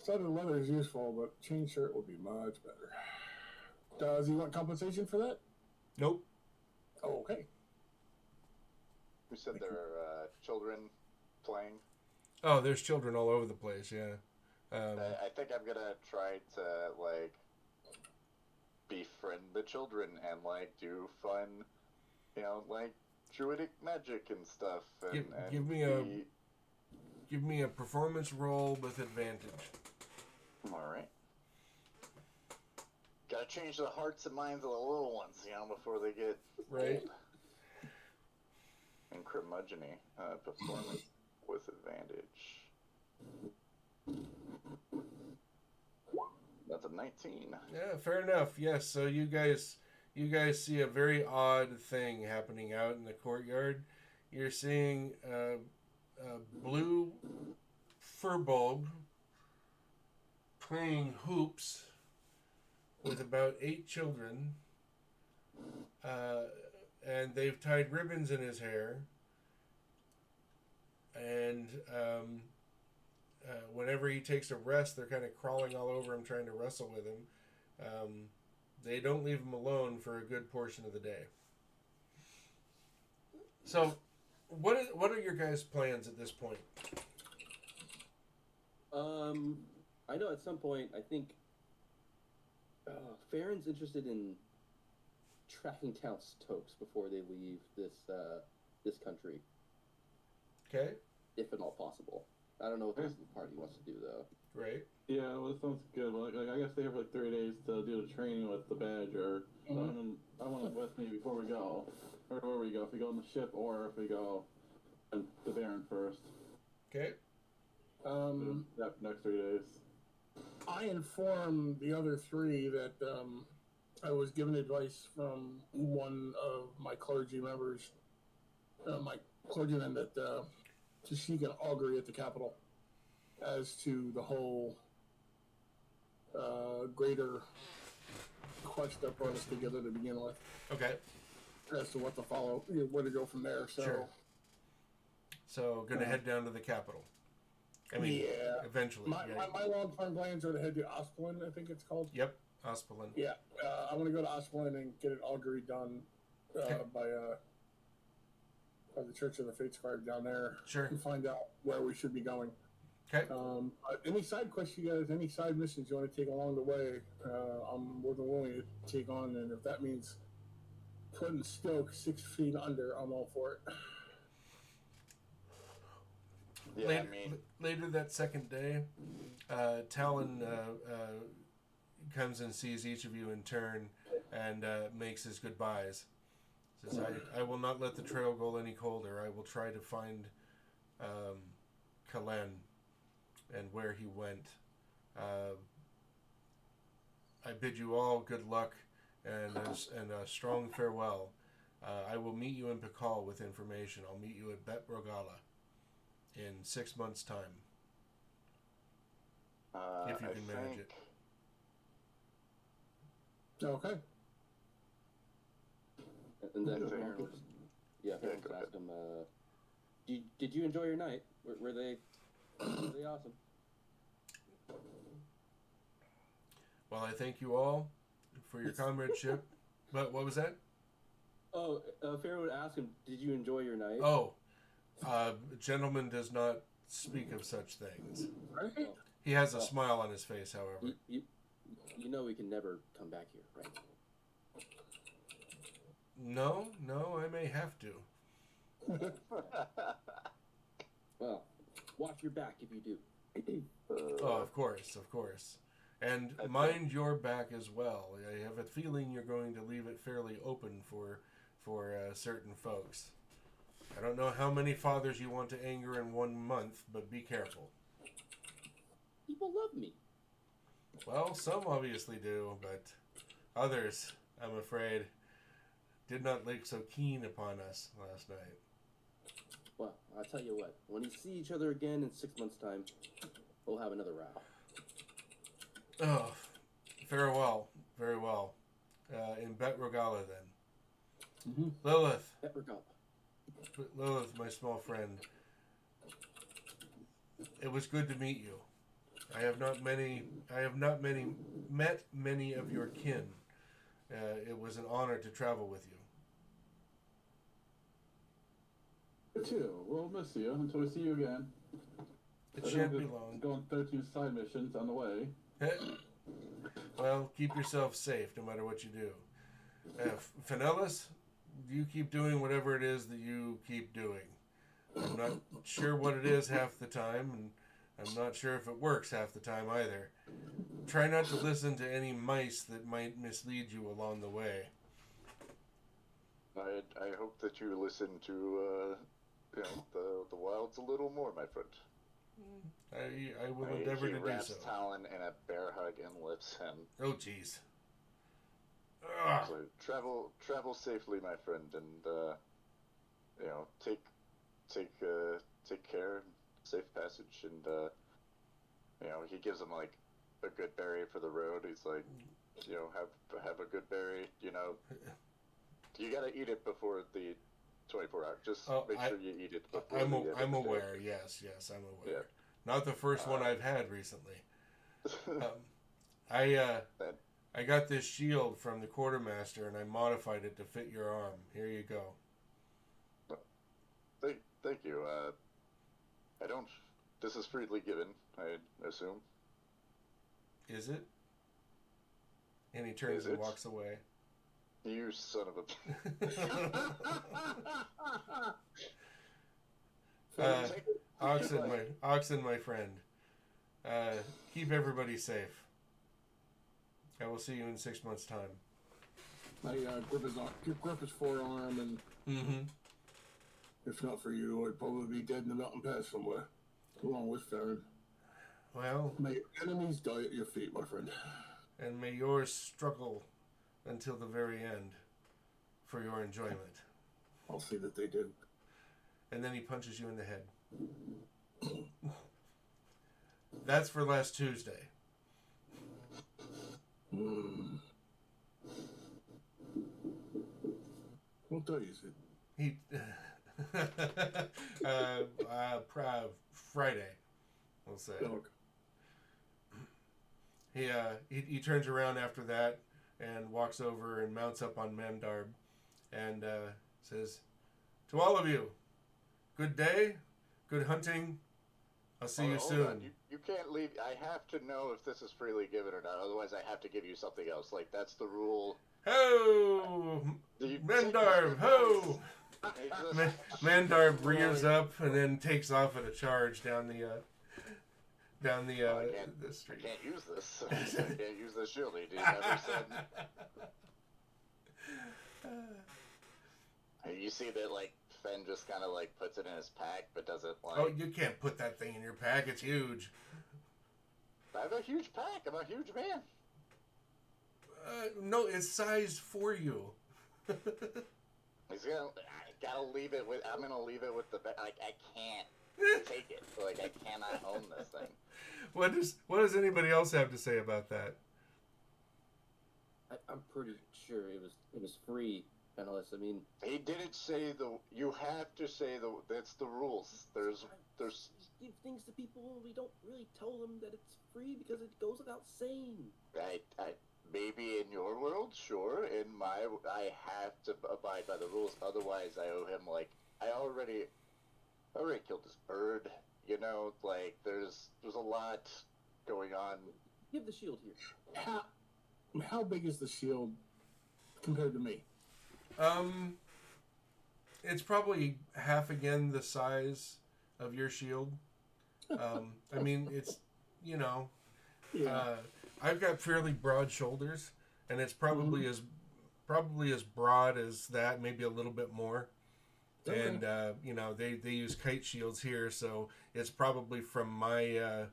Studded leather is useful, but chain shirt would be much better. Does he want compensation for that? Nope. Oh, okay. You said there are children playing. Oh, there's children all over the place. Yeah. I think I'm gonna try to like befriend the children and like do fun, you know, like druidic magic and stuff. And, Give me a performance roll with advantage. All right. Gotta change the hearts and minds of the little ones, you know, before they get Right. old. And curmudgeony, performance with advantage. That's a 19. Yeah, fair enough. Yes, so you guys see a very odd thing happening out in the courtyard. You're seeing a blue furbulb playing hoops with about 8 children, and they've tied ribbons in his hair. And whenever he takes a rest, they're kind of crawling all over him, trying to wrestle with him. They don't leave him alone for a good portion of the day. So, what are your guys' plans at this point? I know at some point, I think Farron's interested in tracking down Stokes before they leave this country, Okay. if at all possible. I don't know what the rest of the party wants to do though. Right. Yeah, well, that sounds good. Well, like, I guess they have like 3 days to do the training with the Badger. So I want it with me before we go, or where we go. If we go on the ship, or if we go and the Baron first. Okay. That next 3 days. I informed the other three that I was given advice from one of my clergy members, my clergyman, that to seek an augury at the Capitol as to the whole greater quest that brought us together to begin with, Okay. as to what to follow, where to go from there. So, Sure. So, gonna head down to the capital. I mean, yeah. eventually. My long-term plans are to head to Ospelin, I think it's called. Yep. Ospelin. Yeah, I want to go to Ospelin and get an augury done by the Church of the Fates Scribe down there. Sure. And find out where we should be going. Okay. Any side quests you guys, any side missions you want to take along the way, I'm more than willing to take on, and if that means putting Stoke 6 feet under, I'm all for it. Yeah, later, I mean, later that second day, Talon comes and sees each of you in turn and makes his goodbyes. Says, I will not let the trail go any colder. I will try to find Kalen and where he went. I bid you all good luck and a strong farewell. I will meet you in Pakal with information. I'll meet you at Bet Rogala in 6 months' time. If you can manage it. Okay. And then Yeah, Baron was, Baron go asked him, did you enjoy your night? Were they awesome? Well, I thank you all for your comradeship. But what was that? Oh, Pharaoh would ask him, did you enjoy your night? Oh, a gentleman does not speak of such things. Right? He has a smile on his face, however. You know we can never come back here, right? No, I may have to. Well, watch your back if you do. Oh, of course. And mind your back as well. I have a feeling you're going to leave it fairly open for certain folks. I don't know how many fathers you want to anger in 1 month, but be careful. People love me. Well, some obviously do, but others, I'm afraid, did not look so keen upon us last night. Well, I'll tell you what. When we see each other again in 6 months' time, we'll have another row. Oh, farewell. Very well. In Bet Rogala, then. Mm-hmm. Lilith, my small friend. It was good to meet you. I have not met many of your kin. It was an honor to travel with you. You too. We'll miss you until we see you again. It shan't be long. Going 13 side missions on the way. Well, keep yourself safe no matter what you do. Finellis, you keep doing whatever it is that you keep doing. I'm not sure what it is half the time, and I'm not sure if it works half the time either. Try not to listen to any mice that might mislead you along the way. I hope that you listen to the wilds a little more, my friend. I will endeavor to do wraps so. Talon in a bear hug and lifts him. Oh, jeez. So travel safely, my friend, and take care, safe passage, and he gives him like a good berry for the road. He's like, have a good berry. You gotta eat it before the 24 hours. Just make sure you eat it before. I'm aware. Yes, I'm aware. Yeah. Not the first one I've had recently. I got this shield from the quartermaster, and I modified it to fit your arm. Here you go. Thank you. I don't. This is freely given, I assume. Is it? And he turns and walks away. You son of a. Oxen, my friend. Keep everybody safe. I will see you in 6 months' time. I grip his forearm, and if not for you, I'd probably be dead in the mountain pass somewhere, along with Farron. Well, May your enemies die at your feet, my friend. And may yours struggle until the very end for your enjoyment. I'll see that they do. And then he punches you in the head. That's for last Tuesday. What day is it? He Friday, we'll say. Dog. He turns around after that and walks over and mounts up on Mandarb and says, "To all of you, good day, good hunting. I'll see you soon." On. You can't leave. I have to know if this is freely given or not. Otherwise, I have to give you something else. Like, that's the rule. Ho! Mandarb, ho! Mandarb rears up and then takes off at a charge down the street. I can't use this. I can't use this shield. He never said. You see that, like, Fen just kind of, like, puts it in his pack, but doesn't, like... Oh, you can't put that thing in your pack. It's huge. I have a huge pack. I'm a huge man. No, it's sized for you. I gotta leave it with... I'm gonna leave it with the... Like, I can't take it. Like, I cannot own this thing. What does anybody else have to say about that? I'm pretty sure it was free, Penalist. I mean, he didn't say you have to say that's the rules. There's we give things to people and we don't really tell them that it's free because it goes without saying. I maybe in your world, sure. In my, I have to abide by the rules. Otherwise, I owe him, like, I already killed this bird. You know, like, there's a lot going on. Give the shield here. How big is the shield compared to me? It's probably half again the size of your shield. I mean, it's, you know, I've got fairly broad shoulders, and it's probably as broad as that, maybe a little bit more. Okay. And you know, they use kite shields here, so it's probably from my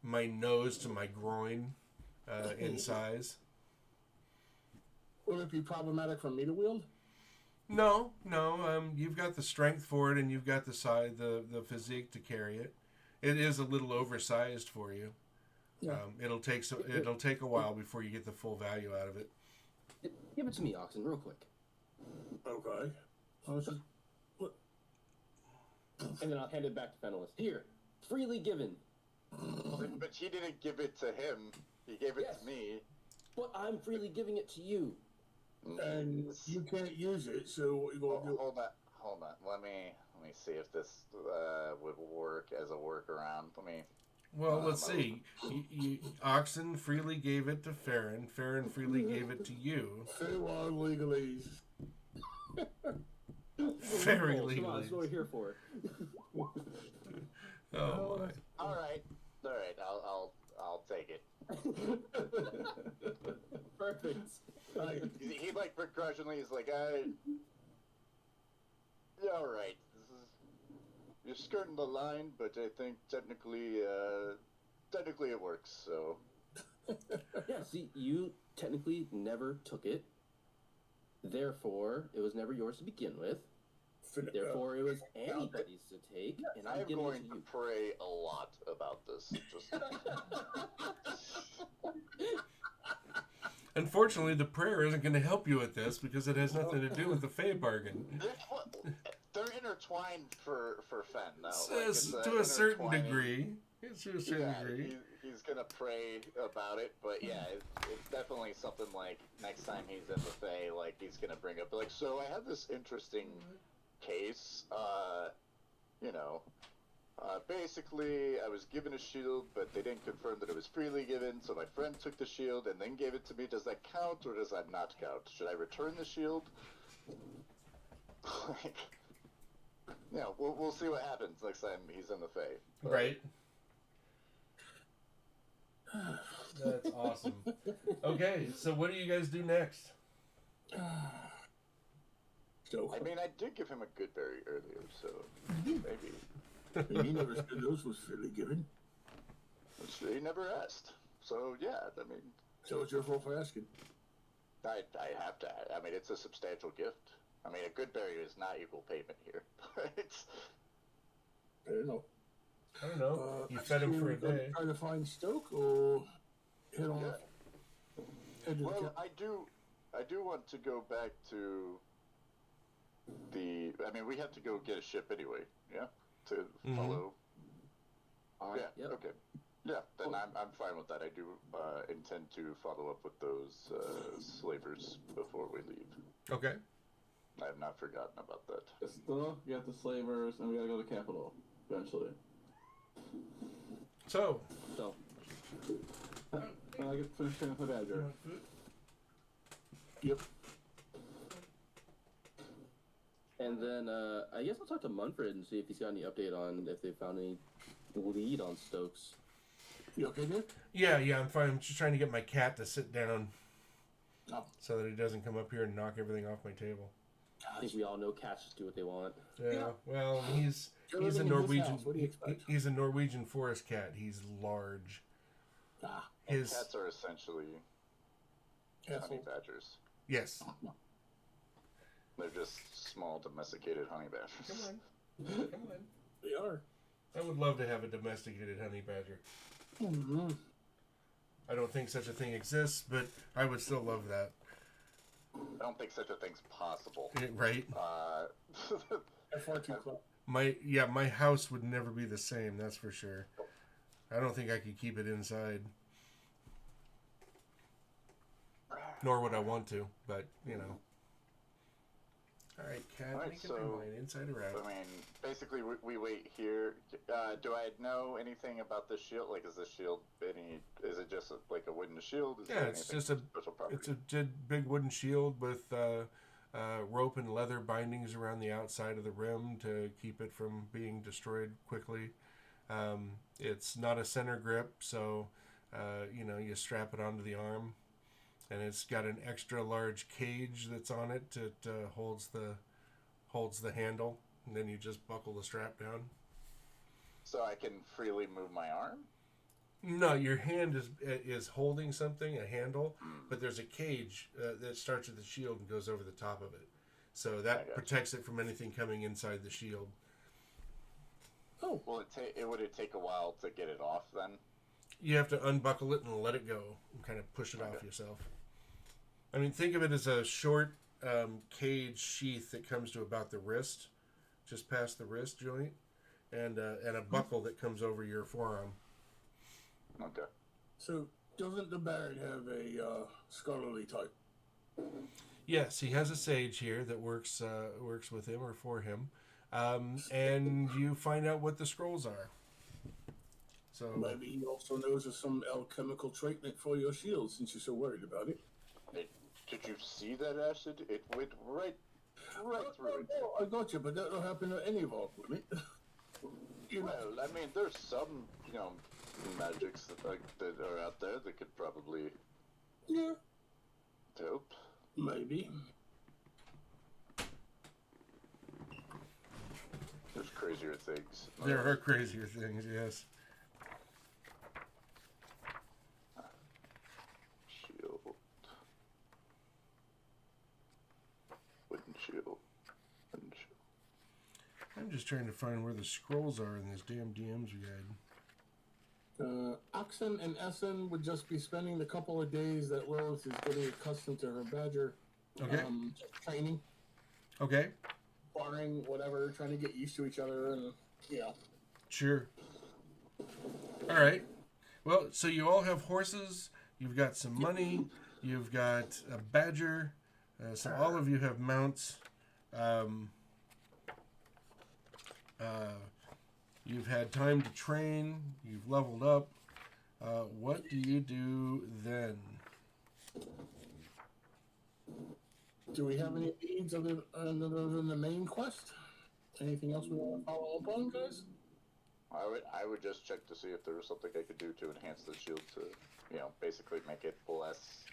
my nose to my groin in size. Will it be problematic for me to wield? No. You've got the strength for it, and you've got the size, the physique to carry it. It is a little oversized for you. Yeah. It'll take a while before you get the full value out of it. Give it to me, Oxen, real quick. Okay. And then I'll hand it back to Fenelist. Here, freely given. But he didn't give it to him. He gave it to me. But I'm freely giving it to you. And you can't use it, so what you gonna do? Hold on. Let me see if this would work as a workaround. Well, let's see. Oxen freely gave it to Farron. Farron freely gave it to you. Say what legalese. Very legalese. Come on, that's what we're here for. Oh my. All right. I'll take it. Perfect. He like begrudgingly is like, yeah, all right. You're skirting the line, but I think technically it works. So. Yeah. See, you technically never took it. Therefore, it was never yours to begin with. Therefore, it was anybody's to take, and I'm giving it to you. To pray a lot about this. Unfortunately, the prayer isn't going to help you with this because it has nothing to do with the Fey bargain. They're intertwined for Fen now. To a certain degree. To a certain degree. He's going to pray about it, but yeah, it's definitely something like next time he's in the Fey, like he's going to bring up, like, so I have this interesting case, you know, Basically, I was given a shield, but they didn't confirm that it was freely given, so my friend took the shield and then gave it to me. Does that count, or does that not count? Should I return the shield? Like, yeah, we'll see what happens next time he's in the Fae. But Right. That's awesome. Okay, so what do you guys do next? So, I mean, I did give him a good berry earlier, so maybe. he never said those was freely given. Which he never asked. So, yeah, I mean, So it's your fault for asking. I have to. I mean, it's a substantial gift. I mean, a good berry is not equal payment here. It's, I don't know. I don't know. You fed him for a day. Try to find Stoke or head on. Yeah. Head to the well, camp. I do want to go back to the. I mean, we have to go get a ship anyway. Yeah, to follow. Yeah. Yep. Okay. Yeah. Then I'm fine with that. I do intend to follow up with those slavers before we leave. Okay. I have not forgotten about that. Still, you got the slavers, and we gotta go to the capital eventually. So. I get to finish training with my badger. Yep. And then I guess I'll talk to Munfred and see if he's got any update on if they found any lead on Stokes. You okay, dude? Yeah, I'm fine. I'm just trying to get my cat to sit down Oh. so that he doesn't come up here and knock everything off my table. I think we all know cats just do what they want. Yeah. Well, he's You're a living in his Norwegian. house. What do you expect? He's a Norwegian forest cat. He's large. Ah, And cats are essentially honey asshole. badgers. Yes. They're just small domesticated honey badgers. Come on. They are. I would love to have a domesticated honey badger. Mm-hmm. I don't think such a thing exists, but I would still love that. I don't think such a thing's possible. Right? They're far too close. My house would never be the same, that's for sure. I don't think I could keep it inside. Nor would I want to, but, you know. Alright, cat, Alright, make up your mind, inside or out. I mean, basically, we wait here. Do I know anything about this shield? Like, is this shield is it just like a wooden shield? Is Yeah, there it's anything just a special property? It's a big wooden shield with rope and leather bindings around the outside of the rim to keep it from being destroyed quickly. It's not a center grip, so you strap it onto the arm, and it's got an extra large cage that's on it that holds the handle, and then you just buckle the strap down. So I can freely move my arm? No, your hand is holding something, a handle, but there's a cage that starts with the shield and goes over the top of it. So that protects it from anything coming inside the shield. Oh, would it take a while to get it off then? You have to unbuckle it and let it go and kind of push it off yourself. I mean, think of it as a short cage sheath that comes to about the wrist, just past the wrist joint, and a buckle that comes over your forearm. Okay. So, doesn't the Baron have a scholarly type? Yes, he has a sage here that works with him or for him, and you find out what the scrolls are. So Maybe he also knows of some alchemical treatment for your shield, since you're so worried about it. Did you see that acid? It went right through it. Oh, I got you, but that'll happen to any of our equipment. Well, I mean, there's some, magics that are out there that could probably Yeah, help. maybe. There's crazier things. there are crazier things, yes. Shield. Wooden shield. Wooden shield. I'm just trying to find where the scrolls are in this damn DM's guide. Oxen and Essen would just be spending the couple of days that Lilith is getting accustomed to her badger Okay. training, Okay. barring whatever, trying to get used to each other, and yeah. Sure. All right. Well, so you all have horses. You've got some money. You've got a badger. So all of you have You've had time to train. You've leveled up. What do you do then? Do we have any needs other than the main quest? Anything else we want to follow up on, guys? I would just check to see if there was something I could do to enhance the shield to, basically make it less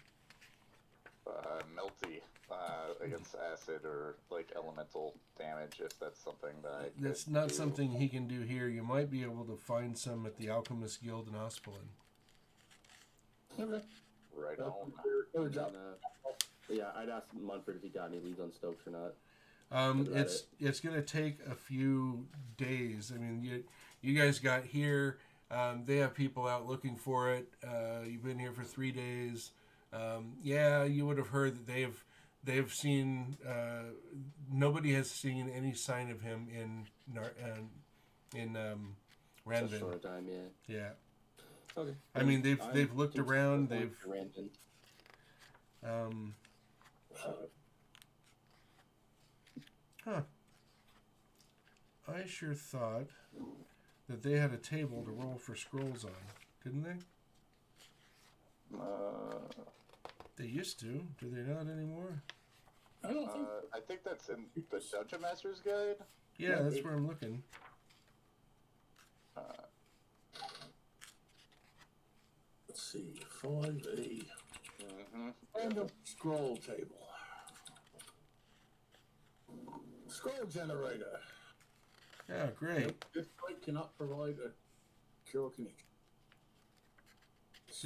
melty against acid or like elemental damage. If that's something that I could That's not do. something he can do here. You might be able to find some at the Alchemist Guild in Ospelin. Okay. Right on. Good job. Yeah, I'd ask Munford if he got any leads on Stokes or not. It's going to take a few days. I mean, you guys got here. They have people out looking for it. You've been here for 3 days. Yeah, you would have heard that they've seen. Nobody has seen any sign of him in Ranvin. It's a short time, yeah. Yeah. Okay. I mean, they've looked around. They've. Ranvin. Huh. I sure thought that they had a table to roll for scrolls on, didn't they? They used to. Do they not anymore? I don't think. I think that's in the Dungeon Master's Guide. Yeah, that's where I'm looking. Let's see. Find a random scroll table. Scroll generator. Yeah, great. This site cannot provide a cure kinetic.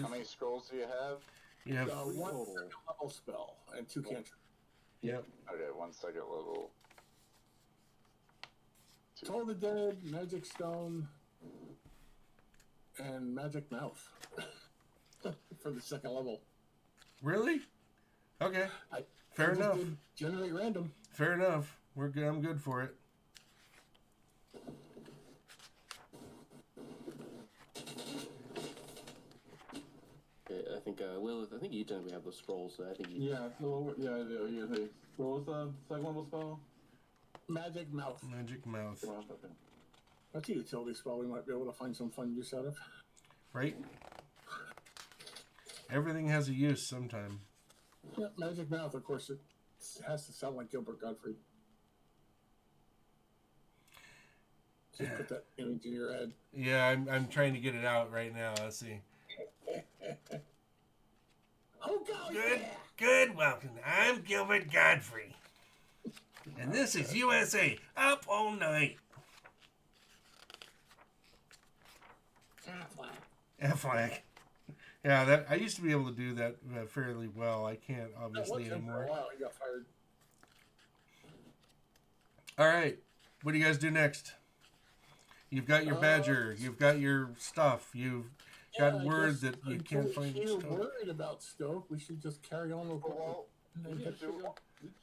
How many scrolls do you have? You have. One second level spell and 2 cantrips. Yep. Okay, 1 second level. Toll the Dead, Magic Stone, and Magic Mouth for the second level. Really? Okay. Fair I just enough. did generate random. Fair enough. We're good. I'm good for it. Okay, I think Lilith. I think you generally have the scrolls. So I think you. Yeah, so, yeah, I do. You say, what was the second level spell? Magic Mouth. Magic mouth. Well, okay. That's a utility spell we might be able to find some fun use out of. Right? Everything has a use sometime. Yeah, Magic Mouth, of course, it has to sound like Gilbert Gottfried. Just put that image in your head. Yeah, I'm trying to get it out right now. Let's see. Oh, God! Good, Yeah. good. Welcome. I'm Gilbert Godfrey. And this is USA Up All Night. Affleck. Yeah, that I used to be able to do that fairly well. I can't obviously For a anymore. while, he got fired. All right, what do you guys do next? You've got your badger. You've got your stuff. You've got I word guess that you until can't find you're your stuff. worried about Stoke, we should just carry on with Well, We should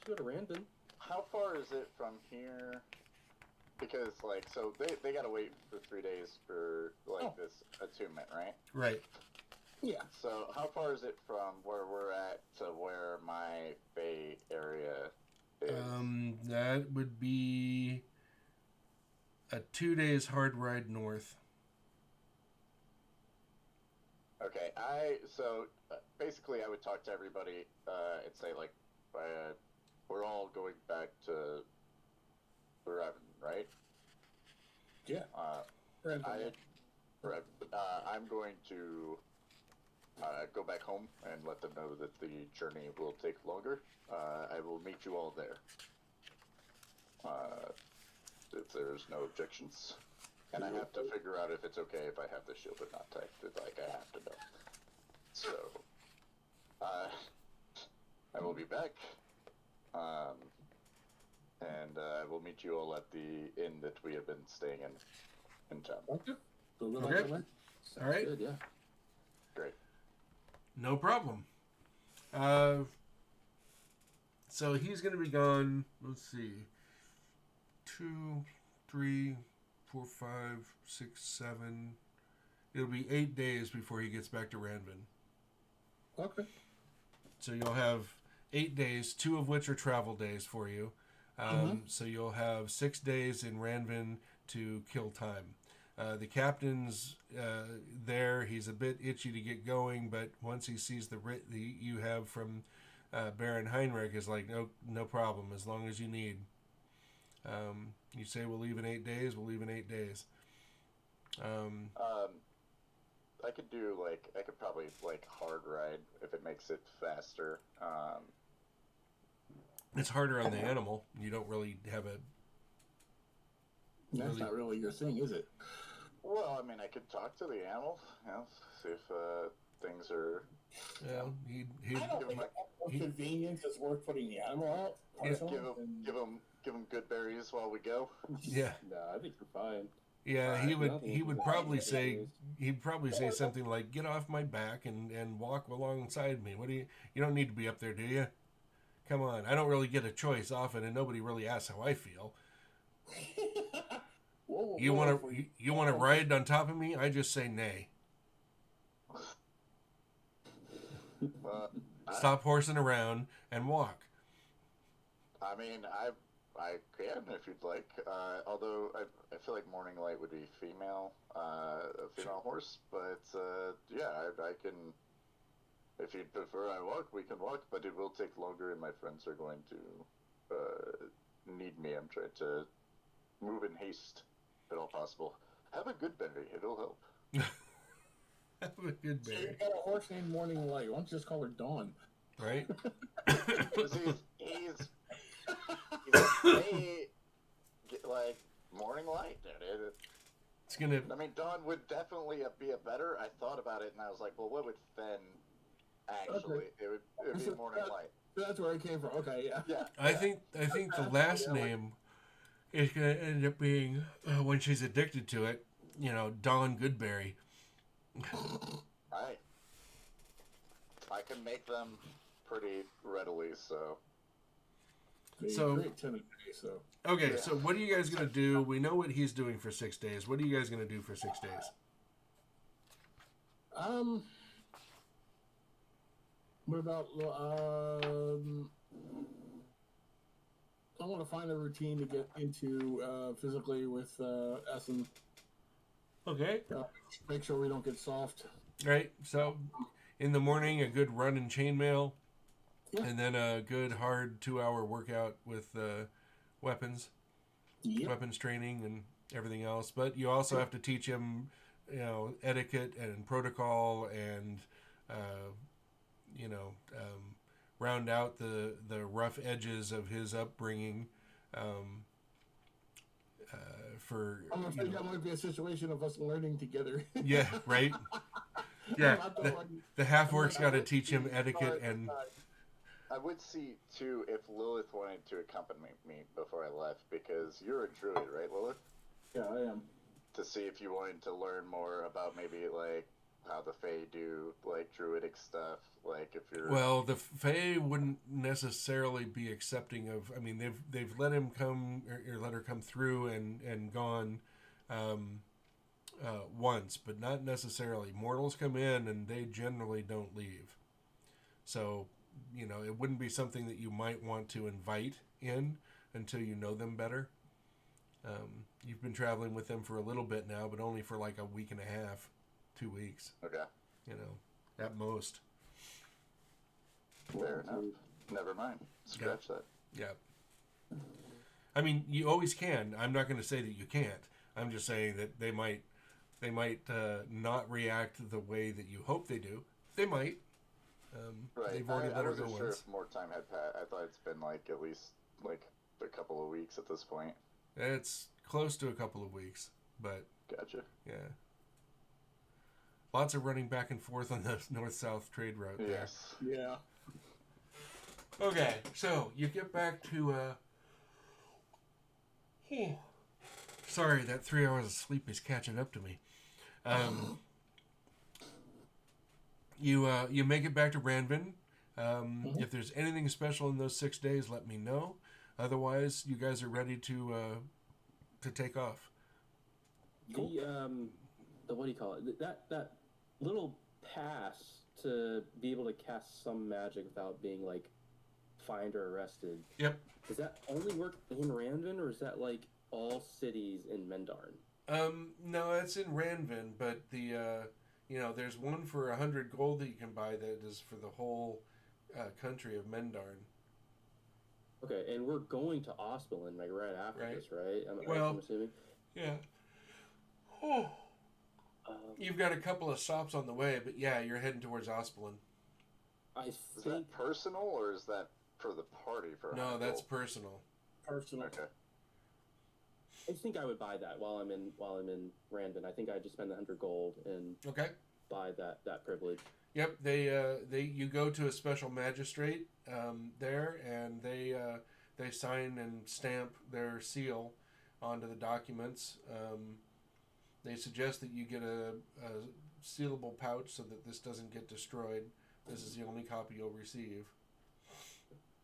go to Ranvin. how far is it from here? Because, like, so they gotta wait for 3 days for, like, this attunement, right? Right. Yeah. So, how far is it from where we're at to where my Bay area is? That would be a 2 days hard ride north. Okay, so basically I would talk to everybody and say, like, we're all going back to Revan, right? Yeah. I'm going to go back home and let them know that the journey will take longer. I will meet you all there. If there's no objections. And I have to figure out if it's okay if I have the shield or not typed. Like, I have to know. So, I will be back. And I will meet you all at the inn that we have been staying in town. Okay. So we're Okay. on the way. All right. Good, yeah. Great. No problem. So he's going to be gone, let's see, 2, 3, 4, 5, 6, 7. It'll be 8 days before he gets back to Ranvin. Okay. So you'll have 8 days, 2 of which are travel days for you. So you'll have 6 days in Ranvin to kill time. The captain's there. He's a bit itchy to get going, but once he sees the writ that you have from Baron Heinrich, is like, no problem, as long as you need. You say we'll leave in 8 days, we'll leave in 8 days. I could do I could probably hard ride if it makes it faster. It's harder on the animal. You don't really have a. That's not really your thing, is it? Well, I mean, I could talk to the animal, see if things are. Well, I don't think convenience is worth putting the animal out. Yeah. Give him good berries while we go. Yeah. No, I think you're fine. Yeah, Right, he would probably say something like, "Get off my back and walk alongside me." What do you don't need to be up there, do you? Come on, I don't really get a choice often, and nobody really asks how I feel. You want to ride on top of me? I just say nay. Stop horsing around and walk. I mean, I can if you'd like. Although I feel like Morning Light would be a female horse, but yeah, I can. If you'd prefer I walk, we can walk, but it will take longer, and my friends are going to need me. I'm trying to move in haste, if at all possible. Have a good berry; it'll help. Have a good So berry. you've got a horse named Morning Light. Why don't you just call her Dawn? Right? he's like Morning Light, dude. It's gonna. I mean, Dawn would definitely be a better. I thought about it, and I was like, well, what would Fen actually? Okay. It would be Morning Light. That's where it came from. Okay, yeah. Yeah. I think the last name is gonna end up being when she's addicted to it. Dawn Goodberry. I can make them pretty readily, so. So- Great 10 a day, so. Okay, so what are you guys gonna do? We know what he's doing for 6 days. What are you guys gonna do for 6 days? What about I want to find a routine to get into physically with Essen. Okay. Make sure we don't get soft. Right. So, in the morning, a good run in chainmail, Yeah. and then a good hard 2-hour workout with weapons, Yep. weapons training, and everything else. But you also have to teach him, etiquette and protocol, and round out the rough edges of his upbringing. For I'm afraid that might be a situation of us learning together. yeah, right. Yeah, the half orc's got to teach him etiquette and. I would see too if Lilith wanted to accompany me before I left, because you're a druid, right, Lilith? Yeah, I am. To see if you wanted to learn more about maybe how the Fae do druidic stuff, if you're. Well, the Fae wouldn't necessarily be accepting of. I mean, they've let him come or let her come through and gone once, but not necessarily. Mortals come in and they generally don't leave. So, it wouldn't be something that you might want to invite in until you know them better. You've been traveling with them for a little bit now, but only for a week and a half, 2 weeks. Okay. At most. Fair enough. Never mind. Scratch that. Yeah. I mean, you always can. I'm not going to say that you can't. I'm just saying that they might not react the way that you hope they do. They might. Right. They've already let I her wasn't go sure once. if more time had passed. I thought it's been at least a couple of weeks at this point. It's close to a couple of weeks, but Gotcha. yeah. Lots of running back and forth on the north-south trade route there. Yes. Yeah. Okay, so you get back to sorry, that 3 hours of sleep is catching up to me. You make it back to Ranvin. If there's anything special in those 6 days, let me know. Otherwise, you guys are ready to take off. The what do you call it? That little pass to be able to cast some magic without being fined or arrested. Yep. Does that only work in Randon, or is that all cities in Mendarn? No, it's in Ranvin, but the there's one for 100 gold that you can buy that is for the whole country of Mendarn. Okay, and we're going to Ospelin like right after Right. this, right? Well, I'm assuming. Yeah. Oh. You've got a couple of stops on the way, but yeah, you're heading towards Ospelin. I Is think that personal or is that for the party? For No, 100 that's gold? personal. Personal. Okay. I think I would buy that while I'm in Randon. I think I just spend the 100 gold and Okay. buy that privilege. Yep. You go to a special magistrate there, and they sign and stamp their seal onto the documents. They suggest that you get a sealable pouch so that this doesn't get destroyed. This is the only copy you'll receive.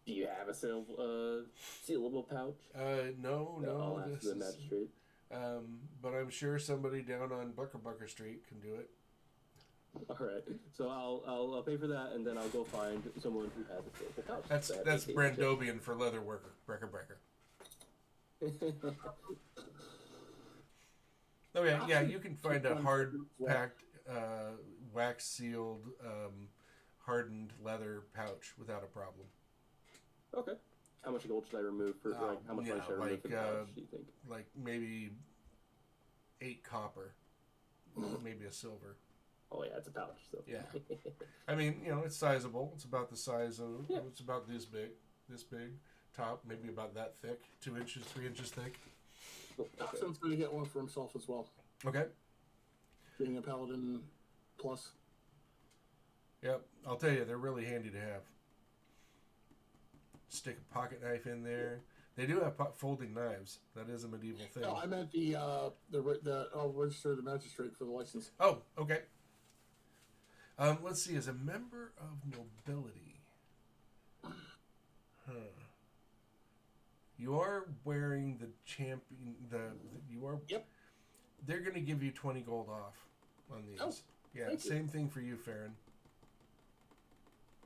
Do you have a sealable pouch? No. I'll ask This the magistrate. but I'm sure somebody down on Bucker Street can do it. All right, so I'll pay for that, and then I'll go find someone who has a sealable pouch. That's Brandobian for leather worker, breaker. Oh yeah, you can find a hard packed, wax sealed, hardened leather pouch without a problem. Okay. How much gold should I remove for? How much money should I remove for the pouch? Do you think? Like maybe 8 copper, maybe a silver. Oh yeah, it's a pouch. So Yeah. I mean, it's sizable. It's about the size of. Yeah. It's about this big. Top, maybe about that thick, 2 inches, 3 inches thick. Oxen's going to get one for himself as well. Okay. Being a paladin plus. Yep. I'll tell you, they're really handy to have. Stick a pocket knife in there. They do have folding knives. That is a medieval thing. No, I meant I'll register the magistrate for the license. Oh, okay. Let's see. As a member of nobility, you are wearing the champion. You are. Yep. They're going to give you 20 gold off on these. Oh, yeah, thank you. Same thing for you, Farron.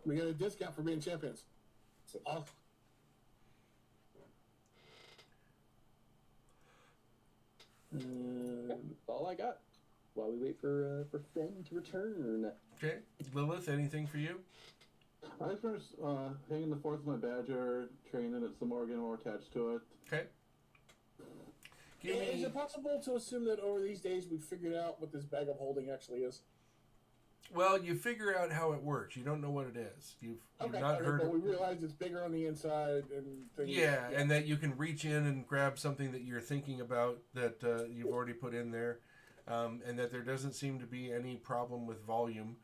We get a discount for being champions. Awesome. That's all I got. While we wait for Fen to return. Okay, Lilith, anything for you? I just finished hanging the fourth of my badger, training it some more, getting more attached to it. Okay. Is it possible to assume that over these days we've figured out what this bag of holding actually is? Well, you figure out how it works. You don't know what it is. You've not heard but it. we realize it's bigger on the inside and things. Yeah, and that you can reach in and grab something that you're thinking about that you've already put in there, and that there doesn't seem to be any problem with volume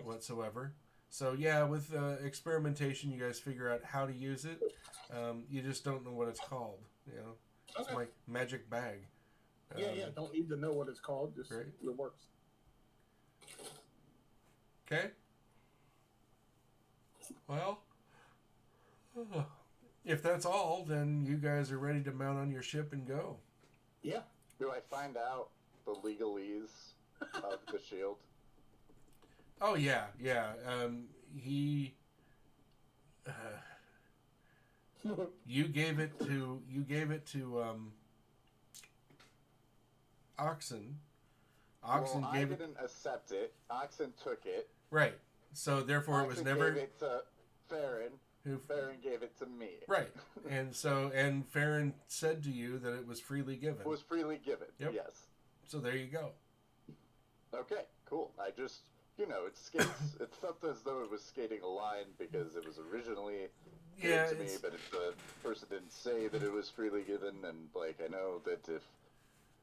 whatsoever. So yeah, with experimentation, you guys figure out how to use it. You just don't know what it's called. It's my magic bag. Don't need to know what it's called. Just Right. it works. Okay. Well, if that's all, then you guys are ready to mount on your ship and go. Yeah. Do I find out the legalese of the shield? Oh yeah. He. You gave it to Oxen. Oxen I gave it. didn't accept it. Oxen took it. Right. So therefore, Oxen it was never. gave it to Farron. Who? Farron gave it to me. Right. And Farron said to you that it was freely given. It was freely given. Yep. Yes. So there you go. Okay. Cool. I just, it skates. It felt as though it was skating a line because it was originally given to me, but if the person didn't say that it was freely given, and I know that if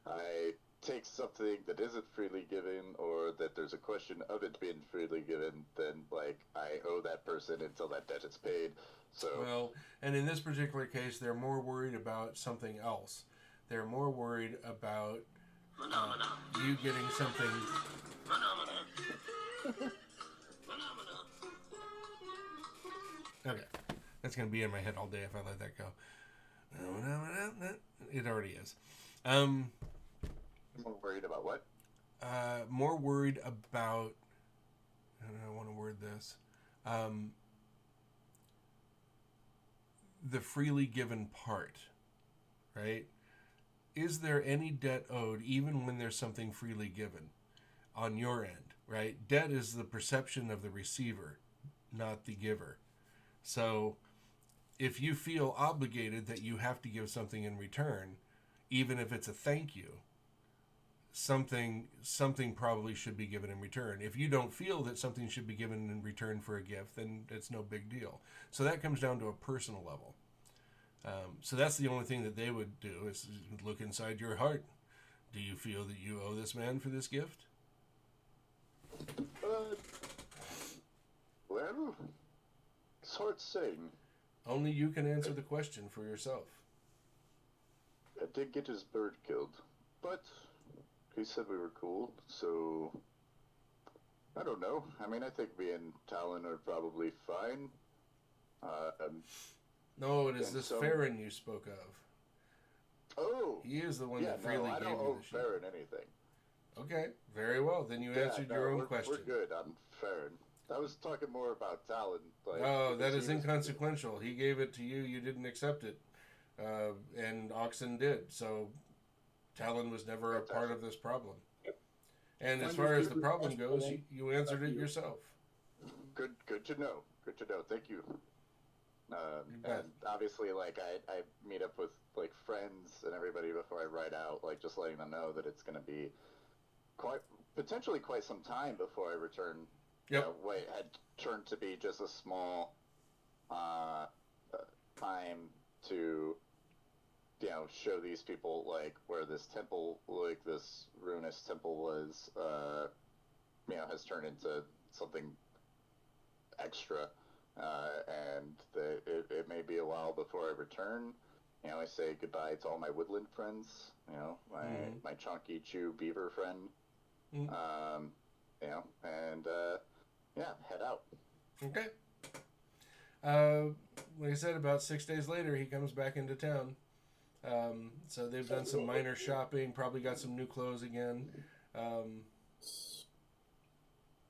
I take something that isn't freely given, or that there's a question of it being freely given, then I owe that person until that debt is paid. So well, and in this particular case, they're more worried about something else. They're more worried about you getting something. Okay, that's gonna be in my head all day if I let that go. It already is. more worried about what? More worried about. How do I want to word this? The freely given part, right? is there any debt owed even when there's something freely given on your end, right? Debt is the perception of the receiver, not the giver. So if you feel obligated that you have to give something in return, even if it's a thank you, something probably should be given in return. If you don't feel that something should be given in return for a gift, then it's no big deal. So that comes down to a personal level. So that's the only thing that they would do is look inside your heart. Do you feel that you owe this man for this gift? Well, it's hard saying. Only you can answer the question for yourself. I did get his bird killed, but he said we were cool, so I don't know. I mean, I think me and Talon are probably fine. No, it is And this so- Farron you spoke of. Oh, He is the one yeah, that freely no, I gave don't you owe the sheep. Farron anything. Okay, very well. Then you Yeah, answered no, your own we're, question. We're good on Farron. I was talking more about Talon. Like, Oh, that because is he was- inconsequential. He gave it to you. You didn't accept it. And Oxen did. So Talon was never a part of this problem. And as far as the problem goes, you answered it yourself. Good to know. Good to know. Thank you. You bet. And obviously, like, I meet up with, like, friends and everybody before I ride out, like, just letting them know that it's going to be potentially quite some time before I return. Yep. You know, what had turned to be just a small time to, you know, show these people, like, where this temple, like, this ruinous temple was, you know, has turned into something extra. And it may be a while before I return. You know, I say goodbye to all my woodland friends. You know, my chunky chew beaver friend. You know, and yeah, head out. Okay. Like I said, about 6 days later, he comes back into town. So they've done some minor shopping, probably got some new clothes again. Yeah,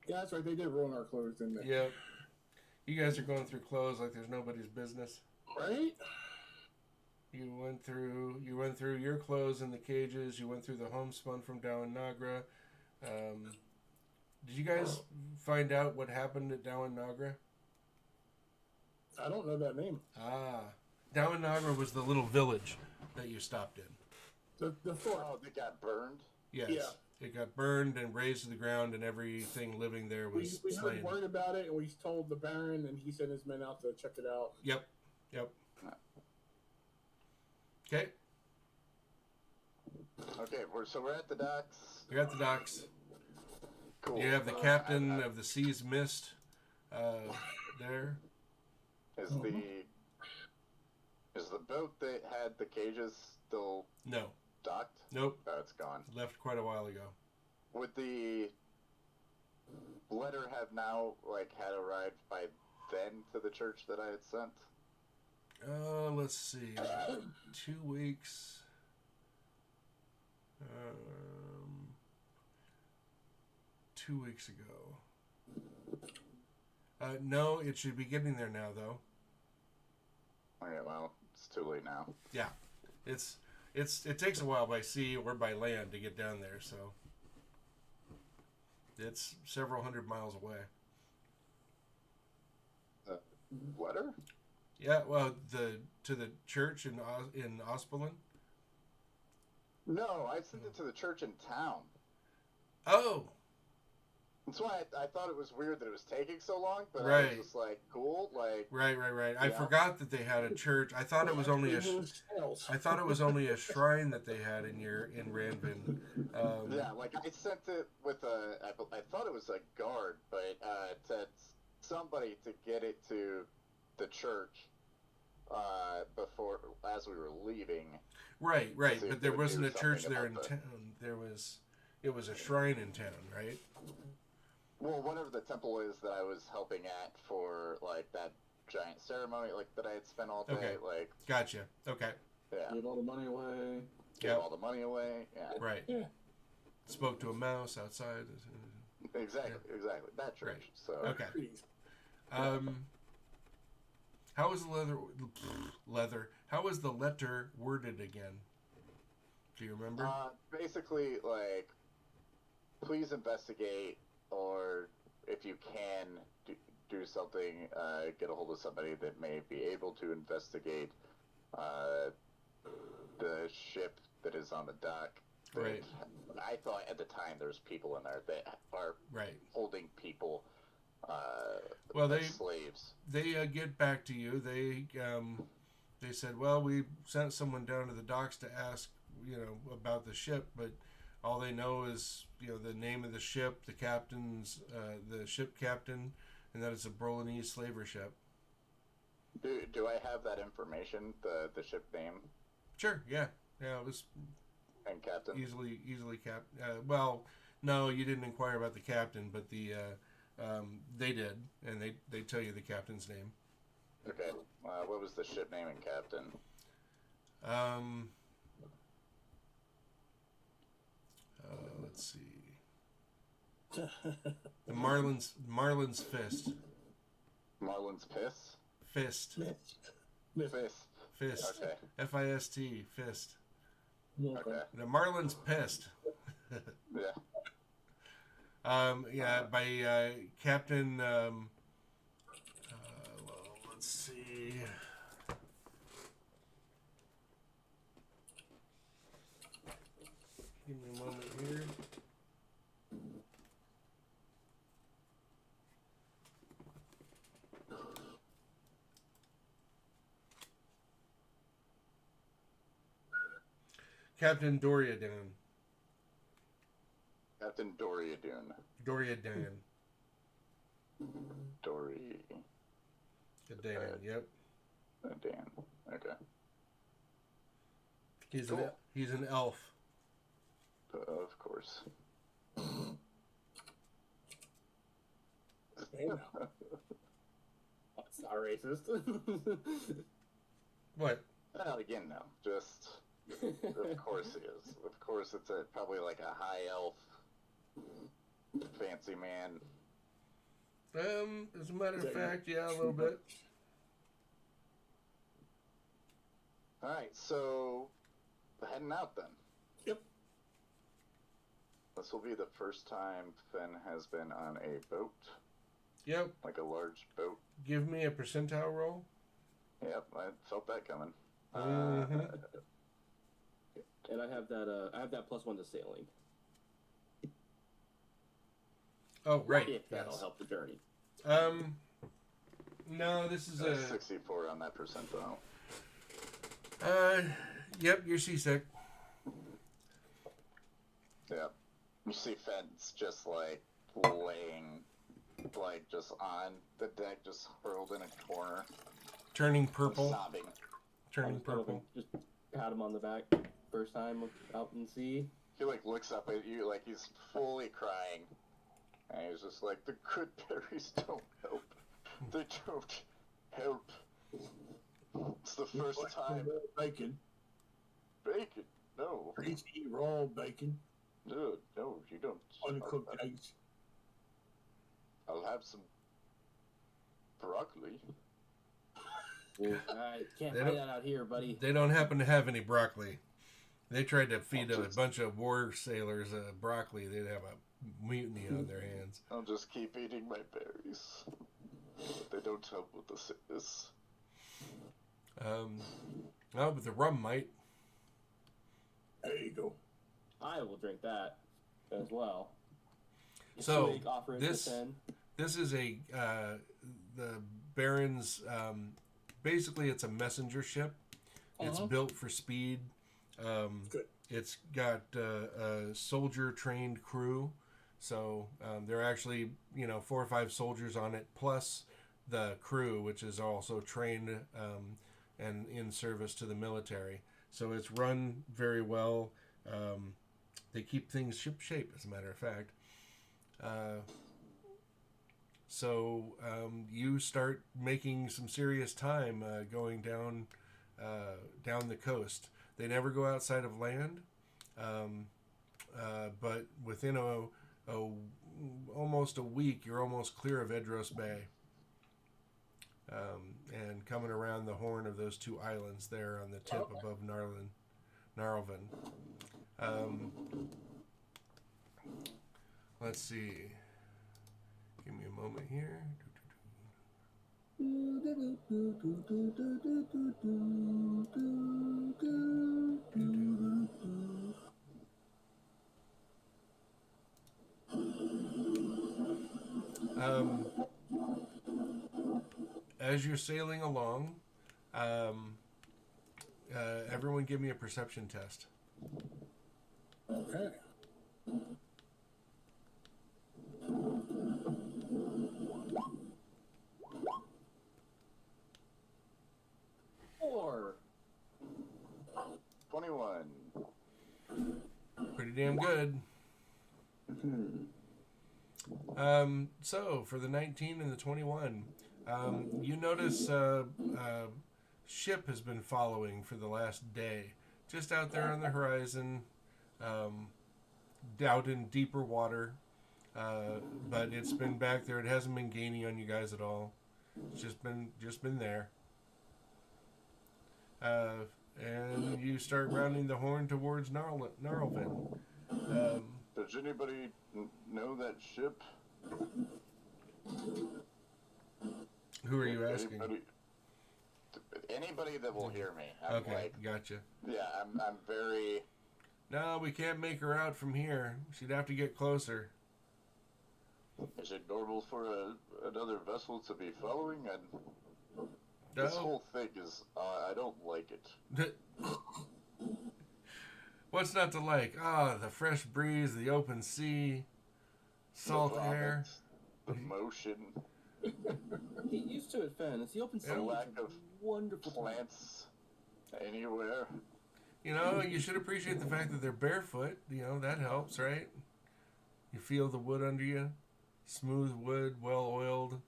that's right. They did ruin our clothes, didn't they? Yep. You guys are going through clothes like there's nobody's business. Right? You went through your clothes in the cages. You went through the homespun from Dowan Nagra. Did you guys find out what happened at Dowan Nagra? I don't know that name. Dowan Nagra was the little village that you stopped in. The fort. Oh, they got burned? Yes. Yeah. It got burned and razed to the ground, and everything living there was We slain. heard word about it, and we told the Baron, and he sent his men out to check it out. Yep. Okay. Okay, so we're at the docks. You're at the docks. Cool. You have the captain of the Sea's Mist there. Is the boat that had the cages still No. docked? Nope. Oh, it's gone. Left quite a while ago. Would the letter have now, like, had arrived by then to the church that I had sent? Let's see. 2 weeks. 2 weeks ago. No, it should be getting there now, though. Okay, well, it's too late now. Yeah, it takes a while by sea or by land to get down there, so it's several hundred miles away. Letter? Yeah, well, to the church in Ospelin. No, I sent it to the church in town. Oh, That's why I thought it was weird that it was taking so long, but I Right. was just like, cool, like, right. I Yeah. forgot that they had a church. I thought it was only a shrine that they had in Ranvin. yeah, like I sent it with I thought it was a guard, but to somebody to get it to the church before, as we were leaving. Right. See if But they there would wasn't do a church something there in about the- town. It was a shrine in town, right? Well, whatever the temple is that I was helping at for, like, that giant ceremony, like, that I had spent all day, Okay. like, Gotcha. Okay. yeah, Give all the money away. give Yep. all the money away, yeah. Right. Yeah. Spoke to a mouse outside. Exactly, that church, Right. so. Okay. How was the leather? How was the letter worded again? Do you remember? Basically, like, please investigate, or if you can do something, get a hold of somebody that may be able to investigate the ship that is on the dock. Right. I thought at the time there's people in there that are holding people well, as slaves. They get back to you. They said, well, we sent someone down to the docks to ask, about the ship, but all they know is, the name of the ship, the captain's, the ship captain, and that it's a Brolinese slaver ship. Do I have that information? The ship name? Sure. Yeah. It was. And captain. Easily captain. Well, no, you didn't inquire about the captain, but they did, and they tell you the captain's name. Okay. What was the ship name and captain? Let's see. The Marlin's Fist. Marlin's Piss? Fist. Fist. Okay. Fist. Fist. Okay. The Marlin's Pissed. Yeah. By Captain. Let's see. Give me a moment here. Captain Doriadan. Captain Doriadan. Doriadan. Dan. Yep. Dan. Okay. He's an elf. Of course. It's not racist. What? Well, again, no. Just, of course he is. Of course it's probably like a high elf, fancy man. As a matter of fact, yeah, a little bit. Alright, so, heading out then. Yep. This will be the first time Finn has been on a boat. Yep. Like a large boat. Give me a percentile roll. Yep, I felt that coming. Mm-hmm. And I have that +1 to sailing. Oh, right. If that'll help the journey. No, this is a 64 on that percentile. Yep, you're seasick. Yep. You see Finn's just like laying, like just on the deck, just hurled in a corner. Turning purple. Sobbing. Turning purple. Just pat him on the back. First time out in sea. He like looks up at you like he's fully crying. And he's just like, the good berries don't help. They don't help. It's the first time. Bacon. Bacon? No. Greasy raw bacon. No, you don't. Uncooked eggs. I'll have some broccoli. I can't find that out here, buddy. They don't happen to have any broccoli. They tried to feed a bunch of war sailors broccoli. They'd have a mutiny on their hands. I'll just keep eating my berries. They don't help with the sickness. Well, but the rum might. There you go. I will drink that as well. So this is a the Baron's. Basically, it's a messenger ship. It's built for speed. Good. It's got a soldier-trained crew, so there are actually 4 or 5 soldiers on it, plus the crew, which is also trained and in service to the military. So it's run very well. They keep things ship-shape, as a matter of fact. So you start making some serious time going down the coast. They never go outside of land, but within almost a week, you're almost clear of Edros Bay, and coming around the horn of those 2 islands there on the tip above Narlvin. Let's see. Give me a moment here. As you're sailing along, everyone give me a perception test. Okay. Four. 21. Pretty damn good. So for the 19 and the 21, you notice ship has been following for the last day, just out there on the horizon, out in deeper water. But it's been back there. It hasn't been gaining on you guys at all. It's just been there. And you start rounding the horn towards Gnarlvin. Does anybody know that ship? Who are you asking? Anybody that will hear me. I'm Okay, gotcha. Yeah, I'm very... No, we can't make her out from here. She'd have to get closer. Is it normal for another vessel to be following? This whole thing is... I don't like it. What's not to like? The fresh breeze, the open sea, salt air. The motion. Get used to it, Fen. It's the open sea. The lack of wonderful plants anywhere. You know, you should appreciate the fact that they're barefoot. You know, that helps, right? You feel the wood under you. Smooth wood, well oiled.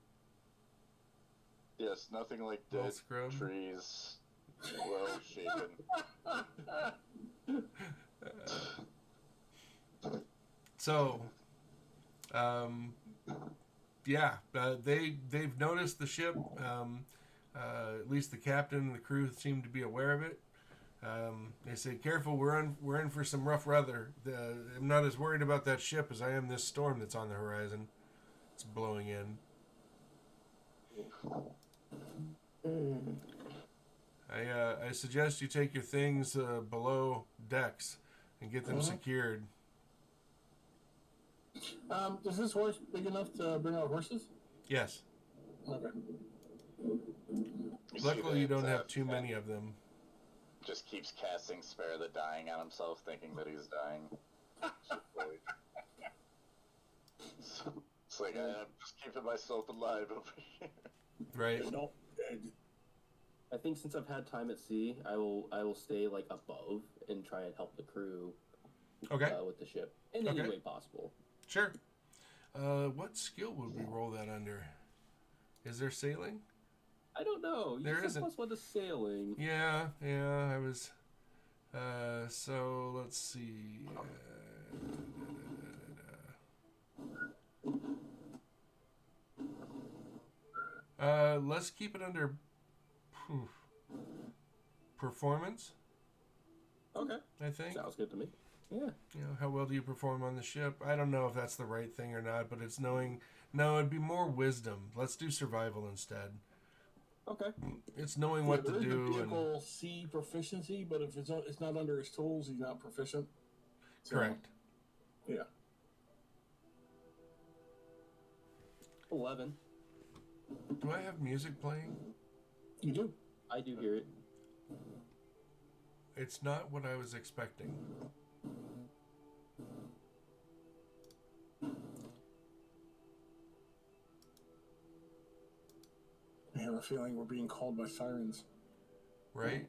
Yes, nothing like Well dead scrubbed. trees. Well shaken. So, they've noticed the ship. At least the captain and the crew seem to be aware of it. They say, "Careful, we're in for some rough weather. I'm not as worried about that ship as I am this storm that's on the horizon. It's blowing in." I suggest you take your things below decks and get them secured. Is this horse big enough to bring out horses? Yes. Okay. Luckily, you don't have too many of them. Just keeps casting Spare the Dying on himself, thinking that he's dying. It's like, I'm just keeping myself alive over here. Right. No. I think since I've had time at sea, I will stay like above and try and help the crew. Okay. With the ship in any way possible. Sure. What skill would we roll that under? Is there sailing? I don't know. You There said isn't. +1 to sailing. Yeah, I was. So let's see. Let's keep it under performance. Okay. I think. Sounds good to me. Yeah. You know, how well do you perform on the ship? I don't know if that's the right thing or not, but it's knowing. No, it'd be more wisdom. Let's do survival instead. Okay. It's knowing what to there is do. a vehicle C proficiency, but if it's not under his tools, he's not proficient. So, Correct. Yeah. 11. Do I have music playing? You do. I do hear it. It's not what I was expecting. I have a feeling we're being called by sirens. Right?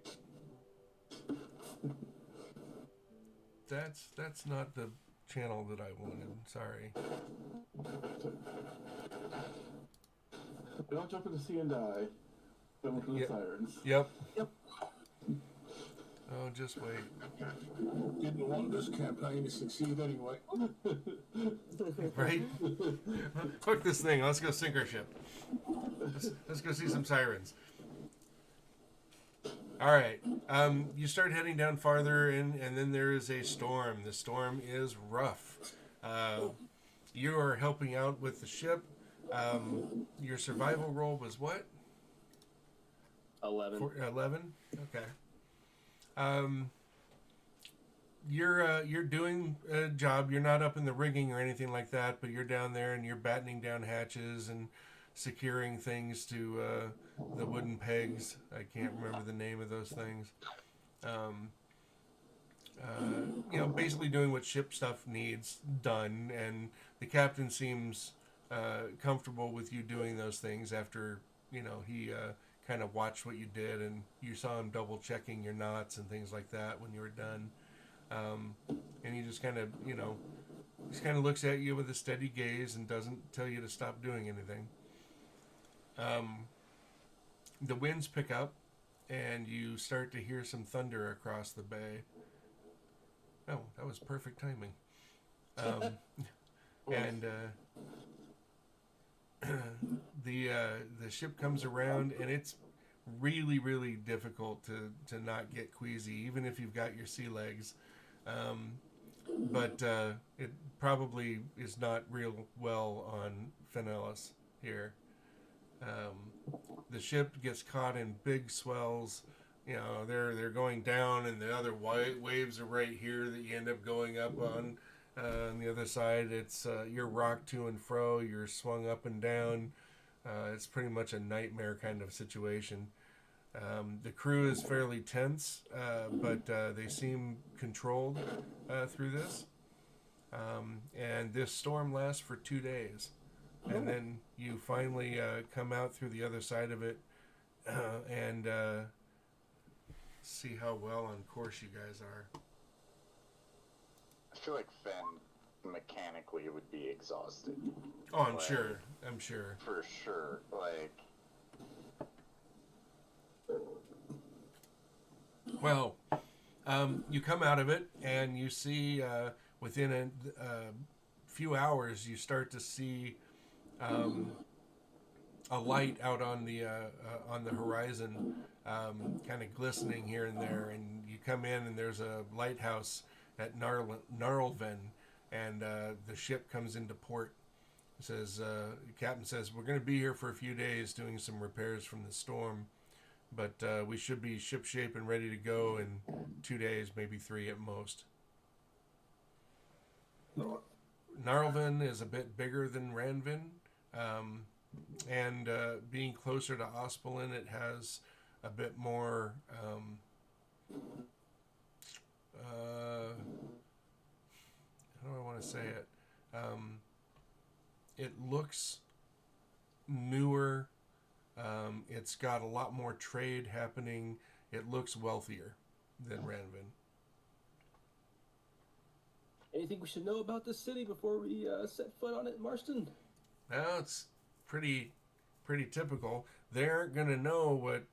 That's not the channel that I wanted. Sorry. Don't jump in the sea and die. Don't look for the sirens. Yep. Yep. Oh, just wait. Didn't want this campaign to succeed anyway. Right? Hook this thing. Let's go sink our ship. Let's go see some sirens. All right. You start heading down farther, and then there is a storm. The storm is rough. You are helping out with the ship. Your survival roll was what? 11. 11? Okay. You're doing a job. You're not up in the rigging or anything like that, but you're down there and you're battening down hatches and securing things to the wooden pegs. I can't remember the name of those things. Basically doing what ship stuff needs done, and the captain seems comfortable with you doing those things after, he kind of watched what you did, and you saw him double checking your knots and things like that when you were done. And he just kind of, looks at you with a steady gaze and doesn't tell you to stop doing anything. The winds pick up, and you start to hear some thunder across the bay. Oh, that was perfect timing. And the ship comes around, and it's really, really difficult to not get queasy, even if you've got your sea legs. But it probably is not real well on Finellis here. The ship gets caught in big swells. They're going down, and the other waves are right here that you end up going up on. On the other side, it's you're rocked to and fro. You're swung up and down. It's pretty much a nightmare kind of situation. The crew is fairly tense, but they seem controlled through this. And this storm lasts for 2 days. And then you finally come out through the other side of it and see how well on course you guys are. I feel like Fenn mechanically would be exhausted. Oh, I'm sure. For sure. Well, you come out of it, and you see within a few hours, you start to see a light out on the horizon, kind of glistening here and there. And you come in, and there's a lighthouse at Narlven, and the ship comes into port. It says, the captain says, we're going to be here for a few days doing some repairs from the storm, but we should be shipshape and ready to go in 2 days, maybe 3 at most. Narlven is a bit bigger than Ranvin, and being closer to Ospelin, it has a bit more how do I want to say it? It looks newer. It's got a lot more trade happening. It looks wealthier than Ranvin. Anything we should know about this city before we set foot on it in Marston? Well, it's pretty typical. They aren't going to know what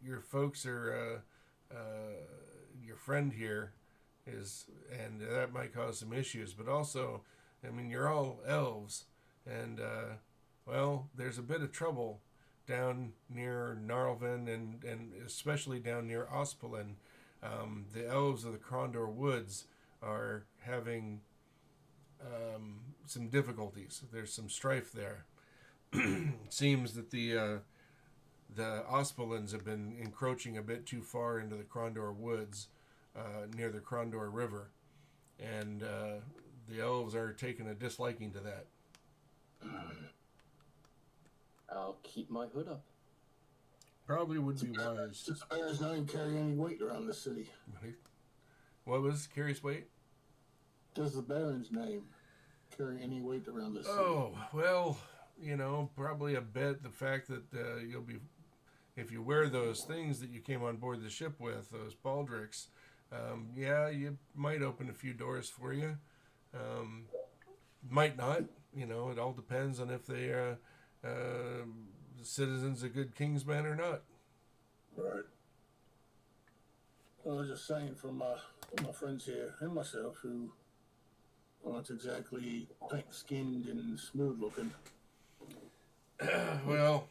your folks are, your friend here is, and that might cause some issues. But also, I mean, you're all elves, and there's a bit of trouble down near Narlven and especially down near Ospelin. The elves of the Krondor Woods are having some difficulties. There's some strife there. It seems that the Ospelins have been encroaching a bit too far into the Krondor Woods near the Krondor River, and the elves are taking a disliking to that. I'll keep my hood up. Probably would be wise. Does the bears not even carry any weight around the city? What was Carrie's weight? Does the Baron's name carry any weight around the city? Oh, well, probably a bit. The fact that you'll be, if you wear those things that you came on board the ship with, those baldricks, you might open a few doors for you. Might not. It all depends on if they are citizens of good Kingsman or not. Right. Well, I was just saying from my friends here and myself who aren't exactly pink-skinned and smooth-looking. Well,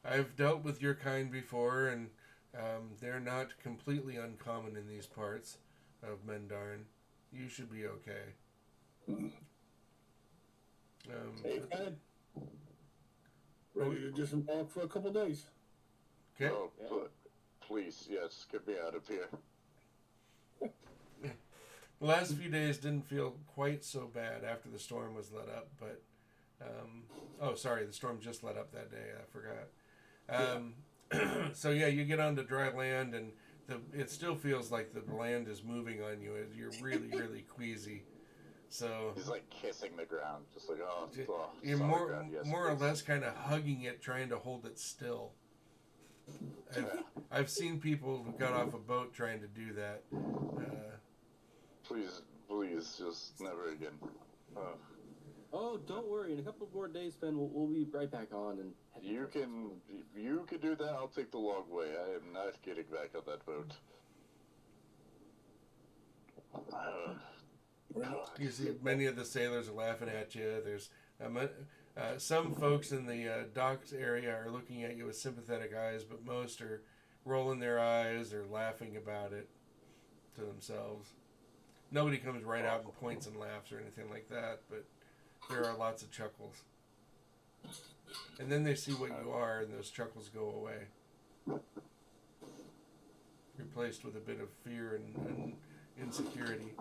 I've dealt with your kind before, and they're not completely uncommon in these parts of Mendarn. You should be okay. Hey, Ed. Ready to disembark for a couple days. Okay. Oh, please, yes, get me out of here. The last few days didn't feel quite so bad after the storm was let up, but the storm just let up that day. I forgot. So yeah, you get onto dry land, and it still feels like the land is moving on you. You're really, really queasy. So He's like kissing the ground, just like, you're sorry, more ground, yes, or please. less kind of hugging it, trying to hold it still. I've seen people who got off a boat trying to do that. Please, just never again. Oh, don't worry. In a couple more days, Fen, we'll be right back on. And You can do that. I'll take the long way. I am not getting back on that boat. You see, many of the sailors are laughing at you. There's some folks in the docks area are looking at you with sympathetic eyes, but most are rolling their eyes or laughing about it to themselves. Nobody comes right out and points and laughs or anything like that, but there are lots of chuckles. And then they see what you are, and those chuckles go away, replaced with a bit of fear and insecurity.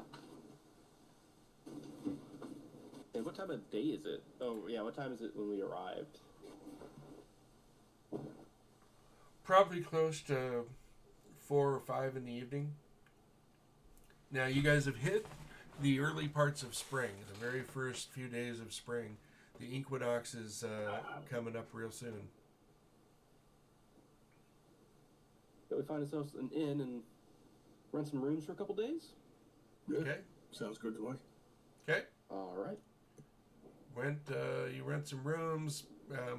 And what time of day is it? Oh, yeah, what time is it when we arrived? Probably close to 4 or 5 in the evening. Now, you guys have hit the early parts of spring, the very first few days of spring. The equinox is coming up real soon. Shall we find ourselves an inn and rent some rooms for a couple days? Okay. Sounds good to me. Okay. All right. You rent some rooms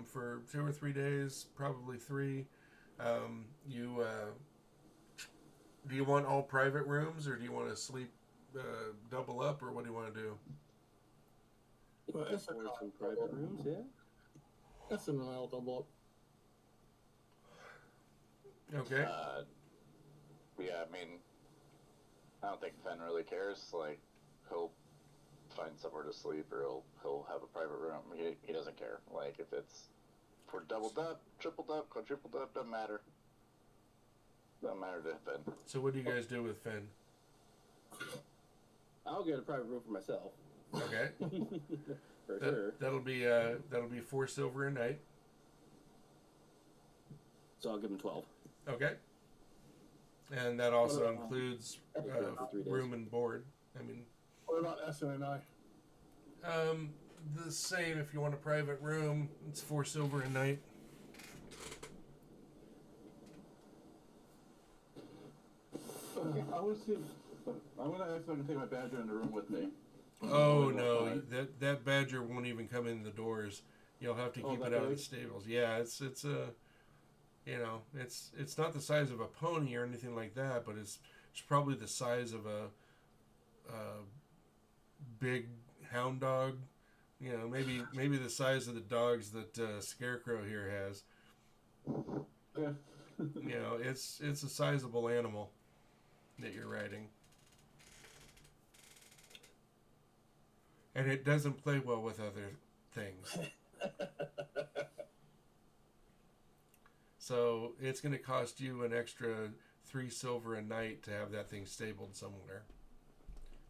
for 2 or 3 days, probably 3. Do you want all private rooms, or do you want to sleep double up, or what do you want to do? Well, Or some private rooms, yeah. that's an I'll double up. Okay. Yeah, I mean, I don't think Fen really cares. Like, he'll find somewhere to sleep, or he'll have a private room. He doesn't care. Like, if we're doubled up, tripled up, quadrupled up, doesn't matter. Doesn't matter to Fen. So what do you guys do with Finn? I'll get a private room for myself. Okay. For sure. That'll be 4 silver a night. So I'll give him 12. Okay. And that also What about- includes for 3 days. room and board. I mean, What about SNI? the same. If you want a private room, it's 4 silver a night. I want to see. I'm gonna ask if I can take my badger in the room with me. Oh no, that badger won't even come in the doors. You'll have to keep that it out of the big? stables. Yeah, it's it's not the size of a pony or anything like that, but it's probably the size of a big hound dog. You know, maybe the size of the dogs that Scarecrow here has. Yeah. You know, it's a sizable animal that you're riding. And it doesn't play well with other things. So it's going to cost you an extra 3 silver a night to have that thing stabled somewhere.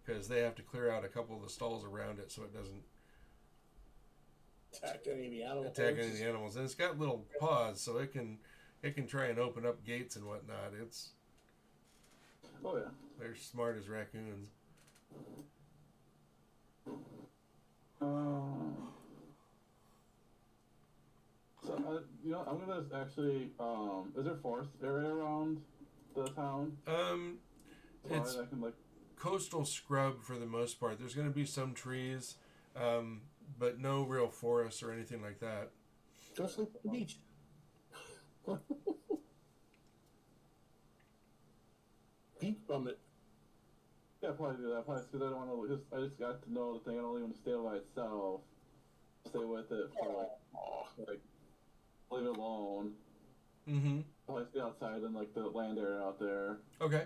Because they have to clear out a couple of the stalls around it so it doesn't Attack any of the animals. attack any of the animals. And it's got little paws, so it can try and open up gates and whatnot. Oh yeah. They're smart as raccoons. So I'm gonna actually. Is there forest area around the town? It's I can coastal scrub for the most part. There's going to be some trees, but no real forests or anything like that. Go sleep at the beach. Beach bum it. Yeah, probably do that. Probably because I don't want to. I just got to know the thing. I don't even stay by itself. Stay with it for like leave it alone. Mm-hmm. Like the outside and like the land area out there. Okay.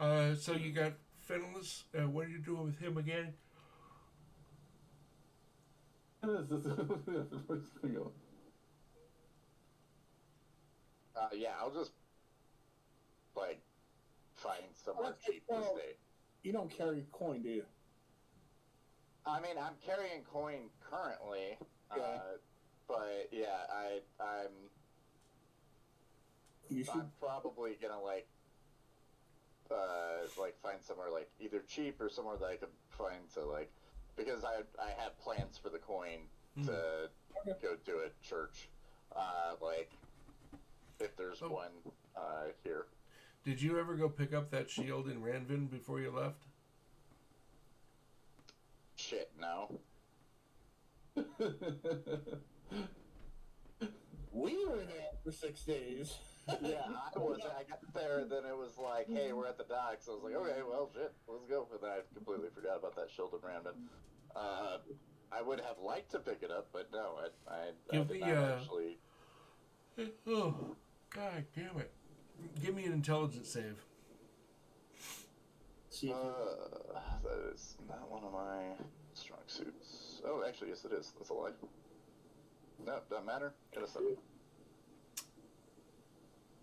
So you got Fenelus. What are you doing with him again? Yeah, I'll just like find somewhere cheap to stay. You don't carry coin, do you? I mean, I'm carrying coin currently, but yeah, I'm probably gonna like find somewhere like either cheap or somewhere that I could find to like, because I have plans for the coin to go do at church, like if there's one here. Did you ever go pick up that shield in Ranvin before you left? Shit, no. We were there for 6 days. Yeah, I wasn't. I got there, and then it was like, hey, we're at the docks. I was like, okay, well, shit, let's go. And then I completely forgot about that shield in Random. I would have liked to pick it up, but no, I did not actually. Oh, God damn it. Give me an intelligence save. That is not one of my strong suits. Oh, actually, yes, it is. That's a lie. No, doesn't matter. Get a 7.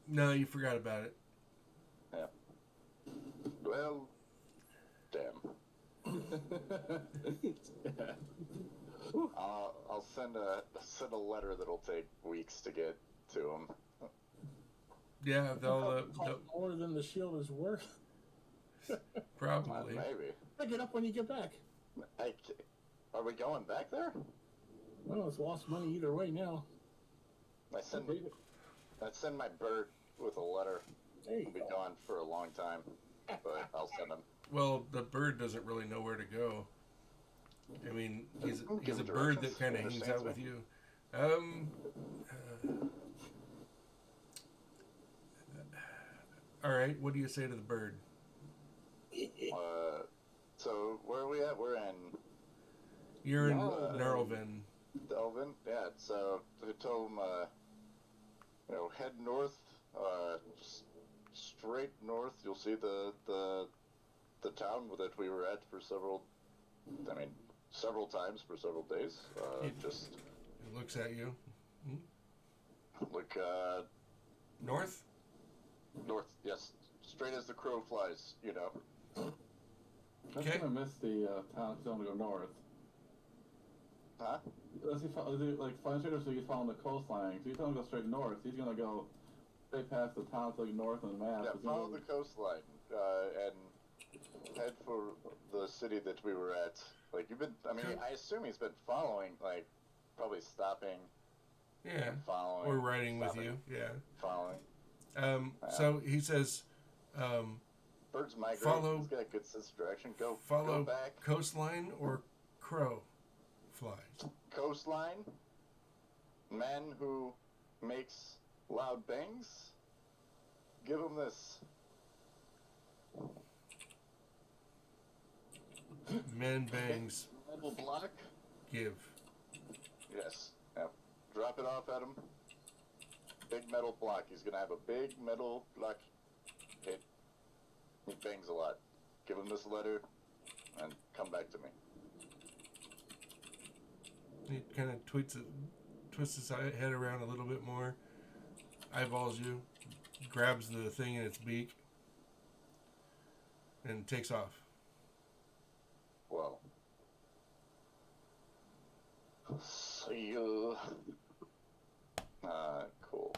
No, you forgot about it. Yeah. Well, damn. I'll send a letter that'll take weeks to get to him. Yeah, they'll more than the shield is worth. probably. Maybe. Pick it up when you get back. Are we going back there? Well, it's lost money either way now. I send my bird with a letter. He'll be gone for a long time, but I'll send him. Well, the bird doesn't really know where to go. I mean, he's a bird that kind of hangs out with you. All right, what do you say to the bird? So where are we at? We're in. You're in Narlvin. Delvin? Yeah, so I told him, head north, just straight north, you'll see the town that we were at for several times for several days. It looks at you. Look, North? North, yes. Straight as the crow flies, you know. That's Okay. gonna miss the town if you want to go north. Huh? Does he flying straight, or so he's following the coastline? So you tell him to go straight north. He's gonna go straight past the town to the north on the map. Yeah, follow the coastline, and head for the city that we were at. Like, I assume he's been following, like, probably stopping. Yeah. Following. Or riding with you. Yeah. Following. So he says, birds migrate. follow. He's got a good sense of direction. Go back. Coastline or crow flies. Coastline. Man who makes loud bangs. Give him this. Men bangs. Metal block. Give. Yes. Yeah. Drop it off at him. Big metal block. He's gonna have a big metal block. He bangs a lot. Give him this letter, and come back to me. He kind of twists his head around a little bit more. Eyeballs you. Grabs the thing in its beak. And takes off. Well. See you. Cool.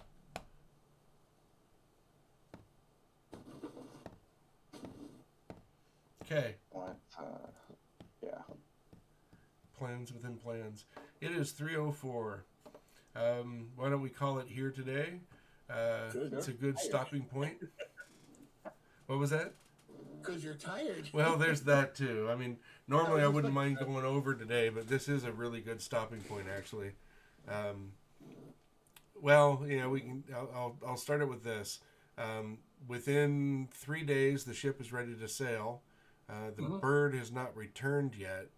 Okay. What? Yeah. Plans within plans. It is 3:04. Why don't we call it here today? It's a good stopping point. What was that? Because you're tired. Well, there's that too. I mean, normally I wouldn't mind going over today, but this is a really good stopping point, actually. Well, we can. I'll start it with this. Within 3 days, the ship is ready to sail. The bird has not returned yet.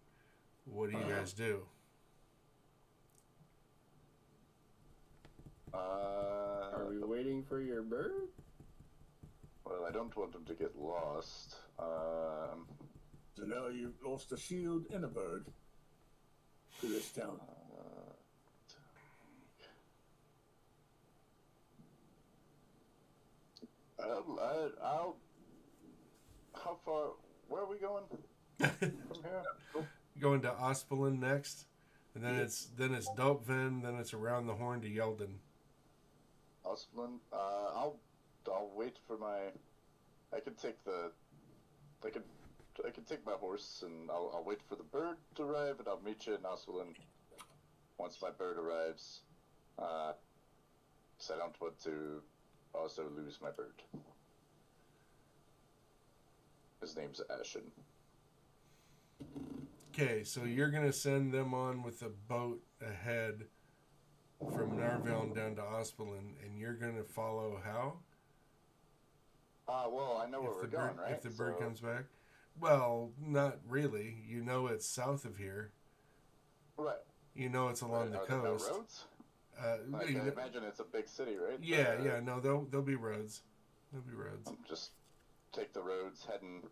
What do you guys do? Are we waiting for your bird? Well, I don't want him to get lost. So now you've lost a shield and a bird to this town. I'll. How far? Where are we going from here? Going to Ospelin next, and then it's Dopven, then it's around the Horn to Yeldon. Osplin. I'll wait for my. I can take the. I can take my horse and I'll wait for the bird to arrive and I'll meet you in Osplin once my bird arrives. Because I don't want to also lose my bird. His name's Ashen. Okay, so you're gonna send them on with a boat ahead from Narveln down to Ospelin, and you're gonna follow how? Well, I know where we're going, right? If the bird comes back? Well, not really. You know it's south of here. Right. You know it's along the Are there no coast. roads? I imagine it's a big city, right? Yeah. No, there'll be roads. There'll be roads. Just take the roads heading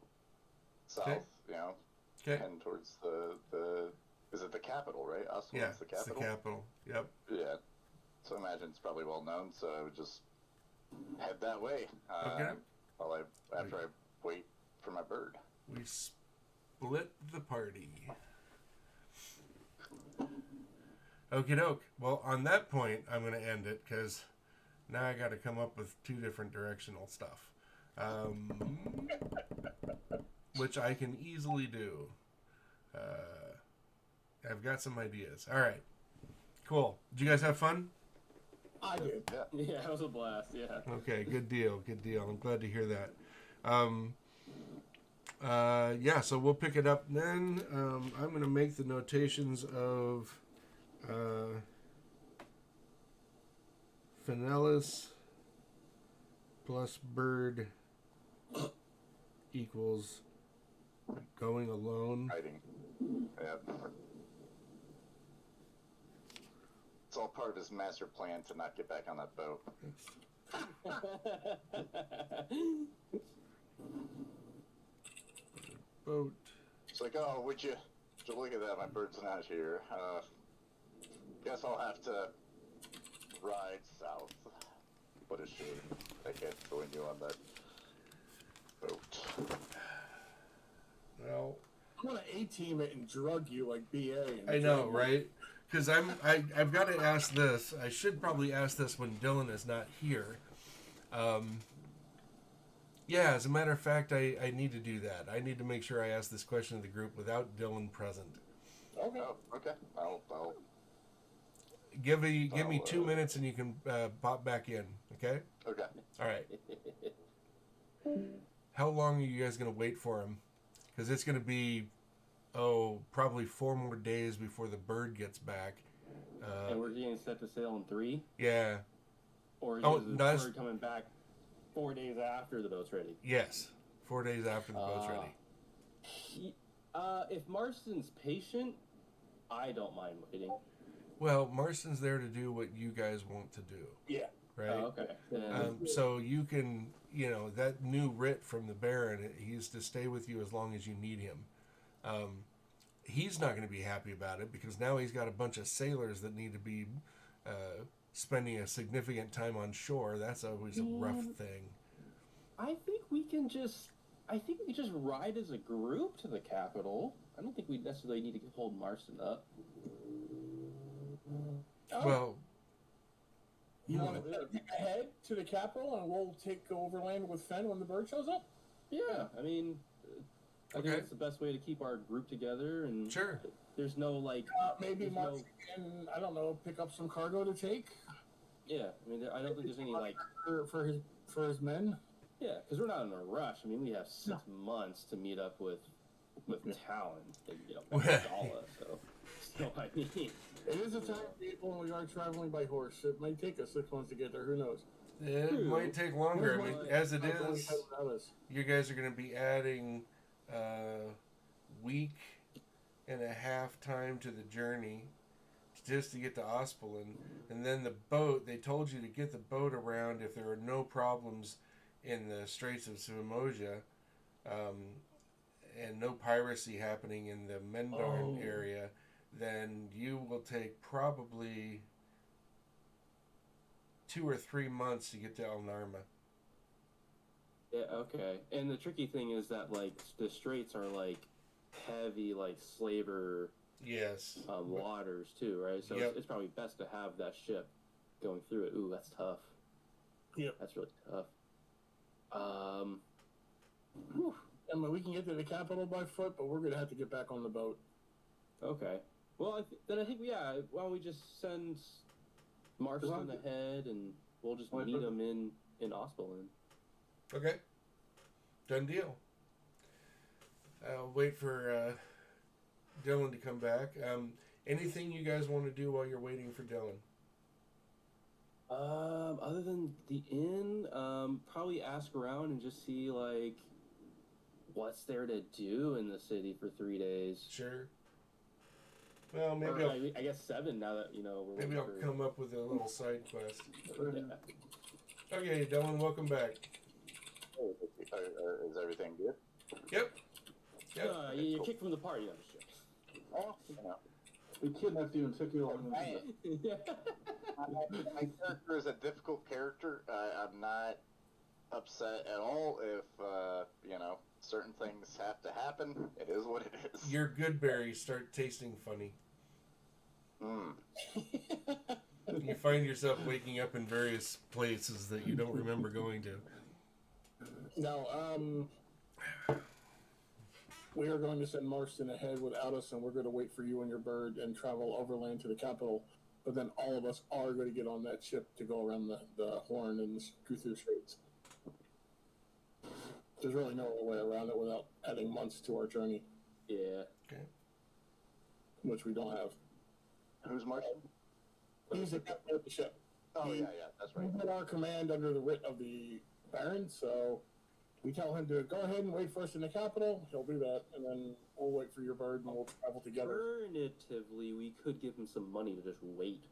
south. Okay. You know, Okay. heading towards the. Is it the capital, right? Oslo's Yeah, the it's capital. the capital. Yep. Yeah. So I imagine it's probably well known. So I would just head that way. Okay. After I wait for my bird. We split the party. Okie doke. Well, on that point, I'm going to end it because now I got to come up with 2 different directional stuff, which I can easily do. I've got some ideas. All right. Cool. Did you guys have fun? I did. Yeah, it was a blast. Yeah. Okay. Good deal. Good deal. I'm glad to hear that. Yeah, so we'll pick it up then. I'm going to make the notations of Finellis plus bird equals going alone. Hiding. Yeah. It's all part of his master plan to not get back on that boat. Boat. It's like, oh, would you look at that? My bird's not here. Guess I'll have to ride south. What a shame. I can't join you on that boat. Well, I'm gonna A-team it and drug you like BA. And I know, drag you. right? Because I've got to ask this. I should probably ask this when Dylan is not here. Yeah, as a matter of fact, I need to do that. I need to make sure I ask this question to the group without Dylan present. Okay. Oh, okay. I'll Give me 2 minutes and you can pop back in. Okay. okay. All right. How long are you guys gonna wait for him? Because it's gonna be, probably 4 more days before the bird gets back. And we're getting set to sail in 3? Yeah. Or is Oh, the no, bird coming back 4 days after the boat's ready? Yes. 4 days after the boat's ready. If Marston's patient, I don't mind waiting. Well, Marston's there to do what you guys want to do, Yeah. right? Oh, okay. Then, So you can, that new writ from the Baron, he's to stay with you as long as you need him. He's not going to be happy about it because now he's got a bunch of sailors that need to be spending a significant time on shore. That's always a rough thing. I think we can just ride as a group to the capital. I don't think we necessarily need to hold Marston up. Well, You want to head to the capital and we'll take overland with Fen when the bird shows up? Yeah, I mean, I Okay. think it's the best way to keep our group together. And sure. there's no Maybe There's Mark no- can, I don't know, pick up some cargo to take yeah. I mean, I don't think there's any for his men. yeah, because we're not in a rush. I mean, we have 6 months to meet up with Talon and Dala. So I mean, It is a time when we are traveling by horse. It might take us 6 months to get there. Who knows? It True. might take longer. I mean, as it is, Without us. you guys are going to be adding week and a half time to the journey to just to get to Ospelin, and then the boat. They told you to get the boat around if there are no problems in the Straits of Simoja, and no piracy happening in the Mendarn area. Then you will take probably 2 or 3 months to get to El Narma. Yeah, okay. And the tricky thing is that, like, the straits are, like, heavy, like, slaver Yes. waters, too, right? So Yep. it's probably best to have that ship going through it. Ooh, that's tough. Yep. That's really tough. I mean, we can get to the capital by foot, but we're going to have to get back on the boat. Okay. Well, then I think, yeah, why don't we just send Marston ahead, and we'll just meet him in Ospelin. Okay. Done deal. I'll wait for Dylan to come back. Anything you guys want to do while you're waiting for Dylan? Other than the inn, probably ask around and just see, like, what's there to do in the city for 3 days. Sure. Well, maybe Or, I'll I guess 7 now that, we're come up with a little side quest. Yeah. Okay, Dylan, welcome back. Is everything good? Yep. You're kicked from the party, I'm sure. Oh, you know. We kidnapped you and took you along with us. My character is a difficult character. I'm not upset at all if, certain things have to happen. It is what it is. Your good berries start tasting funny. You find yourself waking up in various places that you don't remember going to. Now, we are going to send Marston ahead without us, and we're going to wait for you and your bird and travel overland to the capital. But then all of us are going to get on that ship to go around the Horn and go through the Straits. There's really no other way around it without adding months to our journey. Yeah. Okay. Which we don't have. Who's Marston? He's the captain of the ship. Oh, yeah, that's right. We put our command under the writ of the Baron, so we tell him to go ahead and wait for us in the capital. He'll do that, and then we'll wait for your bird, and we'll travel together. Alternatively, we could give him some money to just wait.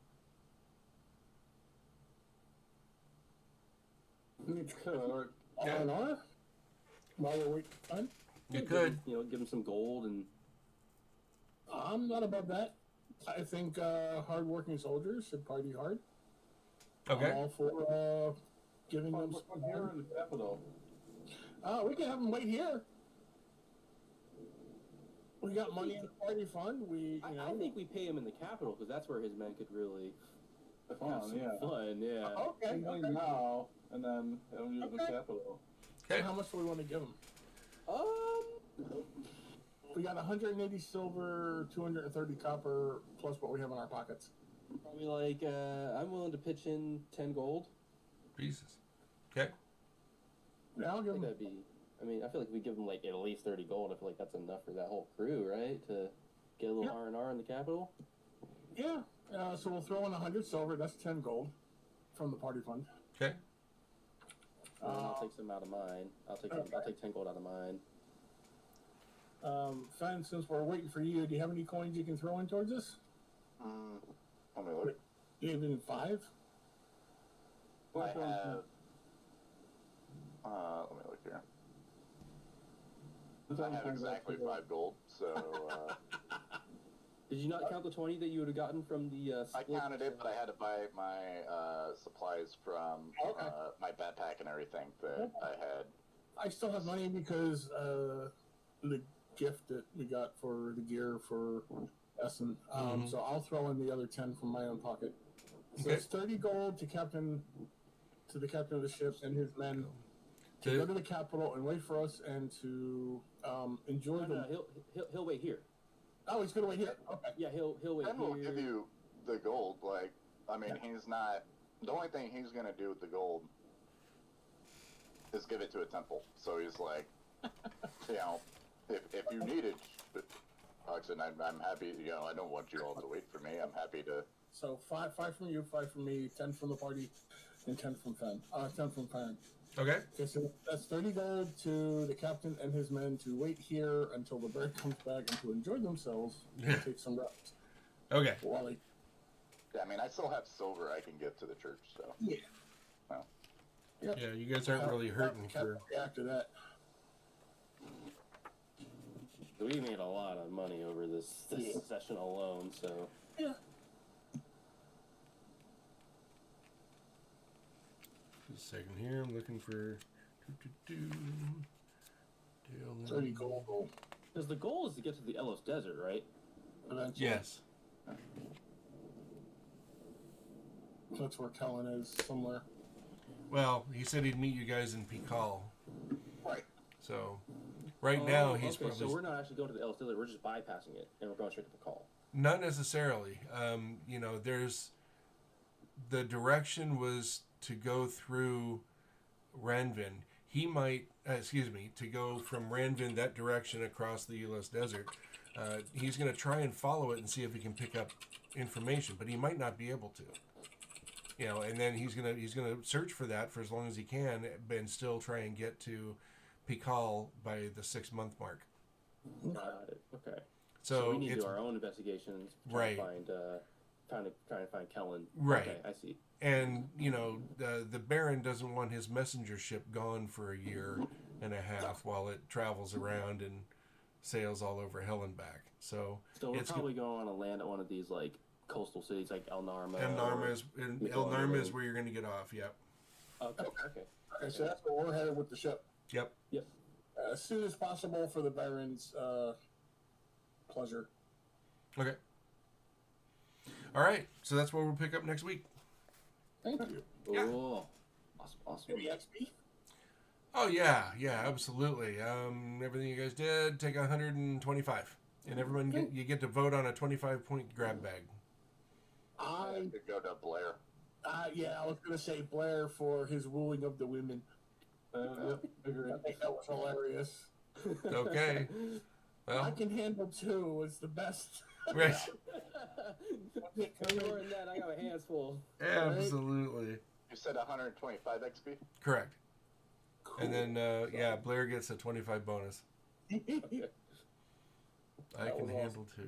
R&R? While we're waiting for time? You could. Give him some gold and... I'm not above that. I think hard-working soldiers should party hard. Okay. I'm all for giving them some here in the capital. we can have them wait here. We got money in the party fund. I think we pay him in the capital, because that's where his men could really have some fun, yeah. Okay. Now, and then it'll use the capital. Okay. How much do we want to give them? We got 180 silver, 230 copper, plus what we have in our pockets. Probably like, I'm willing to pitch in 10 gold. Jesus. Okay. Yeah, I'll I give think them. that'd be... I mean, I feel like if we give them, like, at least 30 gold, I feel like that's enough for that whole crew, right? To get a little R&R in the capital? Yeah. So we'll throw in 100 silver. That's 10 gold from the party fund. Okay. And then I'll take some out of mine. I'll take 10 gold out of mine. Fen, since we're waiting for you, do you have any coins you can throw in towards us? Let me look. Even 5? I have. Let me look here. I have exactly 5 gold, so. Did you not count the 20 that you would have gotten from the I split? counted it, but I had to buy my supplies from my backpack and everything that I had. I still have money because the gift that we got for the gear for Essen. So I'll throw in the other 10 from my own pocket. So it's 30 gold to the captain of the ship and his men to go to the capital and wait for us and to enjoy the. He'll wait here. Oh, he's gonna wait here. Okay. Yeah, he'll wait Ben will here. give you the gold. He's not. The only thing he's gonna do with the gold is give it to a temple. So he's like, if you need it, Oxen, I'm happy. I don't want you all to wait for me. I'm happy to. So 5 from you, 5 from me, 10 from the party, and 10 from Fen. 10 from Fen. Okay. Okay, so that's 30 gold to the captain and his men to wait here until the bird comes back and to enjoy themselves and take some rest. Okay. Wally. Yeah, I mean, I still have silver I can give to the church, so. Yeah. Well. Yep. Yeah, you guys aren't really hurting for. After that. We made a lot of money over this session alone, so. Yeah. Just a second here. I'm looking for. 30 gold. Because the goal is to get to the Ellis Desert, right? Eventually. Yes. That's where Kellen is, somewhere. Well, he said he'd meet you guys in Pikal. Right. So, right now he's okay, probably. so we're not actually going to the Ellis Desert. We're just bypassing it, and we're going straight to the call. Not necessarily. You know, there's. The direction was to go through Ranvin. He might, to go from Ranvin that direction across the Euless Desert. He's going to try and follow it and see if he can pick up information, but he might not be able to. You know, and then he's gonna search for that for as long as he can, and still try and get to Pikal by the 6-month mark. Got it. Okay. So we need to it's do our own investigations. Right. Trying to find Kellen. Right. Okay, I see. And you know, the Baron doesn't want his messenger ship gone for a year and a half while it travels around and sails all over hell and back. So we're probably going to land at one of these like coastal cities like El Narma. El Narma is where you're going to get off. Yep. Okay. Okay, so that's where we're headed with the ship. Yep. As soon as possible for the Baron's pleasure. Okay. All right. So that's what we'll pick up next week. Thank you. Yeah. Oh, awesome. Any XP? Oh yeah, everabsolutely. Everything you guys did, take 125, and everyone you get to vote on a 25-point grab bag. I could go to Blair. Yeah, I was going to say Blair for his wooing of the women. Yep, agree. I think that was hilarious. Okay. Well, I can handle 2. It's the best. right. More than that, I got my hands full. Absolutely. You said 125 XP? Correct. Cool. And then Blair gets a 25 bonus. I can handle 2.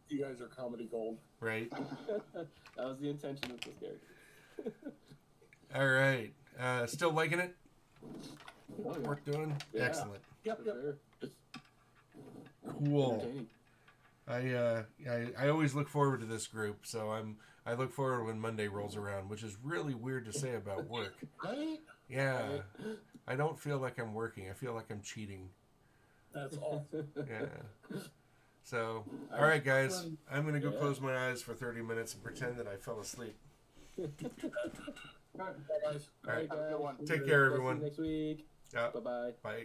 You guys are comedy gold. Right. That was the intention of this character. All right. Still liking it? Oh, yeah. Work doing? Yeah. Excellent. Yep. Sure. Cool. Entertaining. I always look forward to this group, so I look forward when Monday rolls around, which is really weird to say about work. Right? Yeah. I don't feel like I'm working. I feel like I'm cheating. That's awesome. Yeah. So, all right, guys. I'm going to go close my eyes for 30 minutes and pretend that I fell asleep. Bye, guys. All right. Have a good one. Take care, everyone. Next week. Yeah. Bye-bye. Bye.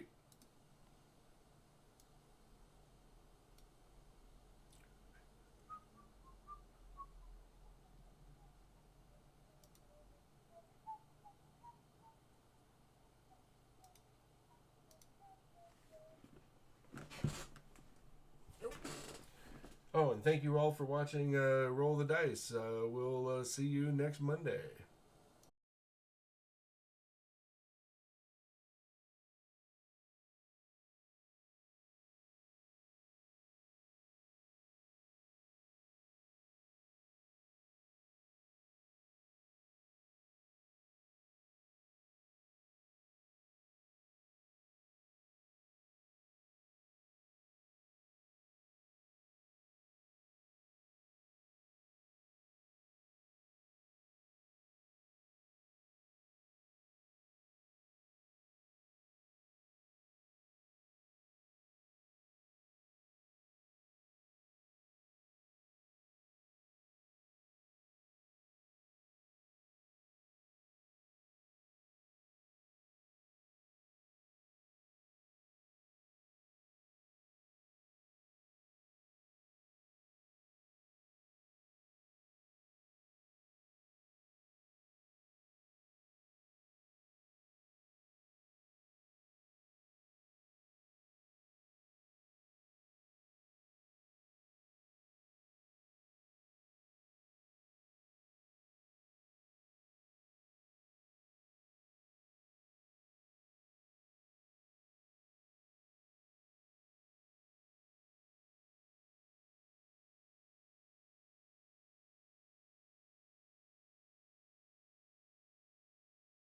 Oh, and thank you all for watching Roll the Dice. We'll see you next Monday.